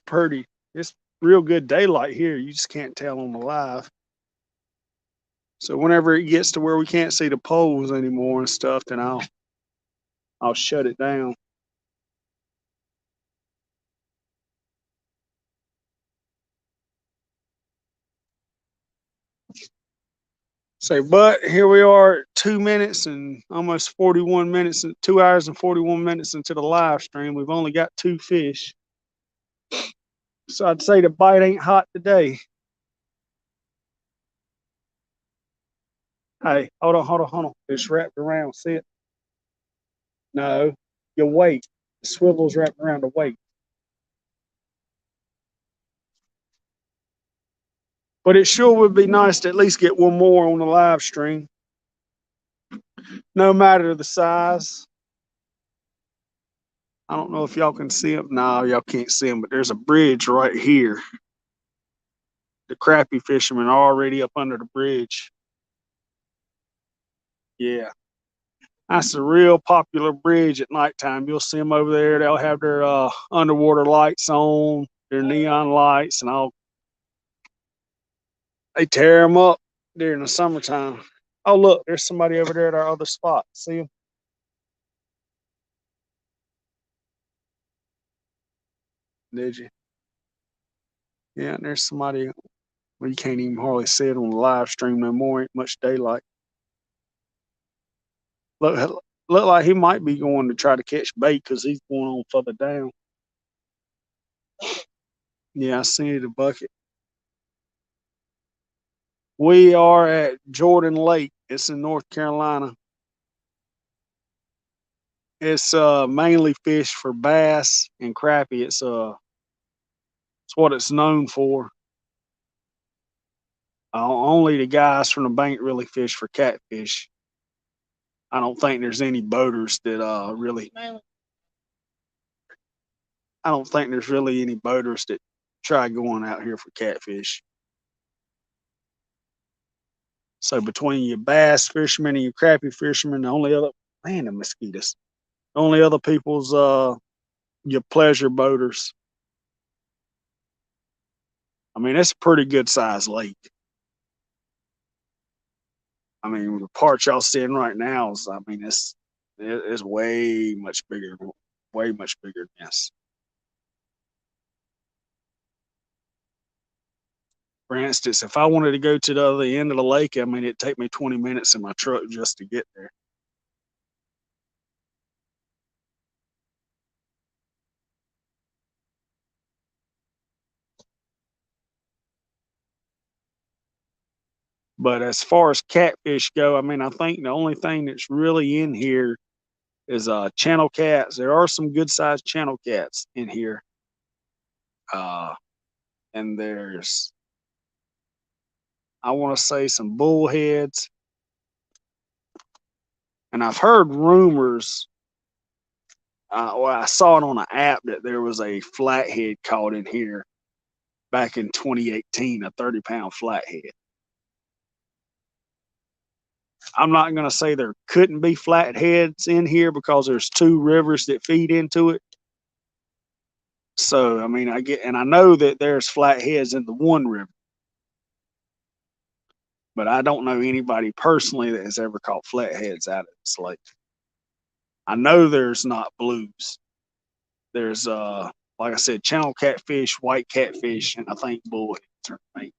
real good daylight here. You just can't tell on the live. So whenever it gets to where we can't see the poles anymore and stuff, then I'll shut it down. So, but here we are at 2 minutes and almost 41 minutes, 2 hours and 41 minutes into the live stream. We've only got 2 fish. So I'd say the bite ain't hot today. Hey, hold on. It's wrapped around. See it? No, your weight. The swivel's wrapped around the weight. But it sure would be nice to at least get one more on the live stream. No matter the size. I don't know if y'all can see them. No, y'all can't see them, but there's a bridge right here. The crappie fishermen are already up under the bridge. Yeah. That's a real popular bridge at nighttime. You'll see them over there. They'll have their underwater lights on, their neon lights, and they tear them up during the summertime. Oh, look, there's somebody over there at our other spot. See them? Did you? Yeah, and there's somebody. Well, you can't even hardly see it on the live stream no more. Ain't much daylight. Look like he might be going to try to catch bait because he's going on further down. Yeah, I see the bucket. We are at Jordan Lake. It's in North Carolina. It's mainly fish for bass and crappie. It's what it's known for. Only the guys from the bank really fish for catfish. I don't think there's any boaters that really. I don't think there's really any boaters that try going out here for catfish. So between your bass fishermen and your crappie fishermen, the only other the mosquitoes. The only other people's your pleasure boaters. I mean, it's a pretty good sized lake. I mean, the part y'all seeing right now is, I mean, it's way much bigger than this. For instance, if I wanted to go to the other end of the lake, I mean, it'd take me 20 minutes in my truck just to get there. But as far as catfish go, I mean, I think the only thing that's really in here is channel cats. There are some good sized channel cats in here. And there's, I want to say, some bullheads. And I've heard rumors. Well, I saw it on an app that there was a flathead caught in here back in 2018, a 30-pound flathead. I'm not going to say there couldn't be flatheads in here because there's 2 rivers that feed into it. So, I mean, I know that there's flatheads in the one river, but I don't know anybody personally that has ever caught flatheads out of this lake. I know there's not blues. There's like I said, channel catfish, white catfish, and I think bullheads are main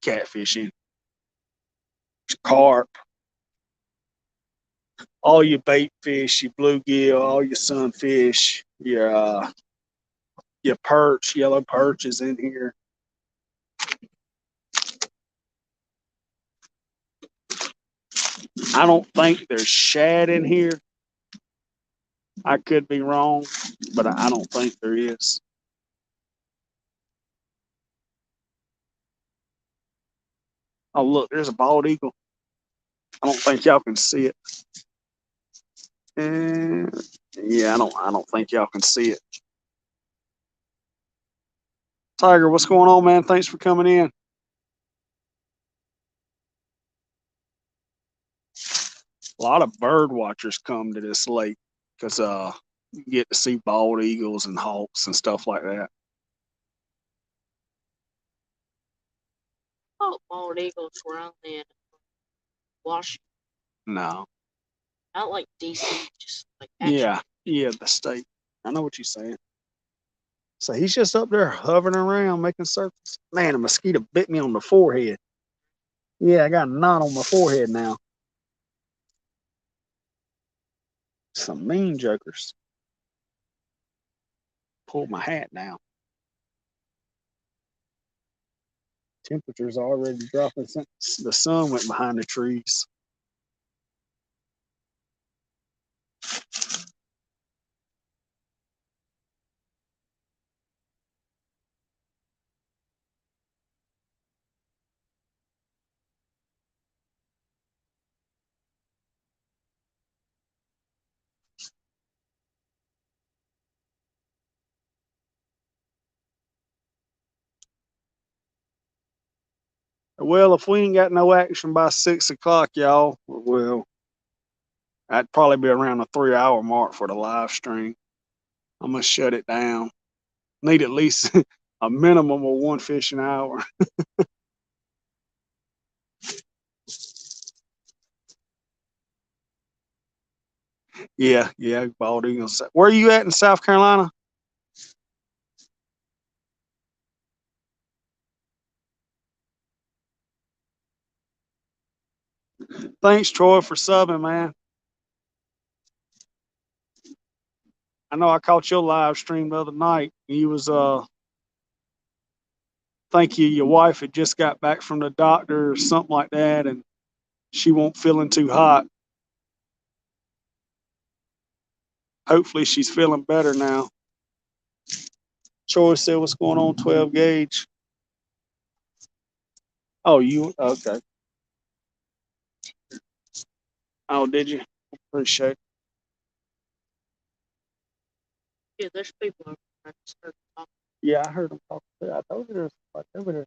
catfish in. There's carp, all your bait fish, your bluegill, all your sunfish, your perch, yellow perch is in here. I don't think there's shad in here. I could be wrong, but I don't think there is. Oh, look, there's a bald eagle. I don't think y'all can see it. And yeah, I don't think y'all can see it. Tiger, what's going on, man? Thanks for coming in. A lot of bird watchers come to this lake because you get to see bald eagles and hawks and stuff like that. Oh, bald eagles were only in Washington, No. not like DC, just like Yeah, the state. I know what you're saying. So he's just up there hovering around, making circles. Man, a mosquito bit me on the forehead. Yeah, I got a knot on my forehead now. Some mean jokers. Pulled my hat down. Temperature's already dropping since the sun went behind the trees. Well, if we ain't got no action by 6 o'clock, y'all, well, that'd probably be around the 3 hour mark for the live stream. I'm gonna shut it down. Need at least a minimum of one fish an hour. Yeah, bald eagles. Where are you at in South Carolina? Thanks, Troy, for subbing, man. I know I caught your live stream the other night. You was think your wife had just got back from the doctor or something like that, and she won't feeling too hot. Hopefully she's feeling better now. Troy said, what's going on, 12 gauge? Oh, you okay. Oh, did you? Appreciate it. Yeah, there's people over there. I just heard them talking. Yeah, I heard him talk too. I told you there's like over there.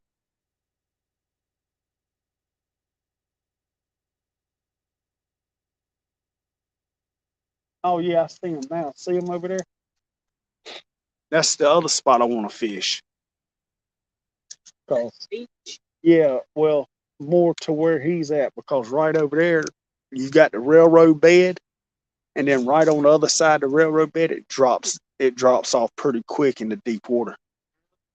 Oh yeah, I see him now. See him over there? That's the other spot I want to fish. Cause yeah, well, more to where he's at, because right over there you got the railroad bed, and then right on the other side of the railroad bed it drops off pretty quick into deep water.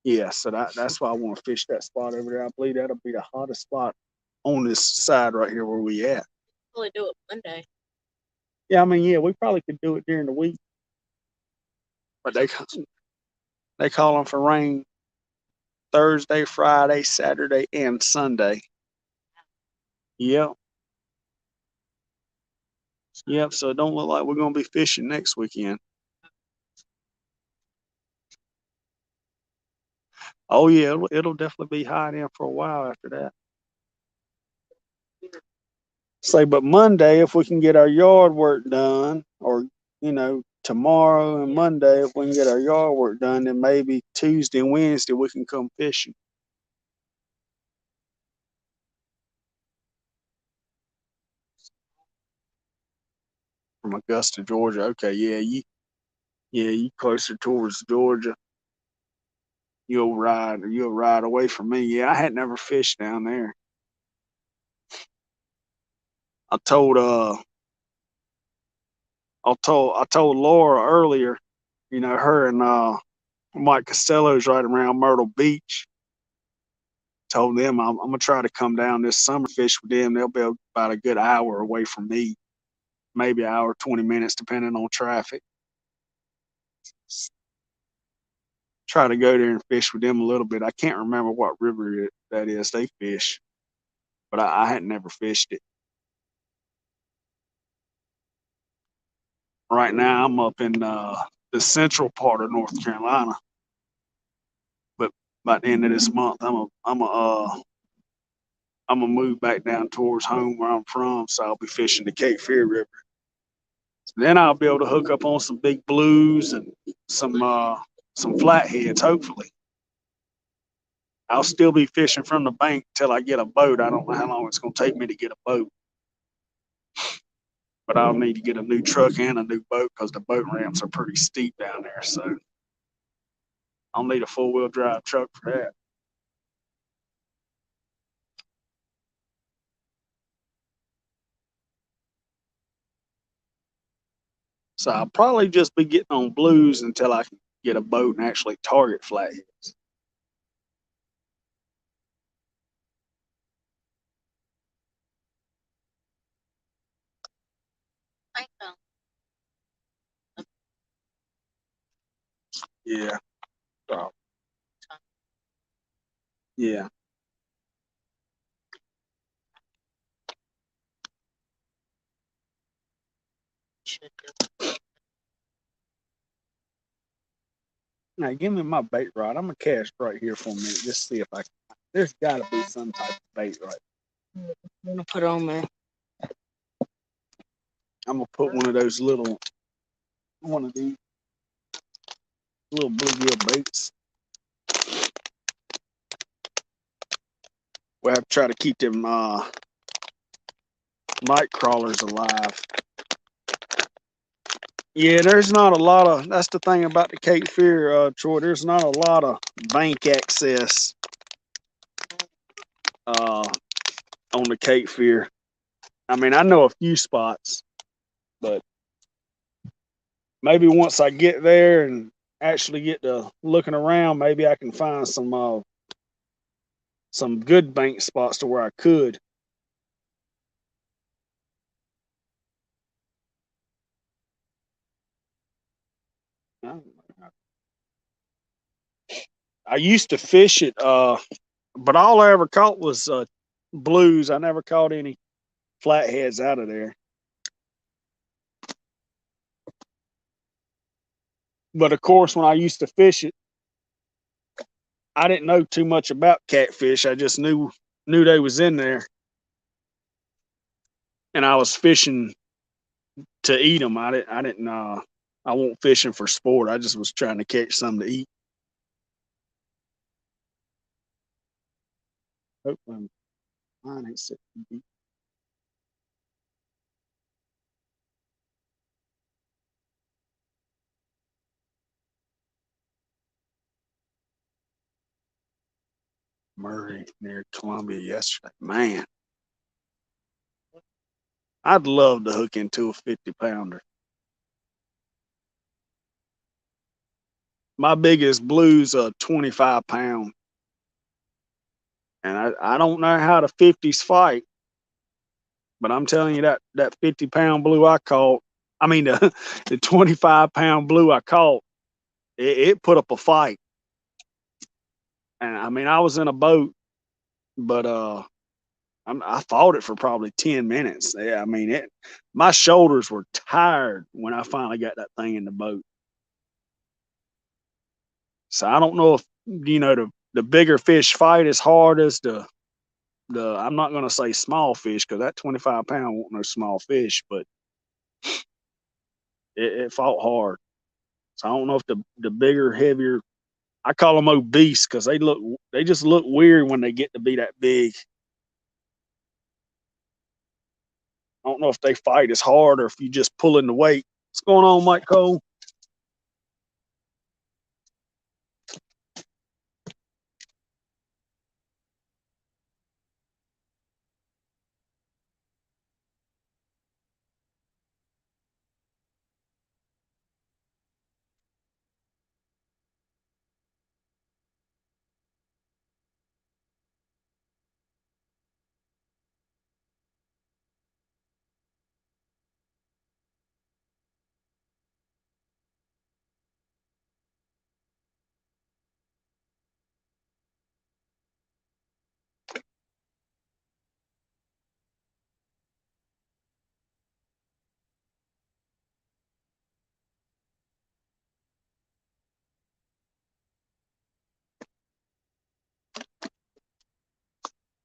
Yeah, so that's why I want to fish that spot over there. I believe that'll be the hottest spot on this side right here where we at. Probably do it Monday. Yeah, I mean, yeah, we probably could do it during the week, but they calling for rain Thursday, Friday, Saturday, and Sunday. Yep. Yep. So it don't look like we're gonna be fishing next weekend. Oh yeah, it'll definitely be hot in for a while after that. Say, but Monday, if we can get our yard work done, or tomorrow and Monday, if we can get our yard work done, then maybe Tuesday and Wednesday we can come fishing. From Augusta, Georgia. Okay, yeah, you closer towards Georgia. You'll ride away from me. Yeah, I had never fished down there. I told Laura earlier, her and Mike Costello's right around Myrtle Beach. Told them I'm gonna try to come down this summer fish with them. They'll be about a good hour away from me, maybe an hour 20 minutes depending on traffic. Try to go there and fish with them a little bit. I can't remember what river that is they fish, but I had never fished it. Right now I'm up in the central part of North Carolina, but by the end of this month I'm gonna move back down towards home where I'm from, so I'll be fishing the Cape Fear River. Then I'll be able to hook up on some big blues and some flatheads, hopefully. I'll still be fishing from the bank till I get a boat. I don't know how long it's gonna take me to get a boat. But I'll need to get a new truck and a new boat because the boat ramps are pretty steep down there. So I'll need a 4-wheel drive truck for that. So I'll probably just be getting on blues until I can get a boat and actually target flatheads. I know. Yeah. Oh, yeah. Should do. Now give me my bait rod. I'm gonna cast right here for a minute. Just see if I can. There's got to be some type of bait right. I'm gonna put on there. I'm gonna put one of those little, one of these little bluegill baits. We have to try to keep them night crawlers alive. Yeah, there's not a lot of. That's the thing about the Cape Fear, Troy. There's not a lot of bank access on the Cape Fear. I mean, I know a few spots, but maybe once I get there and actually get to looking around, maybe I can find some good bank spots to where I could. I used to fish it, but all I ever caught was blues. I never caught any flatheads out of there. But of course, when I used to fish it, I didn't know too much about catfish. I just knew they was in there, and I was fishing to eat them. I didn't. I wasn't fishing for sport. I just was trying to catch something to eat. Hope mine ain't sitting deep. Murray near Columbia yesterday. Man, I'd love to hook into a 50-pounder. My biggest blue's a 25-pound. And I don't know how the 50s fight, but I'm telling you that 50-pound blue I caught, I mean the 25-pound blue I caught, it put up a fight. And I mean I was in a boat, but I fought it for probably 10 minutes. Yeah, I mean my shoulders were tired when I finally got that thing in the boat. So I don't know if the bigger fish fight as hard as the I'm not gonna say small fish because that 25-pound wasn't no small fish, but it fought hard. So I don't know if the bigger, heavier, I call them obese because they just look weird when they get to be that big. I don't know if they fight as hard or if you just pulling the weight. What's going on, Mike Cole?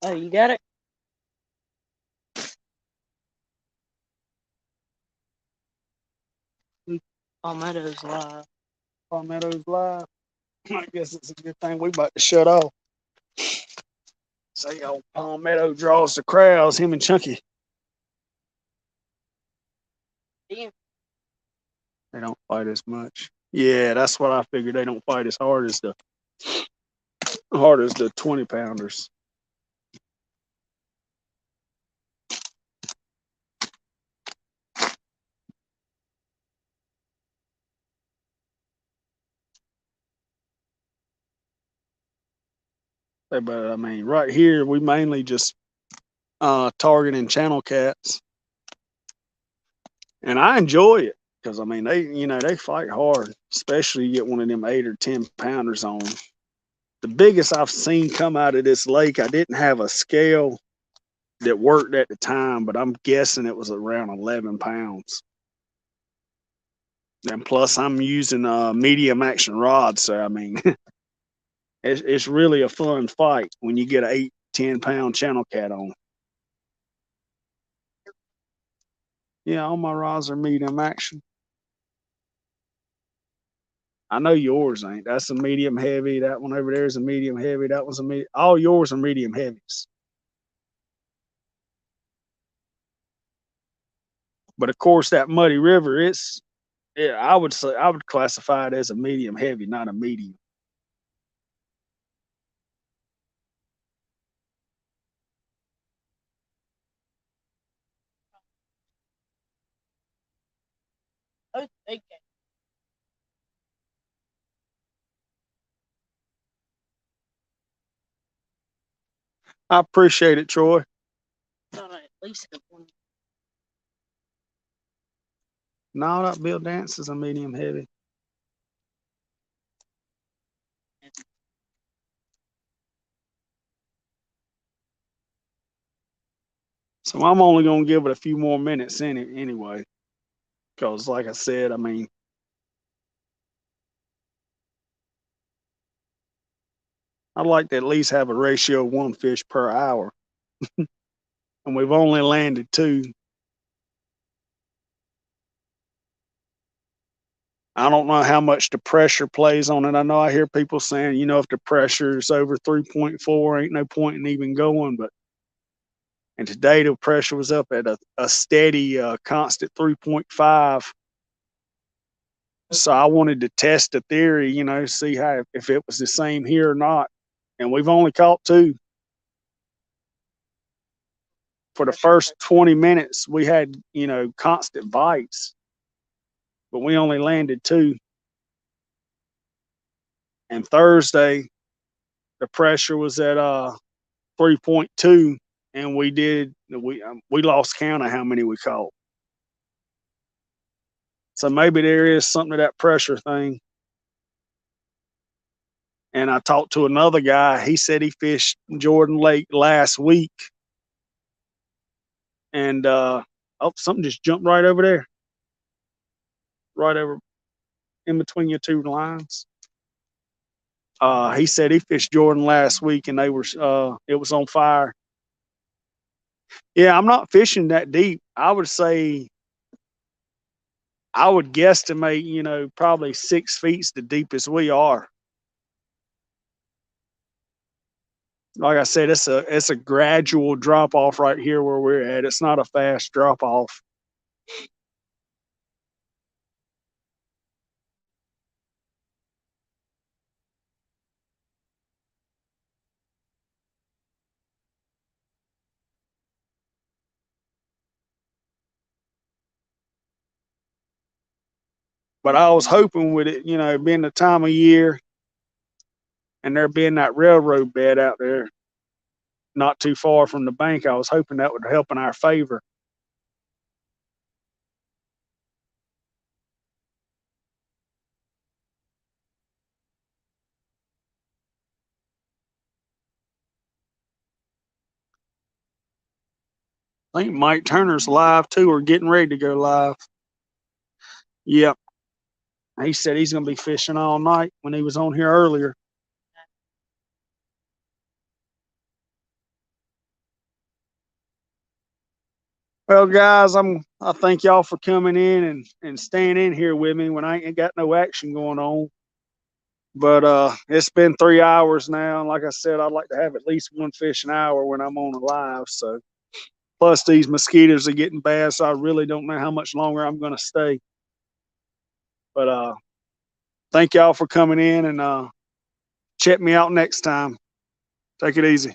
Oh, you got it? Palmetto's live. Palmetto's live. I guess it's a good thing we about to shut off. Say old Palmetto draws the crowds, him and Chunky. Damn. They don't fight as much. Yeah, that's what I figured. They don't fight as hard as the 20 pounders. But I mean, right here we mainly just targeting channel cats, and I enjoy it because I mean they fight hard, especially you get one of them 8 or 10 pounders on. The biggest I've seen come out of this lake, I didn't have a scale that worked at the time, but I'm guessing it was around 11 pounds. And plus, I'm using a medium action rod, so I mean, it's really a fun fight when you get an 8, 10 pound channel cat on. Yeah, all my rods are medium action. I know yours ain't. That's a medium heavy. That one over there is a medium heavy. That one's a medium. All yours are medium heavies. But of course, that Muddy River, I would say I would classify it as a medium heavy, not a medium. Oh, okay. I appreciate it, Troy. Thought I at least had one. No, that Bill Dance is a medium heavy. So I'm only gonna give it a few more minutes in it anyway, because like I said, I mean, I'd like to at least have a ratio of 1 fish per hour, and we've only landed 2. I don't know how much the pressure plays on it. I know I hear people saying, if the pressure is over 3.4, ain't no point in even going. And today the pressure was up at a steady, constant 3.5. So I wanted to test the theory, see if it was the same here or not. And we've only caught 2. For the first 20 minutes, we had, constant bites, but we only landed 2. And Thursday, the pressure was at 3.2, and we lost count of how many we caught. So maybe there is something to that pressure thing. And I talked to another guy. He said he fished Jordan Lake last week, and something just jumped right over there, right over in between your 2 lines. He said he fished Jordan last week, and it was on fire. Yeah, I'm not fishing that deep. I would say I would guesstimate, probably 6 feet's the deepest we are. Like I said, it's a gradual drop off right here where we're at. It's not a fast drop off. But I was hoping with it, being the time of year and there being that railroad bed out there not too far from the bank, I was hoping that would help in our favor. I think Mike Turner's live too, or getting ready to go live. Yep. He said he's going to be fishing all night when he was on here earlier. Well, guys, I thank y'all for coming in and staying in here with me when I ain't got no action going on. But it's been 3 hours now, and like I said, I'd like to have at least 1 fish an hour when I'm on a live. So Plus, these mosquitoes are getting bad, so I really don't know how much longer I'm going to stay. But thank y'all for coming in, and check me out next time. Take it easy.